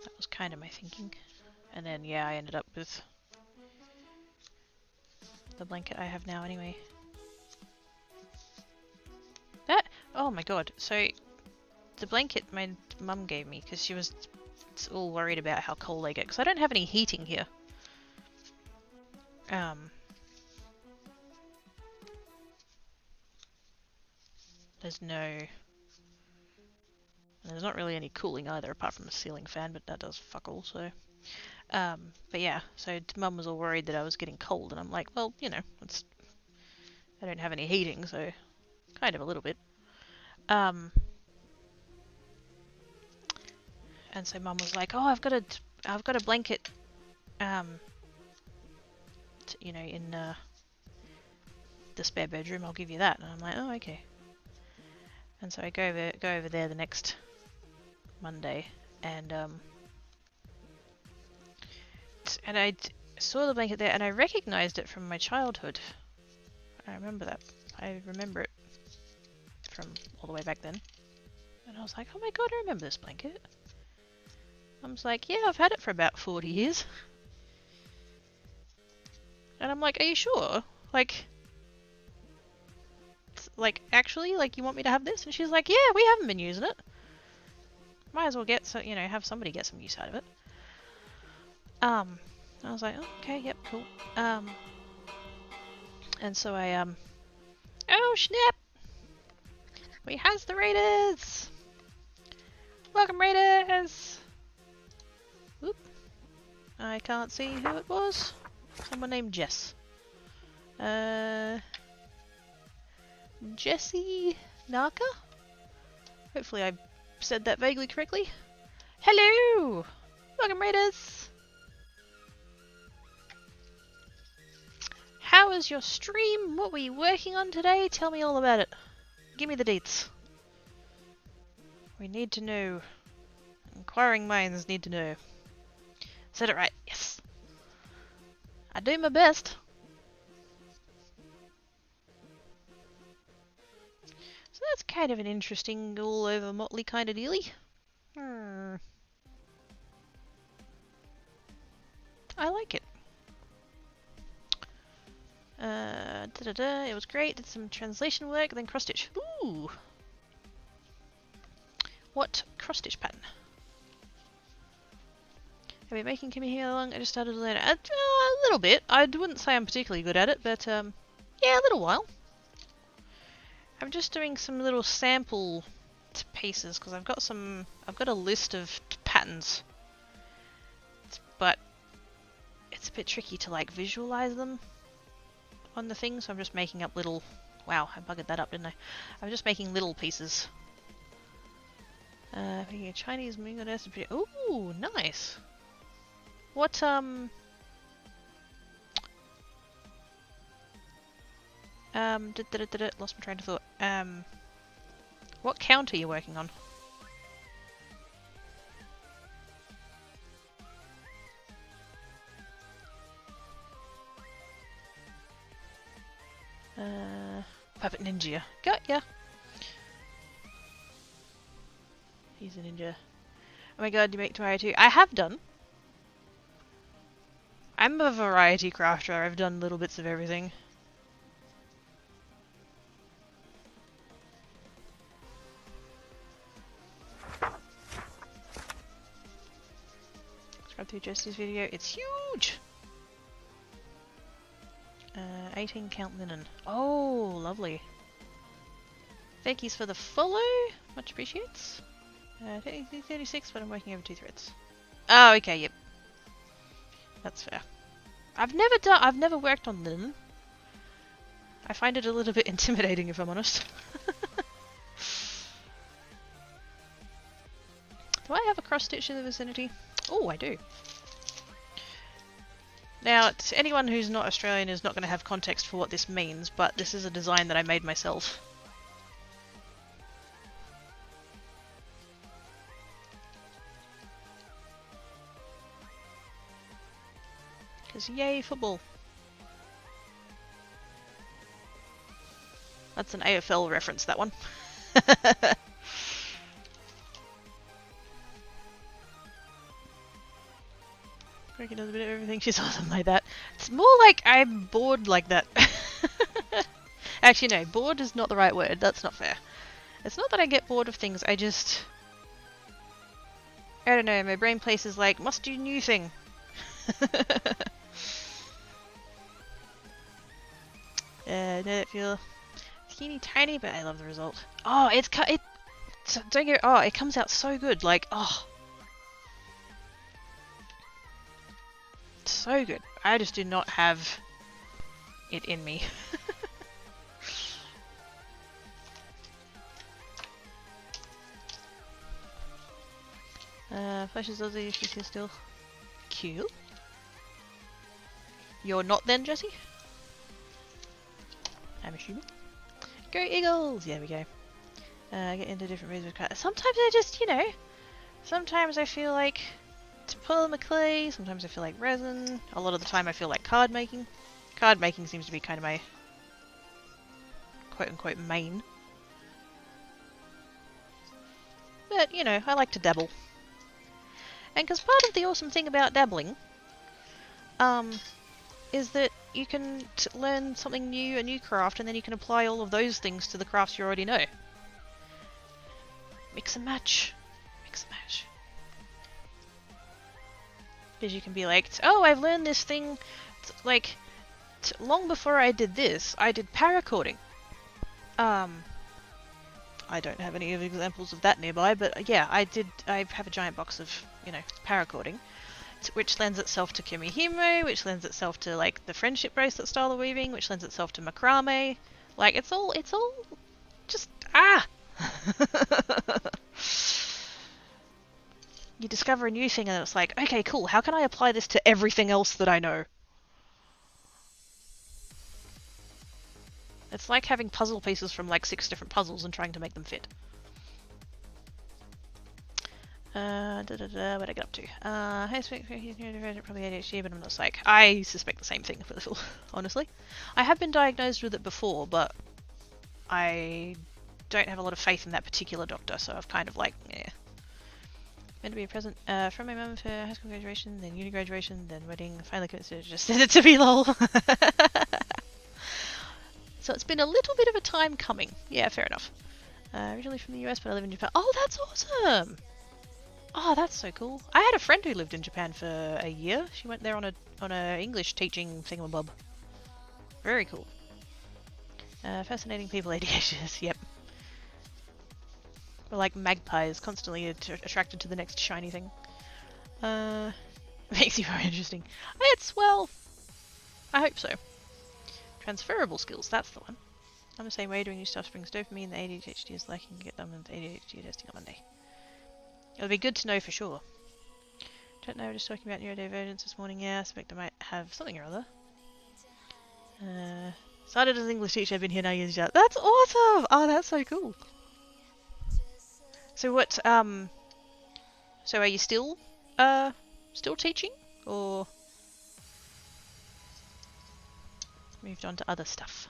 that was kind of my thinking. And then, yeah, I ended up with the blanket I have now anyway. Oh my god, so the blanket my mum gave me, because she was all worried about how cold I get, because I don't have any heating here. There's not really any cooling either, apart from a ceiling fan, but that does fuck all, so. But yeah, so Mum was all worried that I was getting cold, and I'm like, well, you know, I don't have any heating, so kind of a little bit. And so Mum was like, oh, I've got a blanket, you know, in the spare bedroom. I'll give you that. And I'm like, oh, okay. And so I go over there the next Monday, and I saw the blanket there, and I recognized it from my childhood. I remember that. I remember it from all the way back then. And I was like, oh my god, I remember this blanket. I was like, yeah, I've had it for about 40 years. And I'm like, are you sure? Like, actually, like, you want me to have this? And she's like, yeah, we haven't been using it. Might as well have somebody get some use out of it. I was like, oh, okay, yep, cool. And so I, oh, snap! We has the Raiders! Welcome, Raiders! Whoop. I can't see who it was. Someone named Jess. Jessie Naka? Hopefully I said that vaguely correctly. Hello! Welcome, Raiders! How is your stream? What were you working on today? Tell me all about it. Give me the deets. We need to know. Inquiring minds need to know. Said it right. Yes. I do my best. So that's kind of an interesting all over motley kind of dealy. I like it. It was great. Did some translation work, then cross stitch. Ooh. What cross stitch pattern? Have you been making Kumihimo long? I just started to learn it. A little bit. I wouldn't say I'm particularly good at it, but yeah, a little while. I'm just doing some little sample pieces because I've got a list of patterns, but it's a bit tricky to like visualize them on the thing, so I'm just making up little. Wow, I buggered that up, didn't I? I'm just making little pieces. Making a Chinese moon goddess. Ooh, nice. What lost my train of thought. What count are you working on? Puppet Ninja. Got ya. He's a ninja. Oh my god, you make variety too. I have done. I'm a variety crafter. I've done little bits of everything. Scrub through Jesse's video. It's huge! 18 count linen. Oh, lovely. Thank yous for the follow. Much appreciates. Technically 36, but I'm working over 2 threads. Oh, okay, yep. That's fair. I've never worked on linen. I find it a little bit intimidating, if I'm honest. Do I have a cross stitch in the vicinity? Oh, I do. Now, anyone who's not Australian is not going to have context for what this means, but this is a design that I made myself. Because yay, football. That's an AFL reference, that one. Ricky does a bit of everything. She's awesome like that. It's more like I'm bored like that. Actually, no. Bored is not the right word. That's not fair. It's not that I get bored of things. I don't know. My brain places like, must do new thing. No, that feel teeny tiny, but I love the result. Oh, don't get. Oh, it comes out so good. Like, oh. So good. I just do not have it in me. Flesh is Aussie, she's here still. Cool. You're not then, Jesse? I'm assuming. Go Eagles! Yeah, there we go. Get into different moods with cards. Sometimes I just, sometimes I feel like to pull my clay, sometimes I feel like resin, a lot of the time I feel like card making. Card making seems to be kind of my quote-unquote main. But, I like to dabble. And because part of the awesome thing about dabbling is that you can learn something new, a new craft, and then you can apply all of those things to the crafts you already know. Mix and match. Mix and match. Because you can be like, oh, I've learned this thing, long before I did this, I did paracording. I don't have any examples of that nearby, but yeah, I have a giant box of, paracording, which lends itself to Kumihimo, which lends itself to, like, the friendship bracelet style of weaving, which lends itself to macrame. Like, it's all just, You discover a new thing and it's like, okay, cool, how can I apply this to everything else that I know? It's like having puzzle pieces from like 6 different puzzles and trying to make them fit. What'd I get up to? I suspect probably ADHD, but I'm not psych. I suspect the same thing, honestly. I have been diagnosed with it before, but I don't have a lot of faith in that particular doctor, so I've kind of like, yeah. Meant to be a present from my mum for high school graduation, then uni graduation, then wedding, finally considered just send it to me, lol. So it's been a little bit of a time coming. Yeah, fair enough. Originally from the US, but I live in Japan. Oh, that's awesome! Oh, that's so cool. I had a friend who lived in Japan for a year. She went there on a English teaching thingamabob. Very cool. Fascinating people, ADHDs. Yep. We're like magpies, constantly attracted to the next shiny thing. Makes you very interesting. It's, well, I hope so. Transferable skills, that's the one. I'm the same way, doing new stuff brings dopamine, the ADHD is lacking, get them into ADHD testing on Monday. It'll be good to know for sure. Don't know, we're just talking about neurodivergence this morning, yeah, I suspect I might have something or other. Started as an English teacher, I've been here now years ago. That's awesome! Oh, that's so cool. So what, so are you still teaching? Or moved on to other stuff?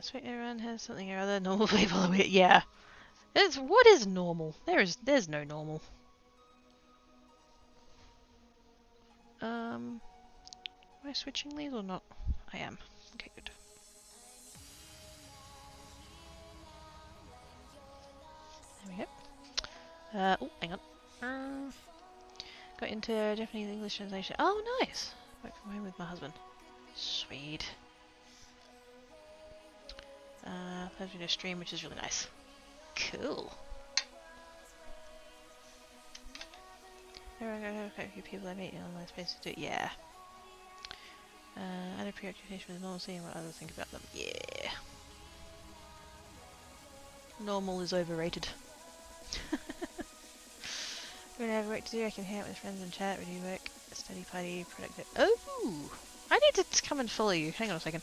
Sweet, everyone has something or other. Normal people are weird. Yeah. What is normal? There's no normal. Am I switching these or not? I am. Okay, good. There we go. Oh, hang on. Got into Japanese English translation. Oh, nice. Work from home with my husband. Sweet. I've been a stream, which is really nice. Cool. There I go, quite a few people I meet in online spaces do. Yeah. I had a preoccupation with normal, seeing what others think about them. Yeah. Normal is overrated. When I have work to do, I can hang out with friends and chat, review work, study party, productive. Oh! I need to come and follow you. Hang on a second.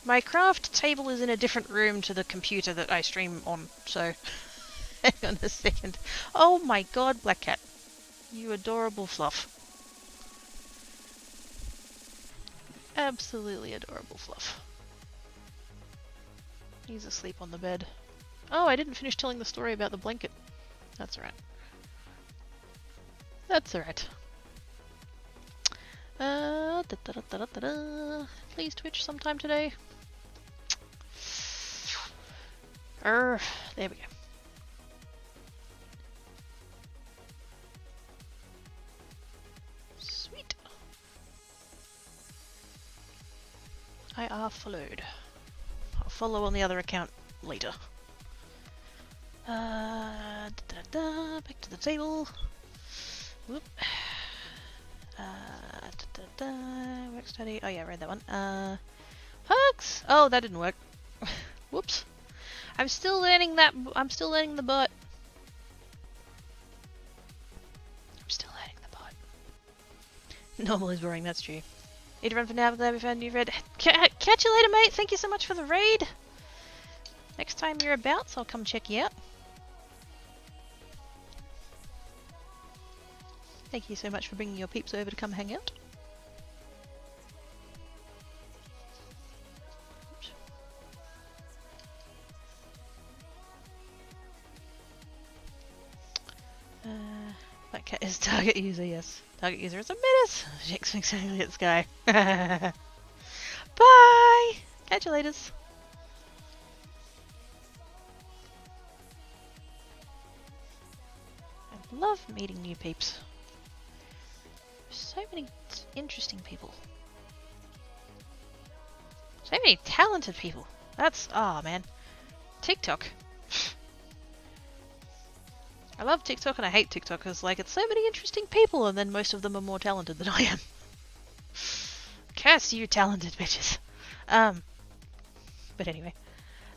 My craft table is in a different room to the computer that I stream on, so hang on a second. Oh my god, Black Cat. You adorable fluff. Absolutely adorable fluff. He's asleep on the bed. Oh, I didn't finish telling the story about the blanket. That's alright. That's alright. Please Twitch sometime today. There we go. Sweet. I are followed. I'll follow on the other account later. Back to the table. Whoop. Work study. Oh yeah, I read that one. Hugs! Oh, that didn't work. Whoops. I'm still learning that. I'm still learning the bot. I'm still learning the bot. Normal is boring, that's true. Need to run for now, but glad we found a new raid. Catch you later, mate. Thank you so much for the raid. Next time you're about, so I'll come check you out. Thank you so much for bringing your peeps over to come hang out. That cat is target user, yes. Target user is a menace. Jake's exactly at Sky. Bye! Catch you laters. I love meeting new peeps. So many interesting people. So many talented people. That's, oh man. TikTok. I love TikTok and I hate TikTok because like it's so many interesting people and then most of them are more talented than I am. Curse you talented bitches. But anyway.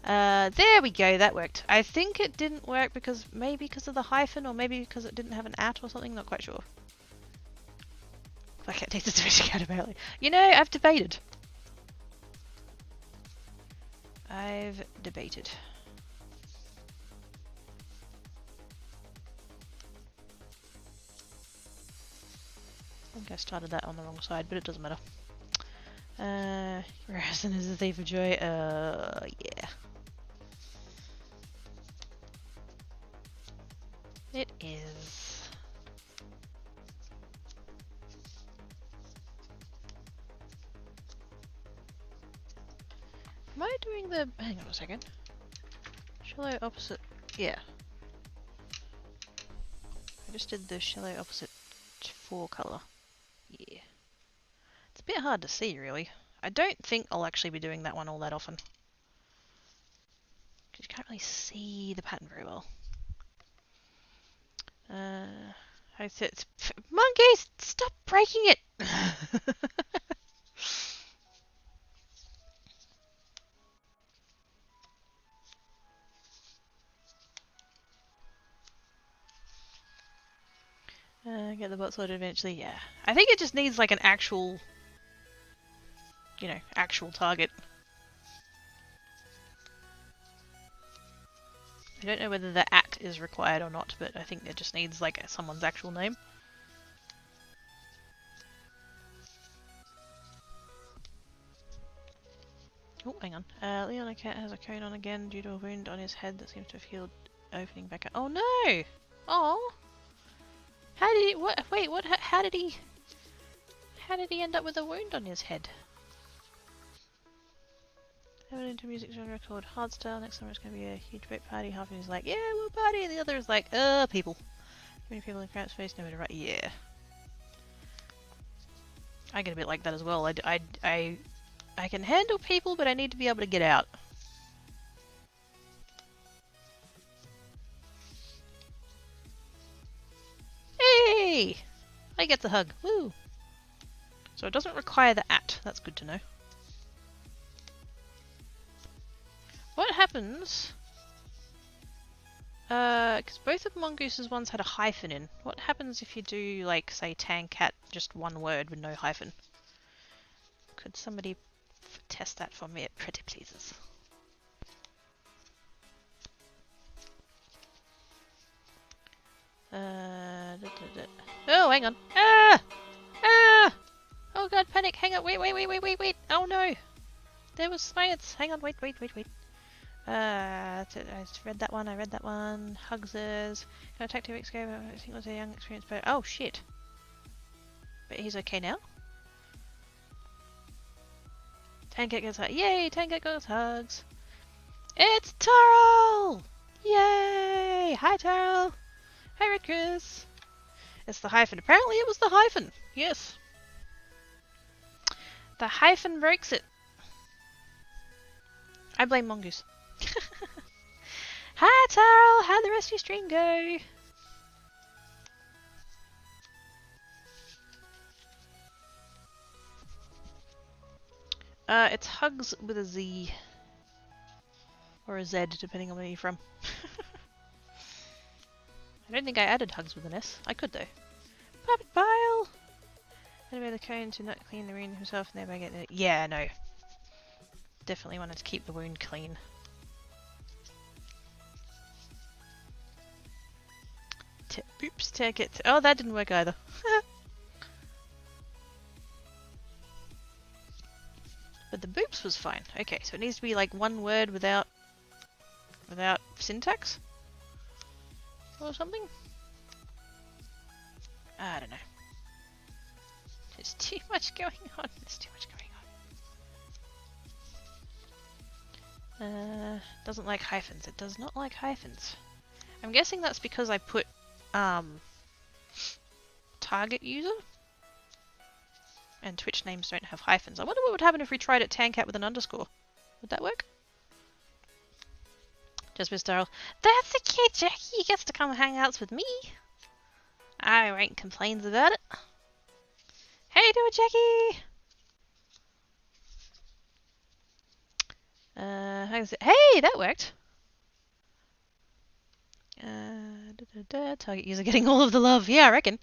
There we go, that worked. I think it didn't work maybe because of the hyphen or maybe because it didn't have an at or something, not quite sure. My cat needs a Twitch account apparently. You know, I've debated. I think I started that on the wrong side, but it doesn't matter. Resin is a thief of joy. Yeah. It is. Am I doing the... Hang on a second. Shallow opposite... Yeah. I just did the shallow opposite 4 colour. Yeah. It's a bit hard to see, really. I don't think I'll actually be doing that one all that often. Because you can't really see the pattern very well. I said, monkeys, stop breaking it! Get the bot sorted eventually, yeah. I think it just needs like an actual, you know, actual target. I don't know whether the @ is required or not, but I think it just needs like someone's actual name. Oh, hang on. Leon Cat has a cone on again due to a wound on his head that seems to have healed, opening back up. Oh no! Oh! How did he? What? Wait, what? How did he? How did he end up with a wound on his head? Having into music genre called hardstyle. Next summer it's gonna be a huge boat party. Half of he's like, yeah, we'll party, and the other is like, people. Many people in crowd space, nowhere to write. Yeah. I get a bit like that as well. I can handle people, but I need to be able to get out. Hey! I get the hug. Woo! So it doesn't require the @ That's good to know. What happens... because both of Mongoose's ones had a hyphen in. What happens if you do, like, say, Tancat, just one word with no hyphen? Could somebody test that for me at Pretty Pleases? Oh, hang on. Ah! Ah! Oh god, panic! Hang on, wait! Oh no! There was science! Hang on, wait. I read that one. Hugsers. Can attack 2 weeks ago, I think it was a young experienced player. Oh shit! But he's okay now? Tankat gets hugs. Yay! Tankat gets hugs! It's Taro! Yay! Hi Taro! Hi Red Chris! It's the hyphen. Apparently it was the hyphen! Yes! The hyphen breaks it. I blame Mongoose. Hi Taro! How'd the rest of your stream go? It's Hugs with a Z. Or a Z, depending on where you're from. I don't think I added Hugs with an S. I could though. Puppet Bile! Anyway, the cone to not clean the wound himself and thereby get the... Yeah, no. Definitely wanted to keep the wound clean. Oops, take it. Oh, that didn't work either. But the boops was fine. Okay, so it needs to be like one word without syntax? Or something? I don't know. There's too much going on. Doesn't like hyphens. It does not like hyphens. I'm guessing that's because I put target user, and Twitch names don't have hyphens. I wonder what would happen if we tried it Tancat with an underscore. Would that work? Just Miss Darrell. That's a cute Jackie. He gets to come hang outs with me. I won't complain about it. How you doing, Jackie? How's it? Hey, that worked. Target user getting all of the love. Yeah, I reckon.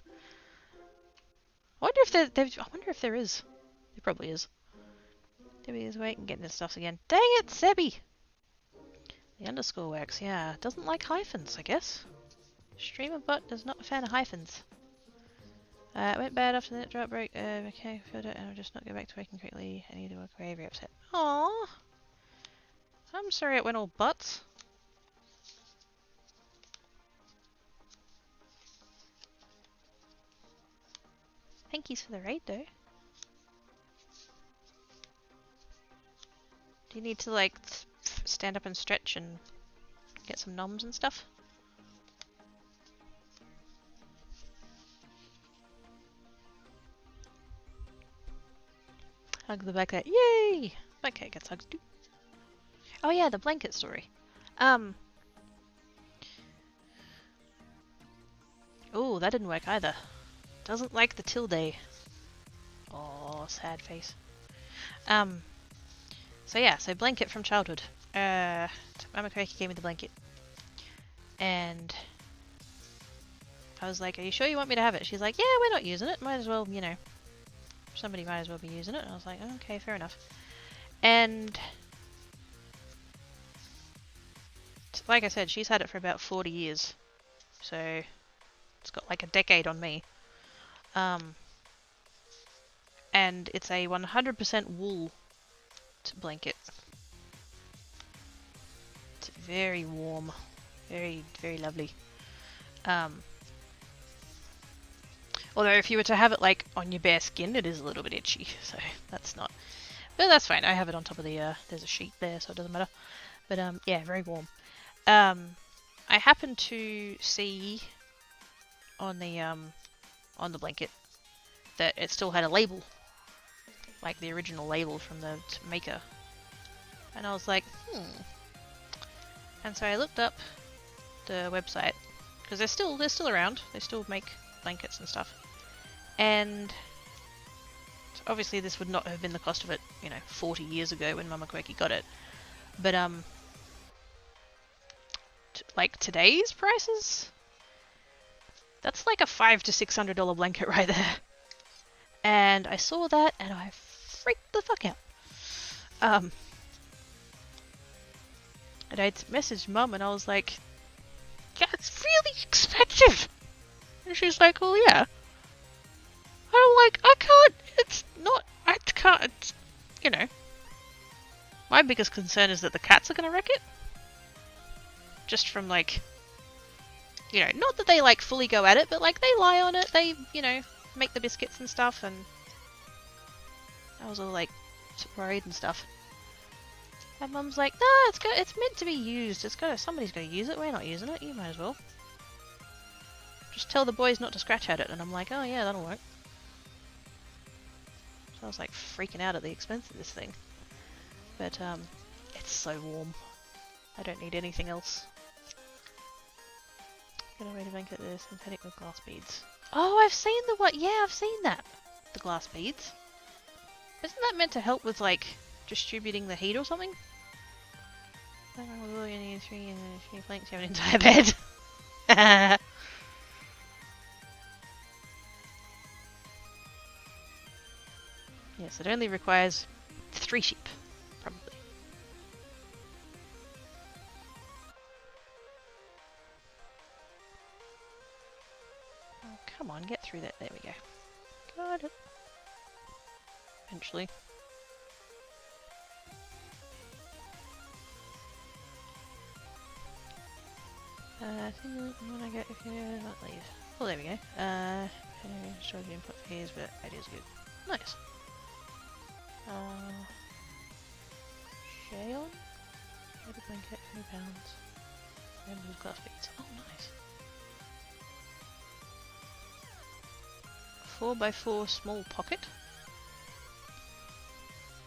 wonder if I wonder if there is. There probably is. Debbie is waiting, getting his stuff again. Dang it, Sebby! The underscore works, yeah. Doesn't like hyphens, I guess. Streamer bot is not a fan of hyphens. It went bad after that drop break. Okay, filled it, and I'll just not go back to working correctly. I need to work away, very upset. Aww! I'm sorry it went all butts. Thank yous for the raid, though. Do you need to, like, stand up and stretch and get some noms and stuff? Hug the blanket. Yay! Blanket gets hugged too. Oh yeah, the blanket story. Oh, that didn't work either. Doesn't like the tilde. Oh, sad face. So yeah, so blanket from childhood. Mama Craigie gave me the blanket. And I was like, are you sure you want me to have it? She's like, yeah, we're not using it. Might as well, you know, somebody might as well be using it. And I was like, okay, fair enough. And like I said, she's had it for about 40 years. So it's got like a decade on me. And it's a 100% wool blanket. It's very warm. Very, very lovely. Although if you were to have it like on your bare skin, it is a little bit itchy. So that's not... But that's fine. I have it on top of the... there's a sheet there, so it doesn't matter. But yeah, very warm. I happened to see on the blanket that it still had a label, like the original label from the maker, and I was like, And so I looked up the website because they're still around. They still make blankets and stuff, and obviously this would not have been the cost of it, 40 years ago when Mama Quirky got it, but like today's prices, that's like a $500 to $600 blanket right there. And I saw that and I freaked the fuck out. And I'd messaged Mum and I was like, yeah, it's really expensive. And she's like, well, yeah. And I'm like, I can't, my biggest concern is that the cats are going to wreck it. Just from like, not that they like fully go at it, but like they lie on it, they, make the biscuits and stuff, and I was all like worried and stuff. And Mum's like, no, it's meant to be used. Somebody's got to use it. We're not using it. You might as well. Just tell the boys not to scratch at it. And I'm like, oh yeah, that'll work. So I was like freaking out at the expense of this thing. But it's so warm. I don't need anything else. Gonna read a blanket there, synthetic with glass beads. Oh, I've seen the what? Yeah, I've seen that. The glass beads. Isn't that meant to help with like distributing the heat or something? You need 3 planks. You have an entire bed. Yes, it only requires 3 sheep, probably. Oh, come on, get through that. There we go. Got it. Eventually. When I get if you not leave. Oh, there we go. Show the input fees, but idea's good. Nice. Shayon? Red blanket, 20 pounds. And with glass beads. Oh, nice. 4x4 small pocket.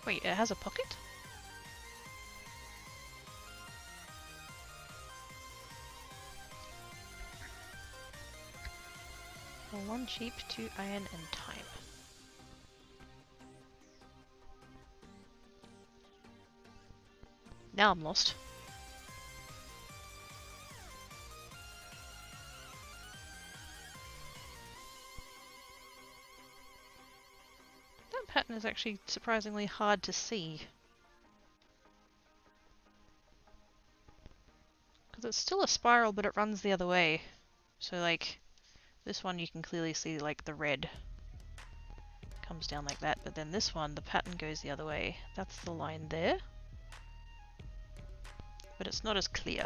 Wait, it has a pocket? For 1 sheep, 2 iron, and time. Now I'm lost. is actually surprisingly hard to see. Because it's still a spiral, but it runs the other way. So like, this one you can clearly see like the red comes down like that, but then this one, the pattern goes the other way. That's the line there. But it's not as clear.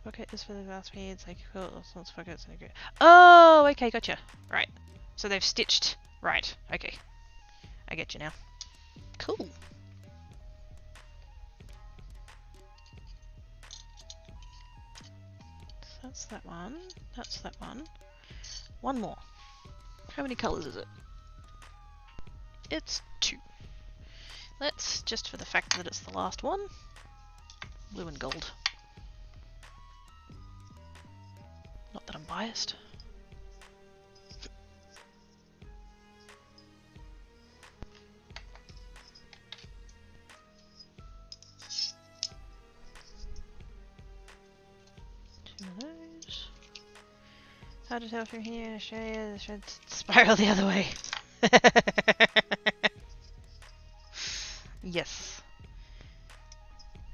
Okay, this for the last me, it's like, cool, let's focus on it. Oh, okay, gotcha. Right. So they've stitched. Right, okay. I get you now. Cool. So that's that one. That's that one. One more. How many colours is it? It's 2. Let's, just for the fact that it's the last one, blue and gold. Not that I'm biased. Two of those. How to tell from here? Should spiral the other way. Yes.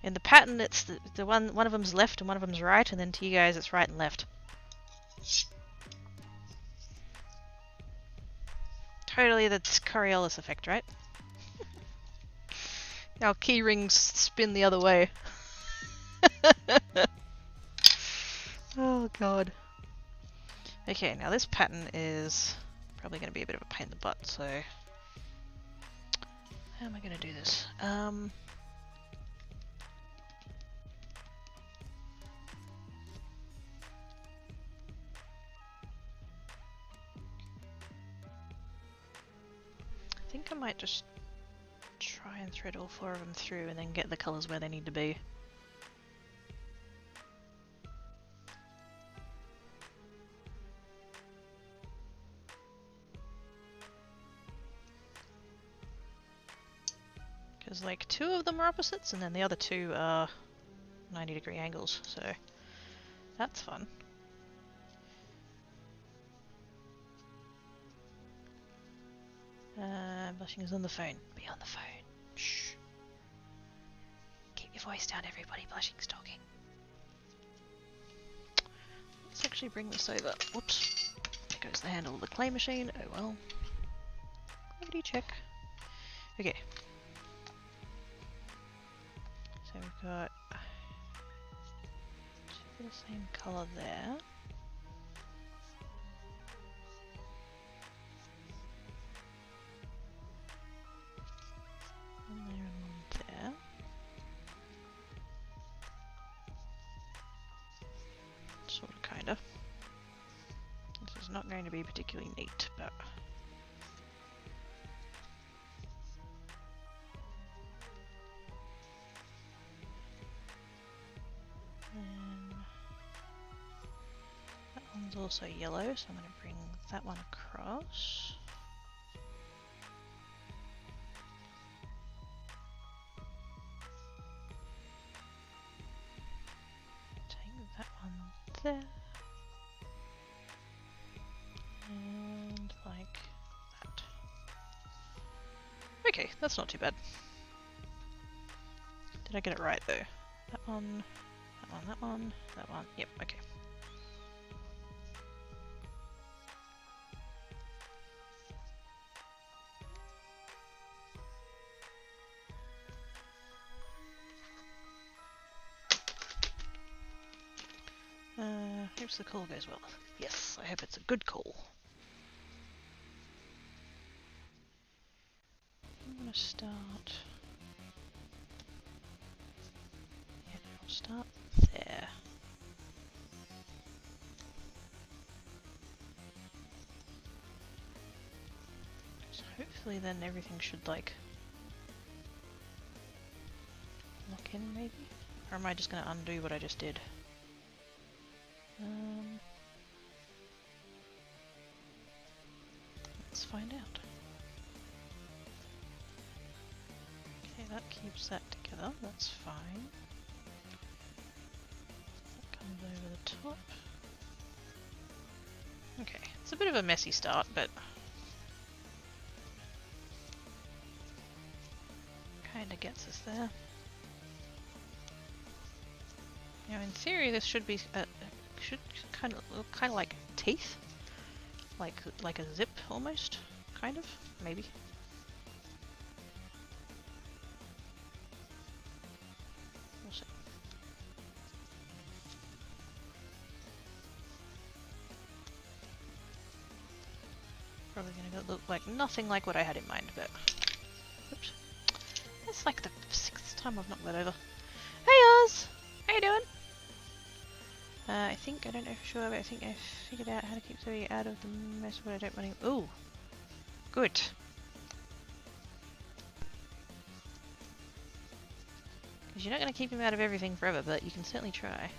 In the pattern, it's the one of them's left and one of them's right, and then to you guys, it's right and left. Totally the Coriolis effect, right? Our key rings spin the other way. Oh god. Okay, now this pattern is probably going to be a bit of a pain in the butt, so how am I going to do this? I think I might just try and thread all 4 of them through and then get the colours where they need to be. Because like 2 of them are opposites and then the other 2 are 90-degree angles, so that's fun. Blushing is on the phone. Be on the phone. Shh. Keep your voice down, everybody. Blushing's talking. Let's actually bring this over. Whoops. There goes the handle of the clay machine. Oh well. Quality check. Okay. So we've got 2 of the same colour there. One there and one there. Sort of, kinda. This is not going to be particularly neat, but that one's also yellow, so I'm going to bring that one across. Take that one there. And like that. Okay, that's not too bad. Did I get it right though? That one, that one, that one, that one. Yep, okay. Hopes the call goes well. Yes, I hope it's a good call. I'm gonna start. Yeah, I'll start there. So hopefully then everything should like lock in maybe? Or am I just gonna undo what I just did? Let's find out. Okay, that keeps that together, that's fine. That comes over the top. Okay, it's a bit of a messy start, but Kinda gets us there. Now, in theory, this should be should kind of look kind of like teeth, like a zip almost, kind of, maybe. We'll see. Probably gonna look like nothing like what I had in mind, but oops. That's like the 6th time I've knocked that over. Hey Oz! How you doing? I think, I don't know for sure, but I think I figured out how to keep Zoe out of the mess when I don't want to. Ooh! Good! Because you're not going to keep him out of everything forever, but you can certainly try.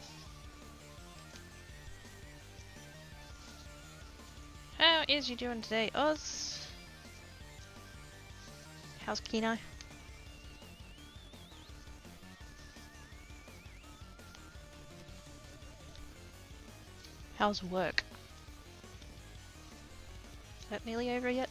How is you doing today, Oz? How's Kenai? How's work? Is that nearly over yet?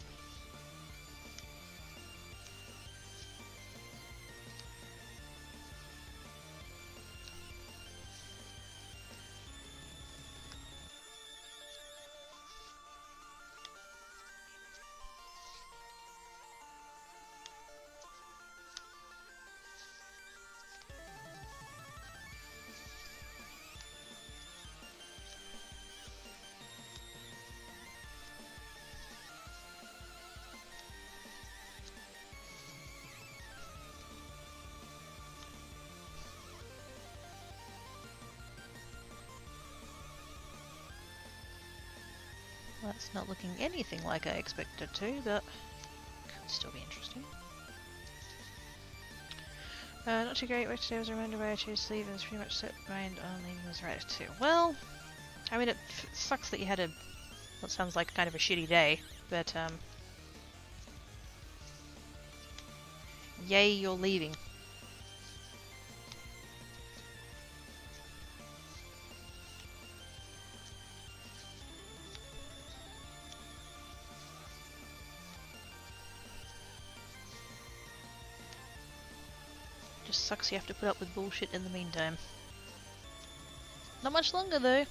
That's not looking anything like I expected it to, but could still be interesting. Not too great. Work today was a reminder why I chose to leave and was pretty much set mind on leaving was right too. Well, I mean, it sucks that you had what sounds like kind of a shitty day, but yay, you're leaving. Just sucks you have to put up with bullshit in the meantime. Not much longer though.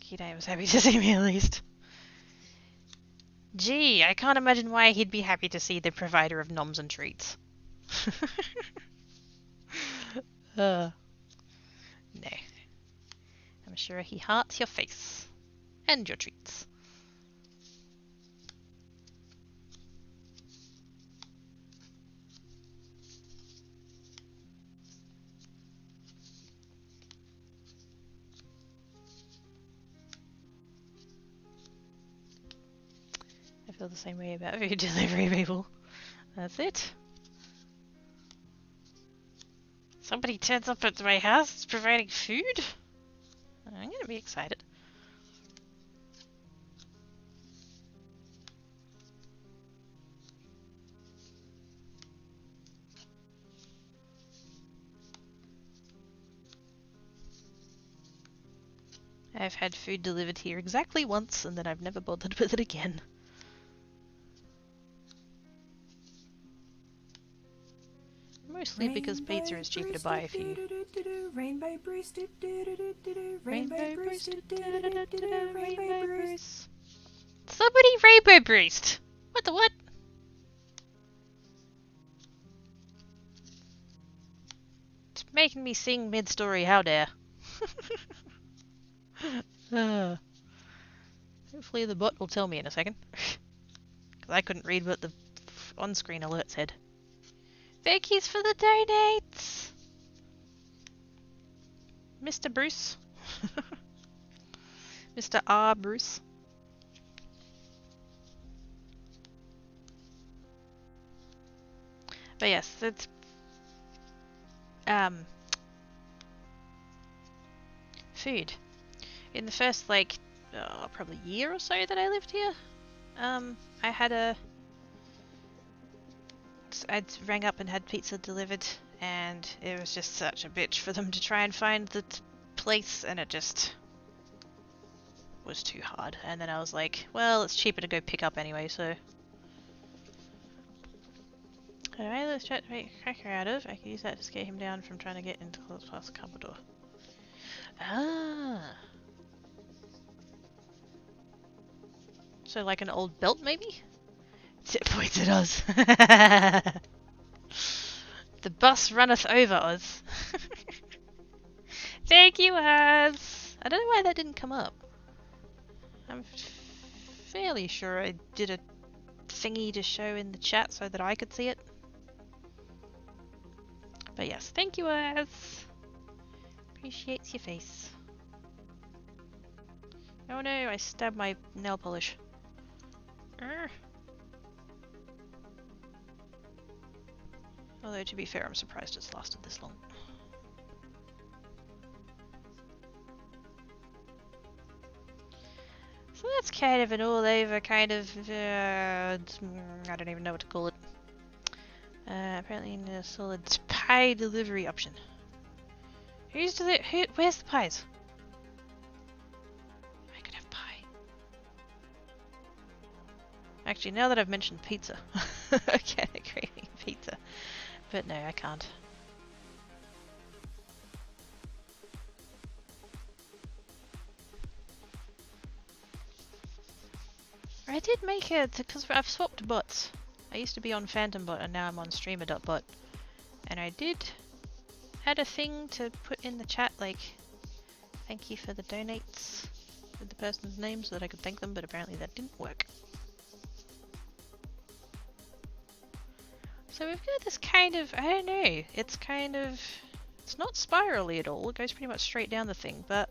Kidai was happy to see me at least. Gee, I can't imagine why he'd be happy to see the provider of noms and treats. No. I'm sure he hearts your face. And your treats. I feel the same way about food delivery people. That's it. Somebody turns up at my house providing food? I'm gonna be excited. I've had food delivered here exactly once and then I've never bothered with it again. Mostly because pizza is cheaper to buy if you... Rainbow Bruce, Rainbow Bruce, Rainbow Bruce. Somebody Rainbow Bruce! What the what? It's making me sing mid-story, how dare. Hopefully the bot will tell me in a second. Because I couldn't read what the on-screen alert said. Thank yous for the donates! Mr. Bruce. Mr. R. Bruce. But yes, it's... food. In the first, like, probably year or so that I lived here, I had I'd rang up and had pizza delivered, and it was just such a bitch for them to try and find the fleece and it just was too hard. And then I was like, well, it's cheaper to go pick up anyway, so. Anyway, let's try to make a cracker out of. I can use that to scare him down from trying to get into close past the cupboard door. Ah. So like an old belt, maybe? It points at us. The bus runneth over us. Thank you, Oz. I don't know why that didn't come up. I'm fairly sure I did a thingy to show in the chat so that I could see it. But yes, thank you, Oz. Appreciates your face. Oh no, I stabbed my nail polish. Urgh. Although, to be fair, I'm surprised it's lasted this long. So that's kind of an all-over kind of, I don't even know what to call it. Apparently in a solid pie delivery option. Where's the pies? I could have pie. Actually, now that I've mentioned pizza, organic craving pizza. But no, I can't. I did make it because I've swapped bots. I used to be on PhantomBot and now I'm on Streamer.bot. And I did add a thing to put in the chat, like, thank you for the donates with the person's name so that I could thank them, but apparently that didn't work. So we've got this kind of, I don't know, it's kind of, it's not spirally at all, it goes pretty much straight down the thing, but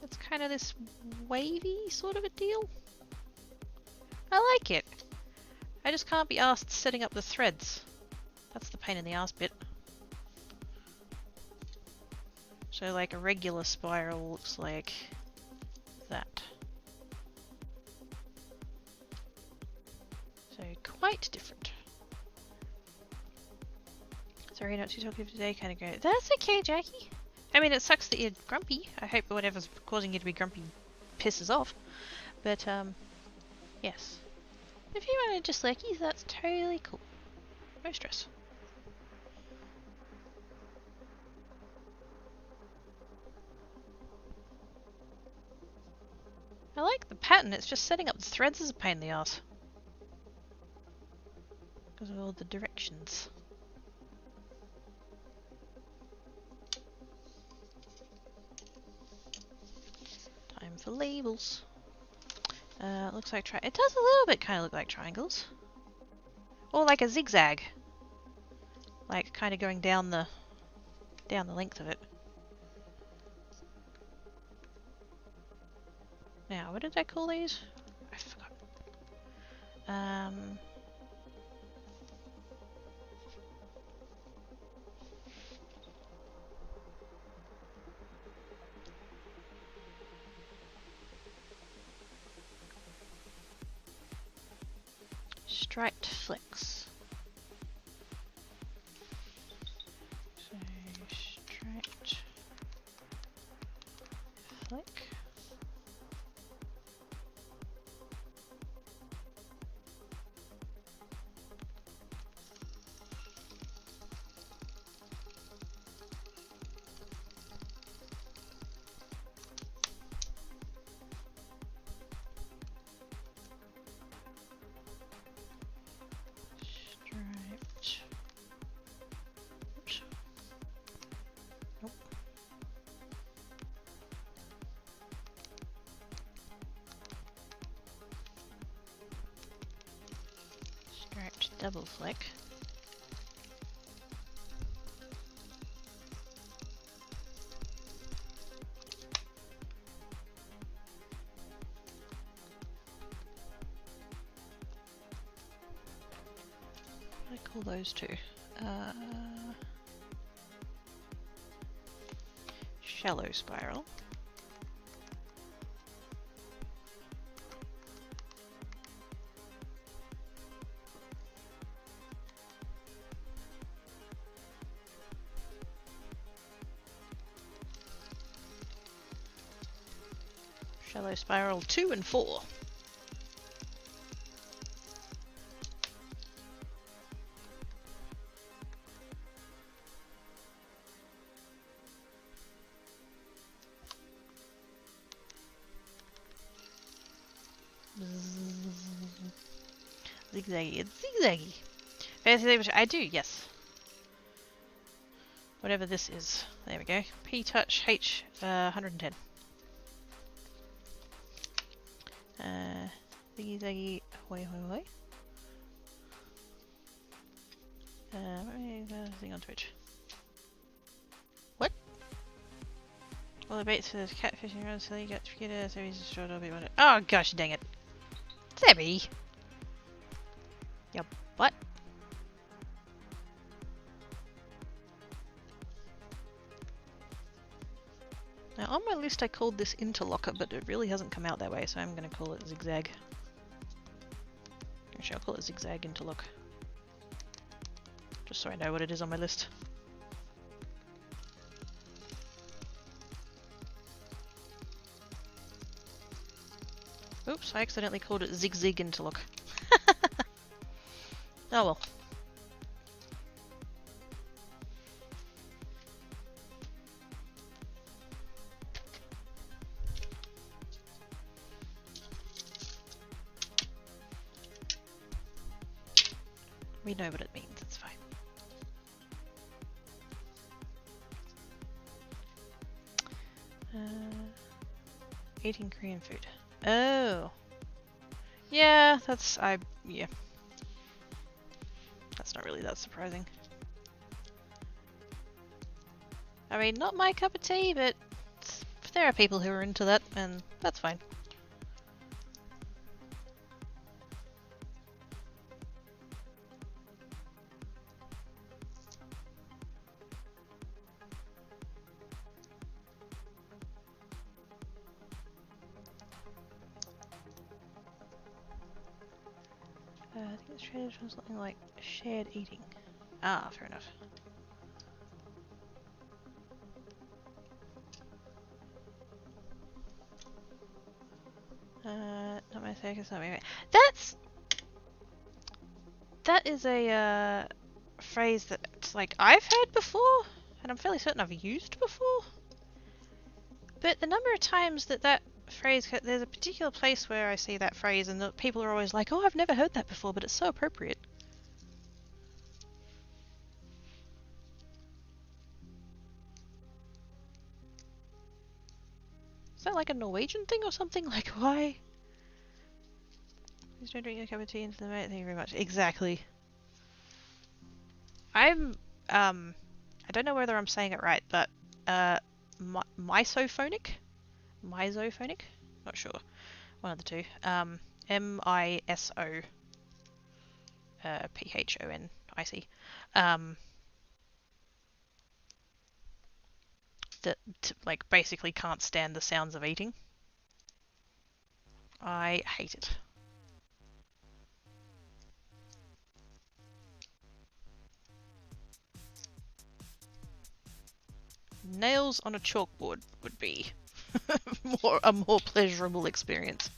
it's kind of this wavy sort of a deal. I like it. I just can't be asked setting up the threads. That's the pain in the ass bit. So like a regular spiral looks like that. So quite different. Sorry, not too talkative today, kind of great. That's okay, Jackie. I mean, it sucks that you're grumpy. I hope whatever's causing you to be grumpy pisses off. But, yes. If you want to just leckies, that's totally cool. No stress. I like the pattern, it's just setting up the threads is a pain in the ass. Because of all the directions. Time for labels. Looks like it does a little bit kind of look like triangles. Or like a zigzag. Like kind of going down the length of it. Now, what did I call these? I forgot. Striped flicks. So, striped flick. Double flick. What do I call those two? Shallow spiral. Shallow spiral 2 and 4. Zigzaggy, it's zigzaggy. Fancy language, I do, yes. Whatever this is. There we go. P-touch H 110. Ziggy, hoi hoi hoi. What is the thing on Twitch? What? Well, the baits for this catfishing around, so you got to get a series of short. I'll be on it. Oh gosh, dang it. Sebby! Yep, what? Now on my list I called this interlocker, but it really hasn't come out that way, so I'm going to call it zigzag. Actually, I'll call it zigzag interlock. Just so I know what it is on my list. Oops, I accidentally called it zigzag interlock. Oh well. We know what it means, it's fine. 18 Korean food. Oh. Yeah, yeah. That's not really that surprising. I mean, not my cup of tea, but there are people who are into that, and that's fine. I think it's traded from something like shared eating. Ah, fair enough. Not my focus, not my... That is a phrase that like I've heard before, and I'm fairly certain I've used before. But the number of times that phrase, there's a particular place where I see that phrase and the people are always like, oh, I've never heard that before, but it's so appropriate. Is that like a Norwegian thing or something? Like, why? Please don't drink your cup of tea into the mate. Thank you very much. Exactly. I don't know whether I'm saying it right, but misophonic? Misophonic? Not sure. One of the two. M-I-S-O P-H-O-N-I-C. That like basically can't stand the sounds of eating. I hate it. Nails on a chalkboard would be a more pleasurable experience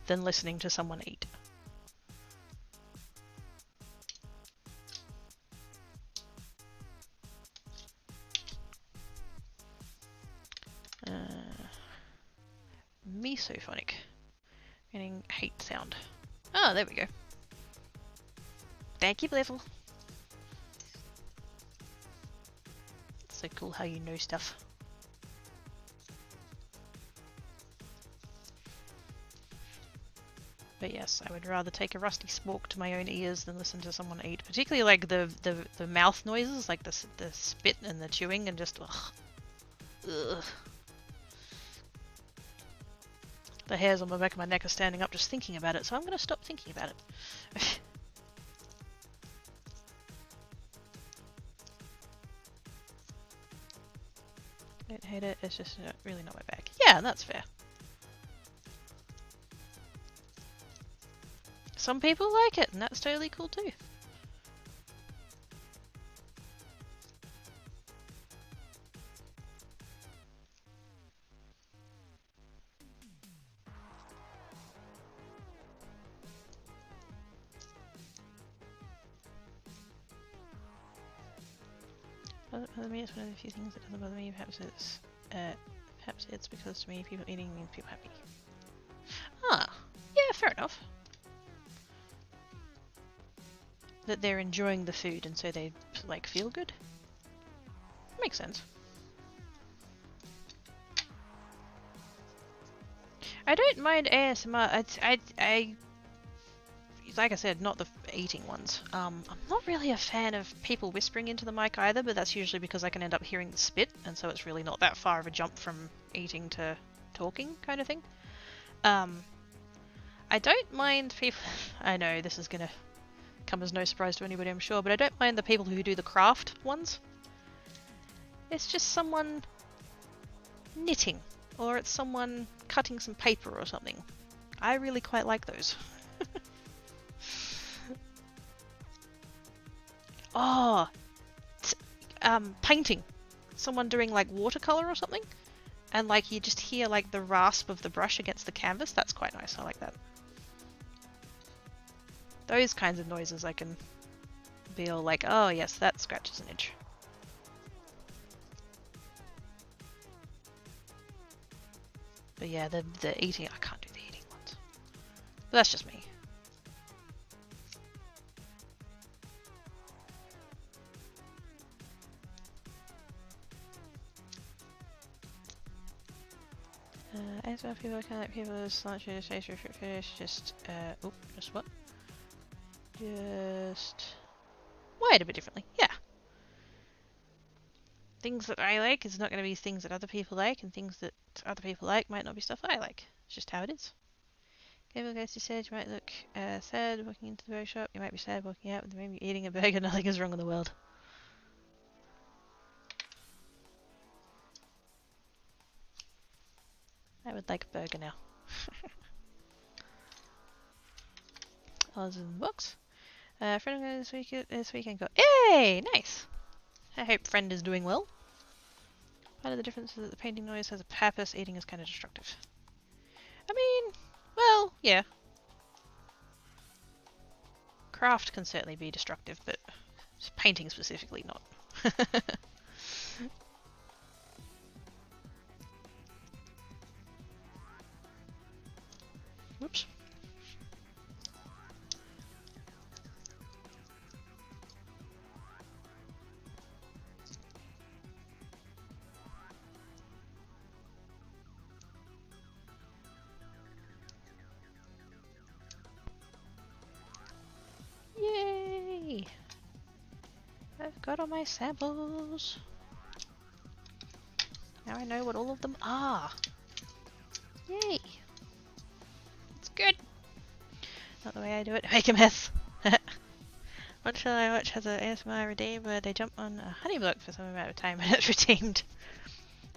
than listening to someone eat. Mesophonic, meaning hate sound. Oh, there we go. Thank you, Blizzle. It's so cool how you know stuff. But yes, I would rather take a rusty spork to my own ears than listen to someone eat. Particularly like the mouth noises, like the spit and the chewing, and just ugh. Ugh. The hairs on the back of my neck are standing up just thinking about it, so I'm going to stop thinking about it. Don't hate it, it's just really not my bag. Yeah, that's fair. Some people like it, and that's totally cool too. bother me. It's one of the few things that doesn't bother me. Perhaps it's because to me, people eating means people happy. Ah, yeah, fair enough. That they're enjoying the food and so they like feel good. Makes sense. I don't mind ASMR. I like I said, not the eating ones. I'm not really a fan of people whispering into the mic either, but that's usually because I can end up hearing the spit, and so it's really not that far of a jump from eating to talking kind of thing. I don't mind people... I know this is gonna come as no surprise to anybody, I'm sure, but I don't mind the people who do the craft ones. It's just someone knitting, or it's someone cutting some paper or something. I really quite like those. Oh, painting. Someone doing like watercolor or something, and like you just hear like the rasp of the brush against the canvas. That's quite nice. I like that. Those kinds of noises I can be all like, oh yes, that scratches an itch. But yeah, the eating, I can't do the eating ones. But that's just me. As well, people kind of like people as lunch and face fish, just what? Just wired a bit differently, yeah. Things that I like is not going to be things that other people like, and things that other people like might not be stuff I like. It's just how it is. Gabriel Ghosty said you might look sad walking into the burger shop, you might be sad walking out with maybe eating a burger, nothing is wrong in the world. I would like a burger now. Oz in the box. Friend of this weekend got... Hey! Nice! I hope friend is doing well. Part of the difference is that the painting noise has a purpose, eating is kind of destructive. I mean, well, yeah. Craft can certainly be destructive, but painting specifically not. Whoops. Yay! I've got all my samples. Now I know what all of them are. Yay! It's good! Not the way I do it, make a mess. What shall I watch has a ASMR redeem where they jump on a honey block for some amount of time and it's redeemed.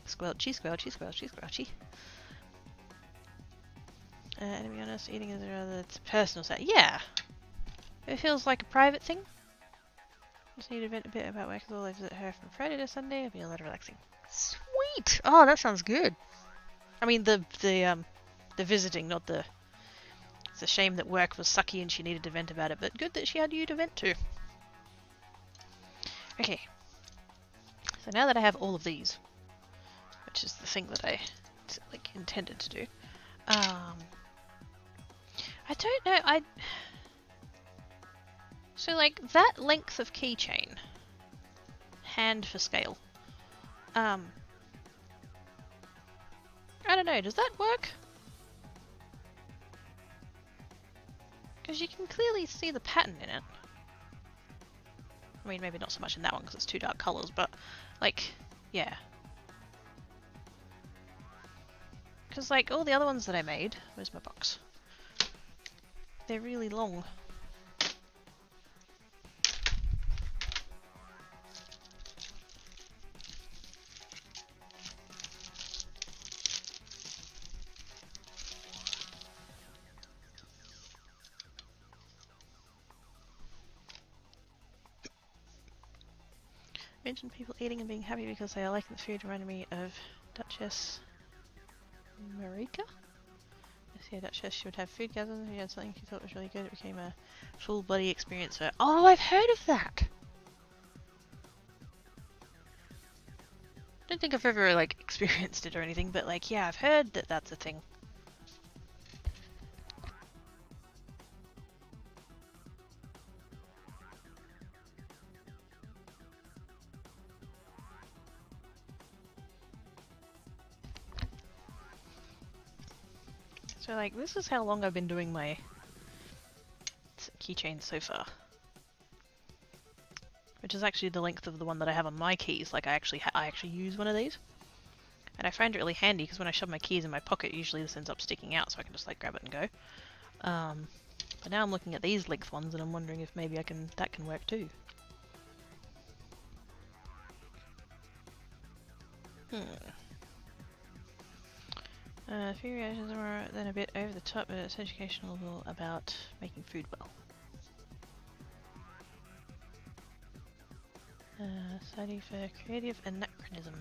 Squelchy, squelchy, squelchy, squelchy. To be honest, eating is a rather personal set. Yeah! It feels like a private thing. Just need to vent a bit about work as well. I visit her from Friday to Sunday. It'll be a lot of relaxing. Sweet! Oh, that sounds good. I mean, the visiting, not the... It's a shame that work was sucky and she needed to vent about it, but good that she had you to vent to. Okay. So now that I have all of these, which is the thing that I like intended to do, I don't know, so like that length of keychain, hand for scale, I don't know, does that work? Because you can clearly see the pattern in it. I mean, maybe not so much in that one because it's too dark colours, but like, yeah. Because like all the other ones that I made, where's my box? They're really long. Mentioned people eating and being happy because they are liking the food reminded me of Duchess Marika. Yeah, Duchess, she would have food gasms. She had something she thought was really good. It became a full body experience. Oh, I've heard of that! don't think I've ever, like, experienced it or anything, but, like, yeah, I've heard that that's a thing. So, like, this is how long I've been doing my keychain so far. Which is actually the length of the one that I have on my keys. Like, I actually use one of these. And I find it really handy because when I shove my keys in my pocket, usually this ends up sticking out, so I can just, like, grab it and go. But now I'm looking at these length ones and I'm wondering if maybe that can work too. A few reactions are then a bit over the top, but it's educational about making food well. Study for creative anachronism.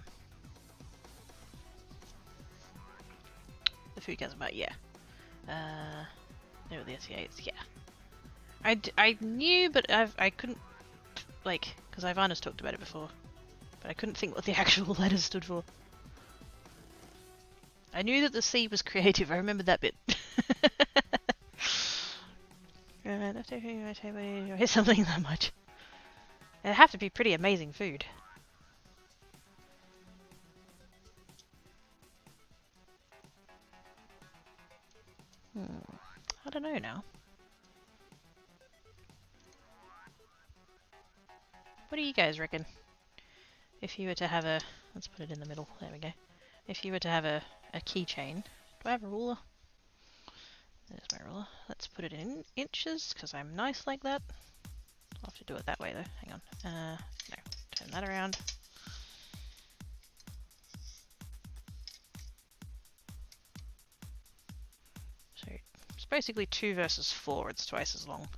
The food goes about, yeah. There were the SEAs, yeah. I knew, but I couldn't, like, because Ivana's talked about it before, but I couldn't think what the actual letters stood for. I knew that the C was creative, I remembered that bit. Not taking my table, enjoy something that much. It'd have to be pretty amazing food. I don't know now. What do you guys reckon? If you were to have a... Let's put it in the middle. There we go. If you were to have a keychain... Do I have a ruler? There's my ruler. Let's put it in inches, because I'm nice like that. I'll have to do it that way, though. Hang on. No. Turn that around. So, it's basically 2 versus 4. It's twice as long.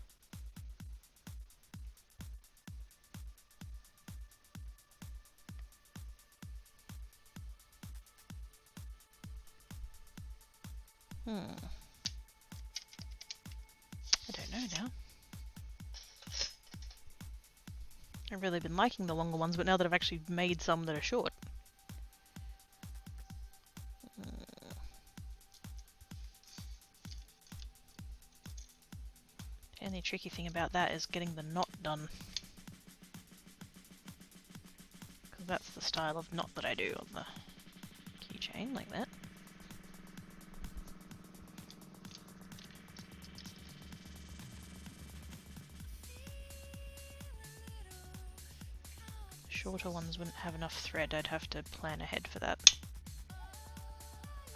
I don't know now. I've really been liking the longer ones, but now that I've actually made some that are short. The only tricky thing about that is getting the knot done. Because that's the style of knot that I do on the keychain, like that. Shorter ones wouldn't have enough thread, I'd have to plan ahead for that.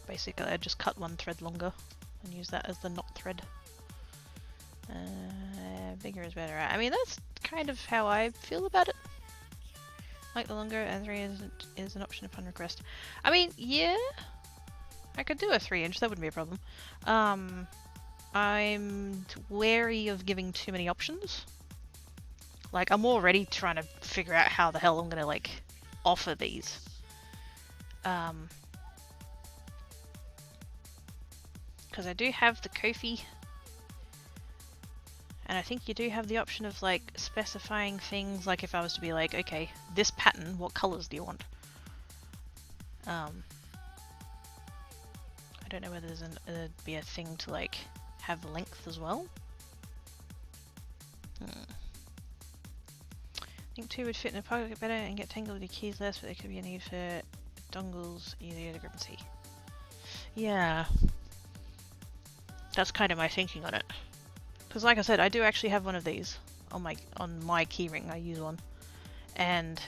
Basically, I'd just cut one thread longer and use that as the knot thread. Bigger is better. I mean, that's kind of how I feel about it. Like the longer, and 3 is an option upon request. I mean, yeah, I could do a 3-inch, that wouldn't be a problem. I'm wary of giving too many options. Like, I'm already trying to figure out how the hell I'm gonna, like, offer these. Because I do have the Kofi. And I think you do have the option of, like, specifying things, like if I was to be like, okay, this pattern, what colors do you want? I don't know whether there'd be a thing to, like, have length as well. I think 2 would fit in a pocket better and get tangled with your keys less, but there could be a need for dongles easier to grip and see. Yeah. That's kind of my thinking on it. Because like I said, I do actually have one of these on my keyring. I use one. And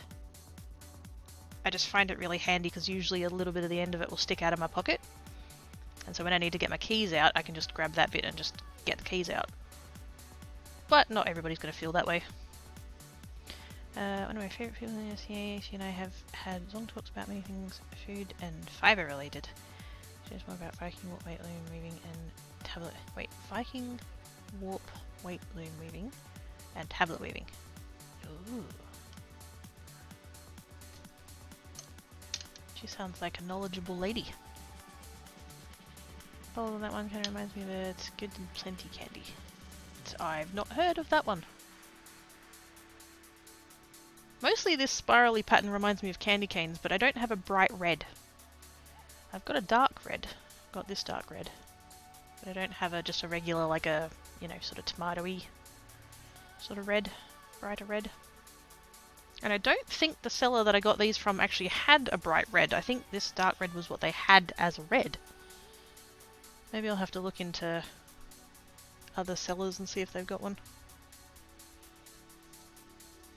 I just find it really handy because usually a little bit of the end of it will stick out of my pocket. And so when I need to get my keys out, I can just grab that bit and just get the keys out. But not everybody's going to feel that way. One of my favourite people in the SEA, she and I have had long talks about many things, food and fibre related. She knows more about Viking warp weight loom weaving and tablet. Wait, Viking warp weight loom weaving and tablet weaving. Ooh. She sounds like a knowledgeable lady. Oh, that one kind of reminds me of It's Good and Plenty Candy. I've not heard of that one. Mostly this spirally pattern reminds me of candy canes, but I don't have a bright red. I've got a dark red. I've got this dark red. But I don't have just a regular, like a, you know, sort of tomatoey sort of red. Brighter red. And I don't think the seller that I got these from actually had a bright red. I think this dark red was what they had as a red. Maybe I'll have to look into other sellers and see if they've got one.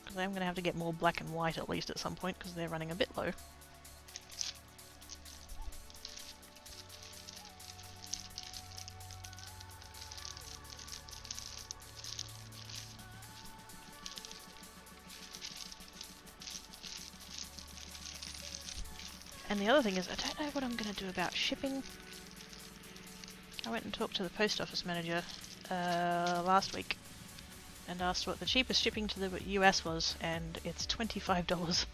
Because I'm going to have to get more black and white at least at some point because they're running a bit low. And the other thing is, I don't know what I'm going to do about shipping. I went and talked to the post office manager last week and asked what the cheapest shipping to the US was, and it's $25.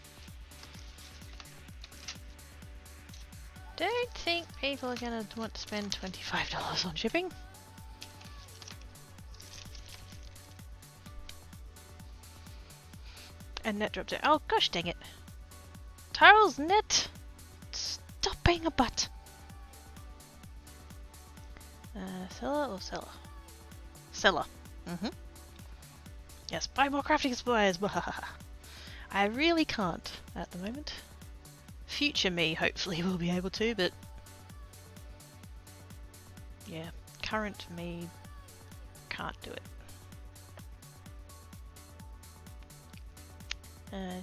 Don't think people are going to want to spend $25 on shipping. And net dropped it. Oh gosh dang it. Tyrell's net! Stop being a butt! Seller or seller? Seller. Yes, buy more crafting supplies! I really can't at the moment. Future me hopefully will be able to, but yeah, current me can't do it.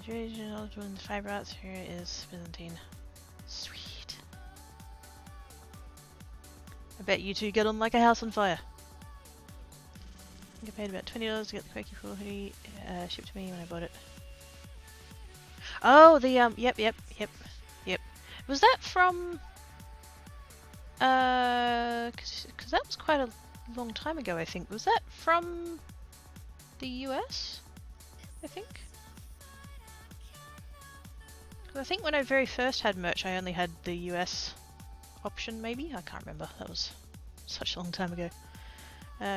Traditional fiber arts, here is Byzantine. Sweet. I bet you two get on like a house on fire. I think I paid about $20 to get the Quakey 4 hoodie shipped to me when I bought it. Oh, the yep. Was that from cause that was quite a long time ago, I think. Was that from the US? I think. I think when I very first had merch, I only had the US option, maybe? I can't remember. That was such a long time ago.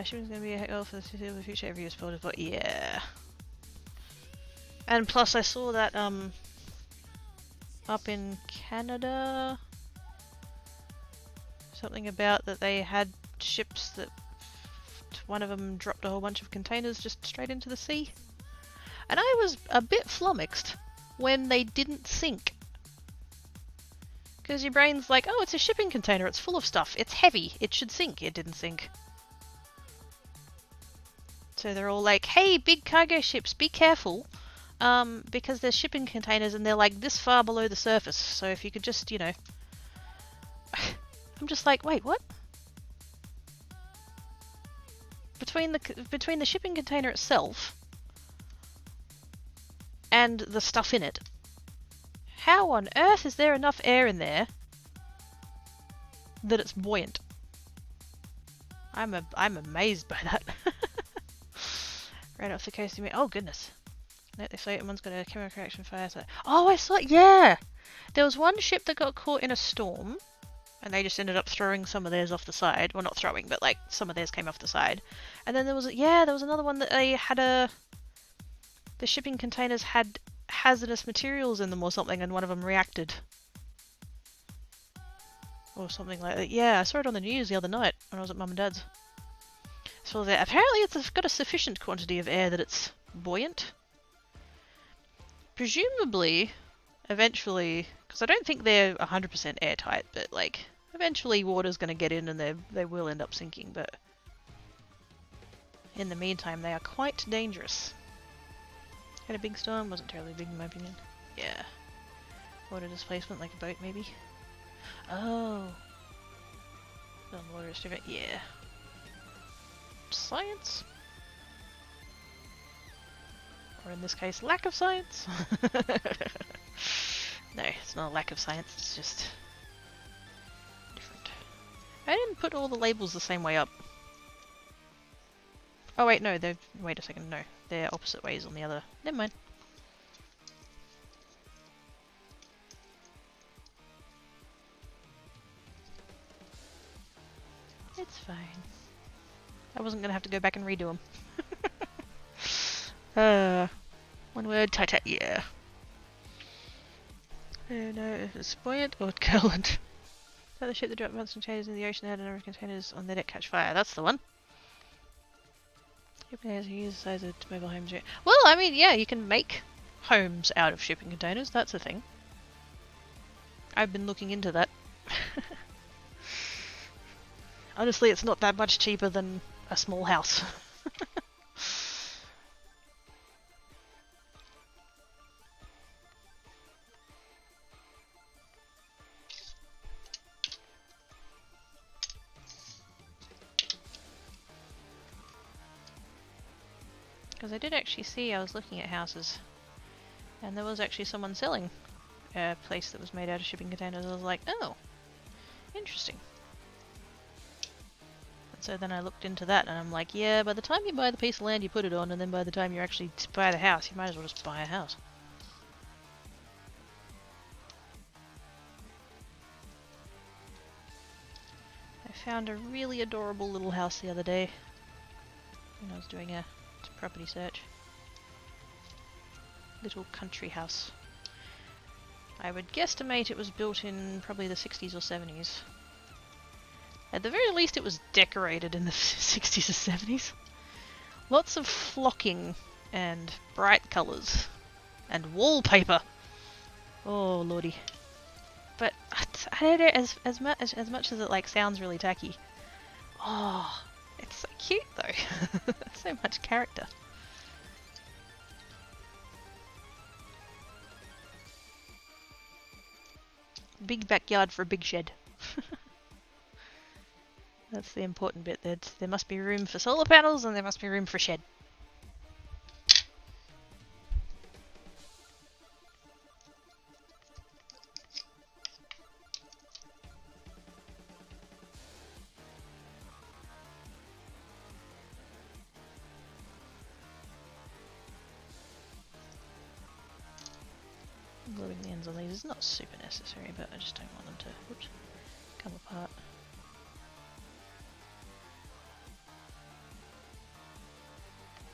Shipping's going to be a goal for the future every US builder, but yeah. And plus I saw that, up in Canada, something about that they had ships that one of them dropped a whole bunch of containers just straight into the sea. And I was a bit flummoxed when they didn't sink. Because your brain's like, oh, it's a shipping container, it's full of stuff, it's heavy, it should sink. It didn't sink. So they're all like, hey, big cargo ships, be careful. Because there's shipping containers and they're like this far below the surface. So if you could just, you know... I'm just like, wait, what? Between the shipping container itself and the stuff in it, how on earth is there enough air in there that it's buoyant? I'm amazed by that. Right off the coast of me. Oh goodness. No, they float and one's got a chemical reaction fire. So, oh, I saw it. Yeah, there was one ship that got caught in a storm, and they just ended up throwing some of theirs off the side. Well, not throwing, but like some of theirs came off the side. And then there was another one that they had the shipping containers had hazardous materials in them or something, and one of them reacted. Or something like that. Yeah, I saw it on the news the other night when I was at Mum and Dad's. So there, apparently it's got a sufficient quantity of air that it's buoyant. Presumably, eventually, because I don't think they're 100% airtight, but like, eventually water's going to get in and they will end up sinking, but in the meantime they are quite dangerous. Had a big storm, wasn't terribly big in my opinion. Yeah. Water displacement like a boat maybe. Oh. On the water is different, yeah. Science? Or in this case, lack of science? No, it's not a lack of science, it's just different. I didn't put all the labels the same way up. Oh wait, no, wait a second, no. They're opposite ways on the other. Never mind. It's fine. I wasn't gonna have to go back and redo them. One word, yeah. No, if it's buoyant or current. So the ship that dropped monster containers in the ocean had a number of containers on their deck catch fire. That's the one. Shipping containers are used the size of mobile homes. Well, I mean, yeah, you can make homes out of shipping containers. That's a thing. I've been looking into that. Honestly, it's not that much cheaper than a small house. Because I did actually see, I was looking at houses, and there was actually someone selling a place that was made out of shipping containers. I was like, oh, interesting. And so then I looked into that, and I'm like, yeah, by the time you buy the piece of land you put it on, and then by the time you actually buy the house, you might as well just buy a house. I found a really adorable little house the other day when I was doing a property search. Little country house. I would guesstimate it was built in probably the 60s or 70s. At the very least it was decorated in the 60s or 70s. Lots of flocking and bright colours and wallpaper. Oh lordy. But I don't know, as much as it like sounds really tacky. Oh, it's so cute though. So much character. Big backyard for a big shed. That's the important bit. There must be room for solar panels and there must be room for a shed. Gluing the ends on these is not super necessary, but I just don't want them to come apart.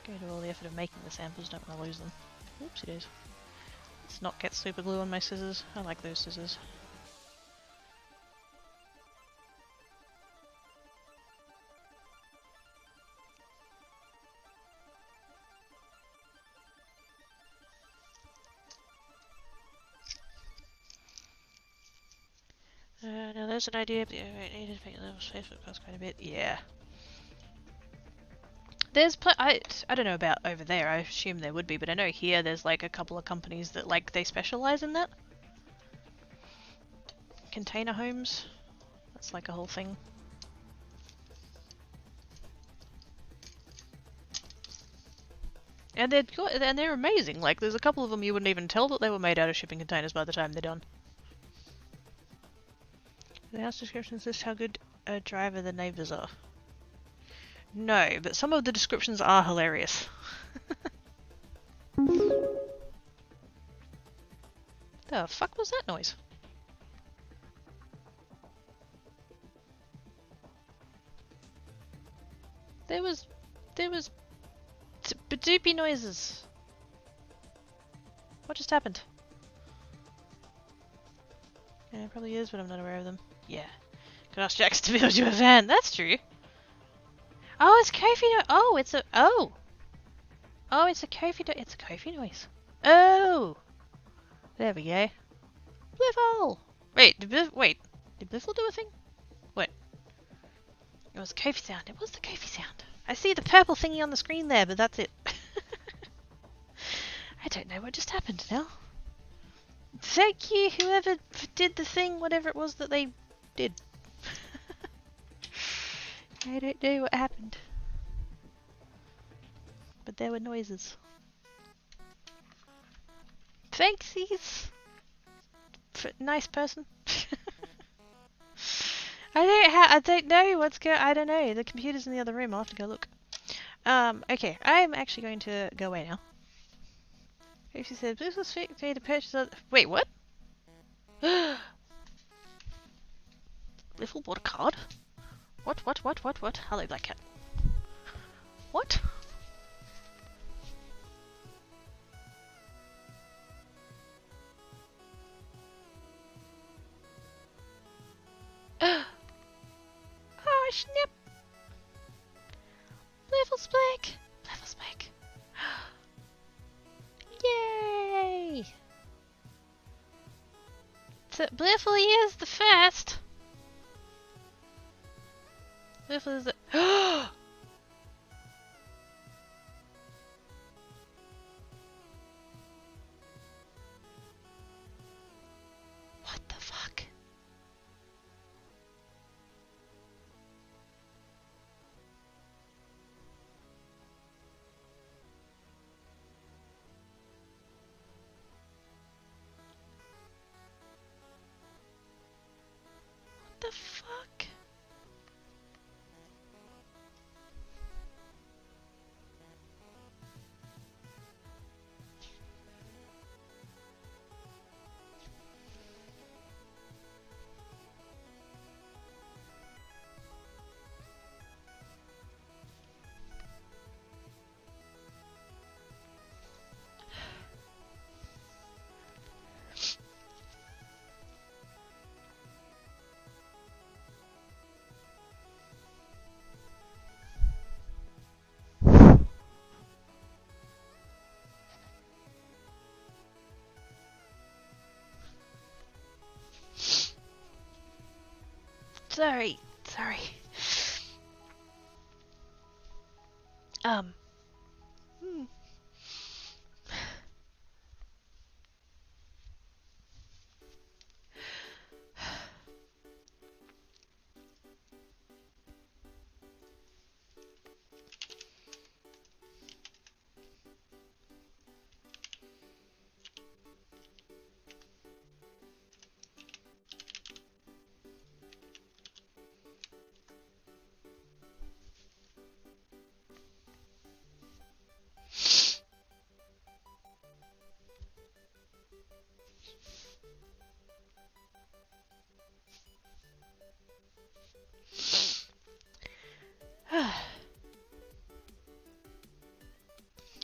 Go to all the effort of making the samples, don't want to lose them. Oopsie days. Let's not get super glue on my scissors. I like those scissors. Now there's an idea, but I needed to make a little Facebook post quite a bit. Yeah. There's I don't know about over there, I assume there would be, but I know here there's like a couple of companies that like they specialize in that. Container homes. That's like a whole thing. And they're amazing. Like there's a couple of them you wouldn't even tell that they were made out of shipping containers by the time they're done. The house descriptions list how good a driver the neighbours are. No, but some of the descriptions are hilarious. The fuck was that noise? There was badoopy noises. What just happened? Yeah, it probably is, but I'm not aware of them. Yeah. Could ask Jax to build you a van. That's true. Oh, it's Kofi no- Oh, it's a- Oh! Oh, it's a Kofi no- It's a Kofi noise. Oh! There we go. Bliffle! Wait, did Bliffle do a thing? What? It was a Kofi sound. It was the Kofi sound. I see the purple thingy on the screen there, but that's it. I don't know what just happened now. Thank you, whoever did the thing, whatever it was that they did. I don't know what happened. But there were noises. Thanksies! Nice person. I don't know what's I don't know. The computer's in the other room. I'll have to go look. Okay. I'm actually going to go away now. If she said, please was fake to purchase other... Wait, what? Little bought a card? What? Hello, Black Cat. What? Blissful is the first. Blissful is the. What the fuck? What the fuck? Sorry. Hmm.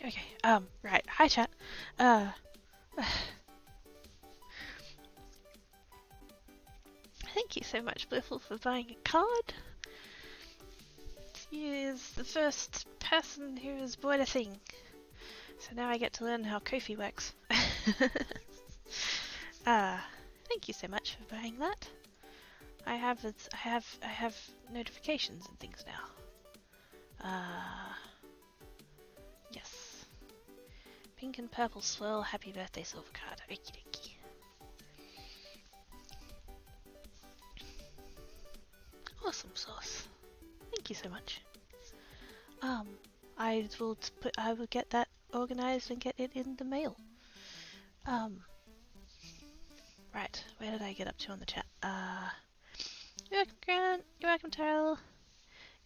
Okay, right. Hi, chat. Thank you so much, Blissful, for buying a card. He is the first person who has bought a thing. So now I get to learn how Ko-fi works. Thank you so much for buying that. I have notifications and things now. Yes. Pink and purple swirl, happy birthday silver card. Okie dokie. Awesome sauce. Thank you so much. I will get that organized and get it in the mail. Right, where did I get up to on the chat? You're welcome, Grant. You're welcome, Terrell.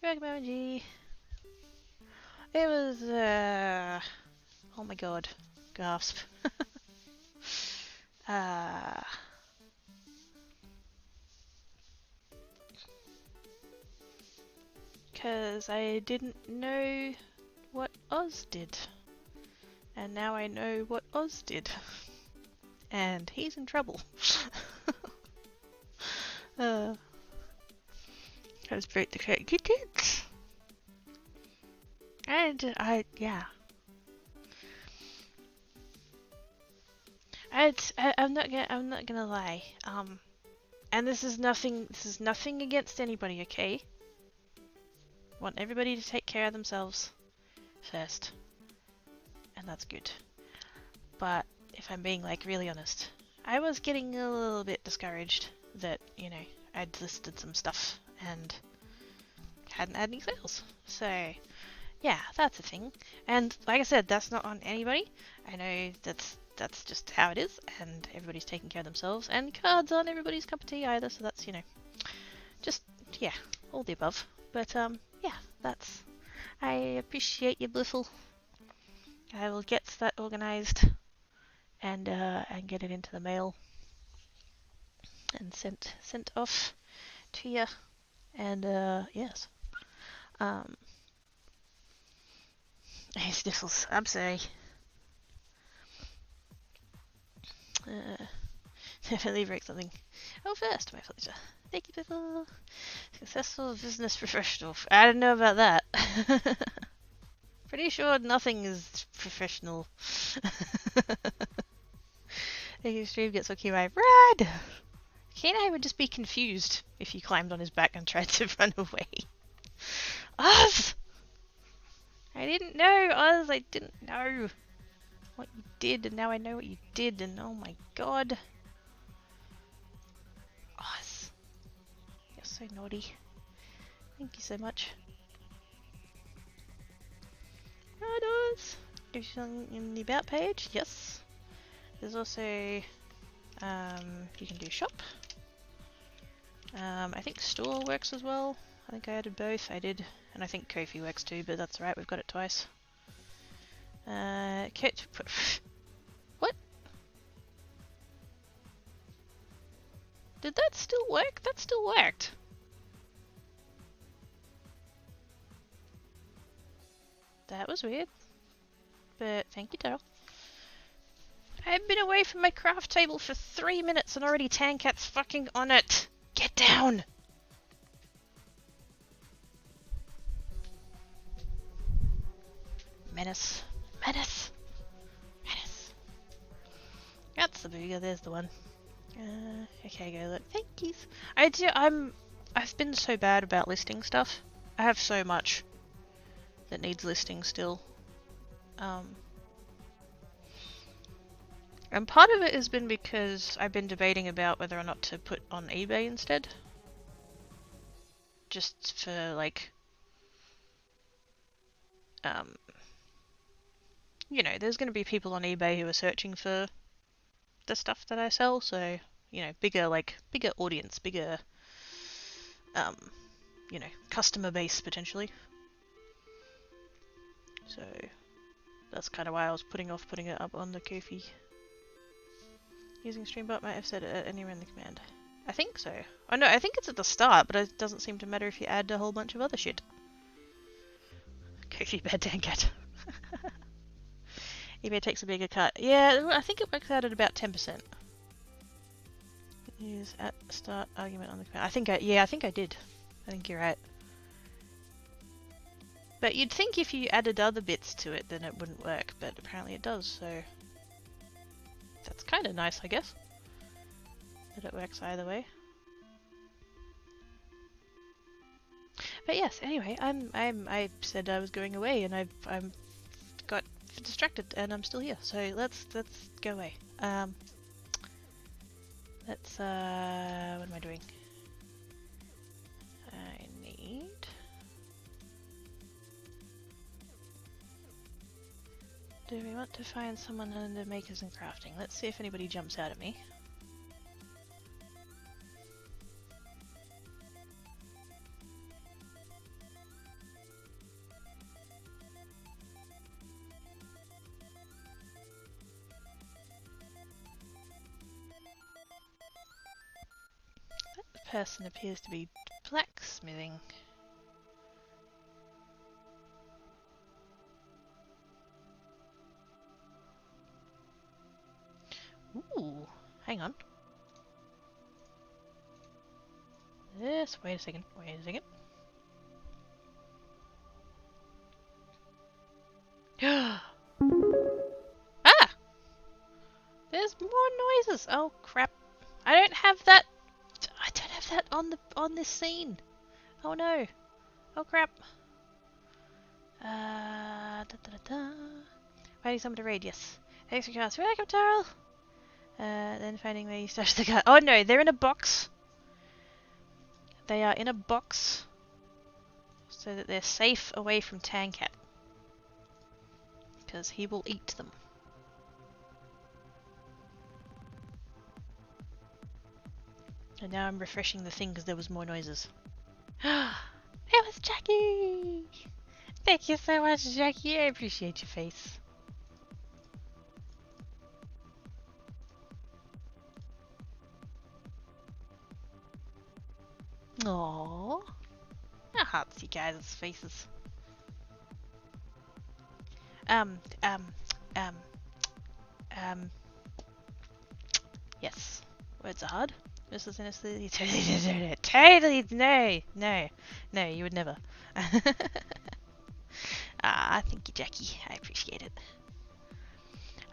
You're welcome, MG. It was, oh my god. Gasp. Because I didn't know what Oz did. And now I know what Oz did. And he's in trouble. I was break the credit. Good kids. And yeah. I'm not gonna lie. And this is nothing against anybody, okay? Want everybody to take care of themselves first. And that's good. But if I'm being like really honest, I was getting a little bit discouraged that, you know, I'd listed some stuff and hadn't had any sales. So yeah, that's a thing. And like I said, that's not on anybody. I know that's just how it is, and everybody's taking care of themselves, and cards aren't everybody's cup of tea either, so that's, you know, just, yeah, all the above. But yeah, that's, I appreciate you, Blissful. I will get that organized and get it into the mail and sent off to you. And yes, hey, Sniffles, I'm sorry. Definitely break something. Oh, first, my pleasure. Thank you, people. Successful business professional. I don't know about that. Pretty sure nothing is professional. Thank you, stream gets okay, my rad. He and I would just be confused if you climbed on his back and tried to run away. Oz! I didn't know, Oz, I didn't know what you did, and now I know what you did, and oh my god. Oz. You're so naughty. Thank you so much. Right, Oz. Gives you something in the about page, yes. There's also, you can do shop. I think store works as well. I think I added both. I did, and I think Kofi works too, but that's alright, we've got it twice. Kit, what? Did that still work? That still worked. That was weird. But thank you, Daryl. I've been away from my craft table for 3 minutes and already Tankat's fucking on it. Get down! Menace. Menace! Menace. That's the booger, there's the one. Okay, go look. Thank you. I've been so bad about listing stuff. I have so much that needs listing still. And part of it has been because I've been debating about whether or not to put on eBay instead. Just for like, you know, there's going to be people on eBay who are searching for the stuff that I sell, so, you know, bigger audience, bigger, you know, customer base potentially. So, that's kind of why I was putting off putting it up on the Kofi. Using Streambot might have said it anywhere in the command. I think so. Oh no, I think it's at the start, but it doesn't seem to matter if you add a whole bunch of other shit. Kofi bad Tankat. eBay takes a bigger cut. Yeah, I think it works out at about 10%. Use at start argument on the command. I think I did. I think you're right. But you'd think if you added other bits to it, then it wouldn't work, but apparently it does, so that's kind of nice, I guess. That it works either way. But yes, anyway, I said I was going away, and I'm got distracted, and I'm still here. So let's go away. Let's what am I doing? I need. Do we want to find someone under makers and crafting? Let's see if anybody jumps out at me. That person appears to be blacksmithing. Ooh, hang on. Yes, wait a second. Ah! There's more noises! Oh crap. I don't have that on this scene. Oh no. Oh crap. Finding someone to raid, yes. Thanks for cast. Welcome, Tarl! Then finding where you stash the gun. Oh no, they're in a box. They are in a box so that they're safe away from Tankat. Because he will eat them. And now I'm refreshing the thing because there was more noises. It was Jackie! Thank you so much, Jackie. I appreciate your face. Aww. I heart you guys' faces. Yes. Words are hard. This is honestly totally no, you would never. Ah, thank you, Jackie. I appreciate it.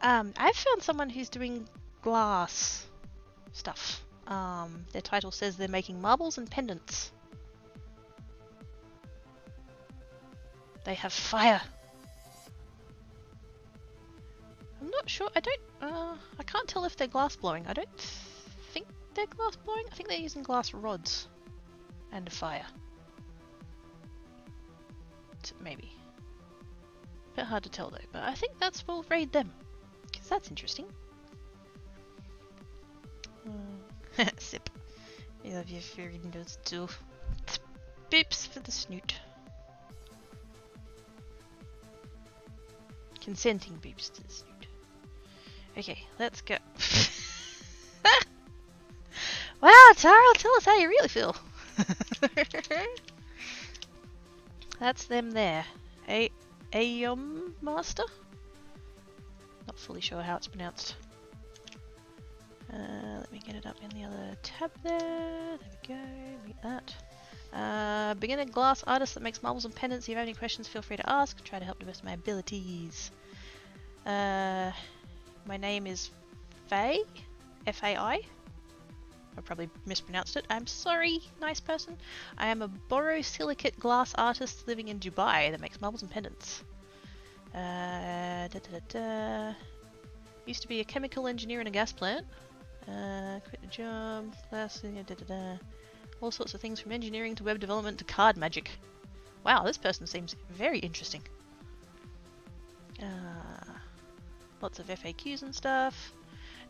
I've found someone who's doing glass stuff. Their title says they're making marbles and pendants. They have fire. I'm not sure. I can't tell if they're glass blowing. I don't think they're glass blowing. I think they're using glass rods and fire. Maybe. Bit hard to tell though, but I think we'll raid them because that's interesting. Sip. I love your fairy notes too. Beeps for the snoot. Consenting beeps to the snoot. Okay, let's go. Wow, Tara, tell us how you really feel. That's them there. Ayom Master? Not fully sure how it's pronounced. Let me get it up in the other tab there. There we go. Read that. Beginner glass artist that makes marbles and pendants. If you have any questions, feel free to ask. Try to help to the best of my abilities. My name is Faye. F-A-I. I probably mispronounced it. I'm sorry, nice person. I am a borosilicate glass artist living in Dubai that makes marbles and pendants. Used to be a chemical engineer in a gas plant. Quit the job. All sorts of things from engineering to web development to card magic. Wow, this person seems very interesting. Lots of FAQs and stuff.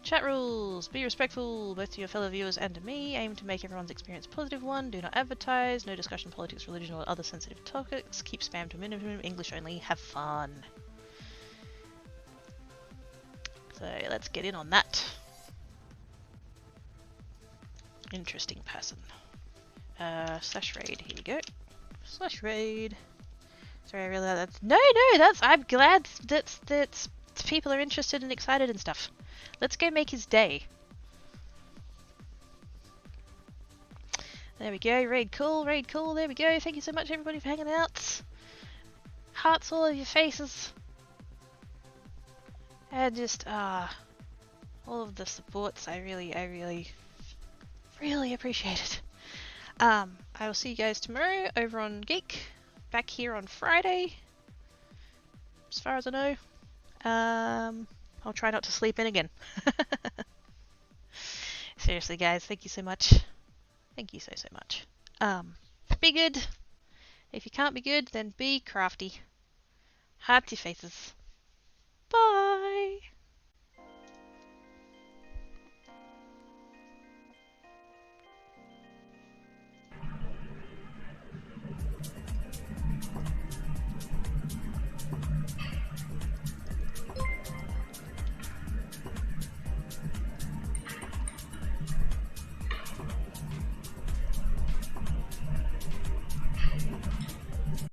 Chat rules. Be respectful both to your fellow viewers and to me. Aim to make everyone's experience a positive one. Do not advertise. No discussion, politics, religion, or other sensitive topics. Keep spam to a minimum. English only. Have fun. So let's get in on that. Interesting person. Slash raid. Here we go. Slash raid. Sorry, I realized that's no. I'm glad that's people are interested and excited and stuff. Let's go make his day. There we go. Raid cool. There we go. Thank you so much, everybody, for hanging out. Hearts all over your faces. And just all of the supports. I really appreciate it. I will see you guys tomorrow over on Geek. Back here on Friday, as far as I know. I'll try not to sleep in again. Seriously, guys, thank you so much. Thank you so much. Be good. If you can't be good, then be crafty. Heart to faces.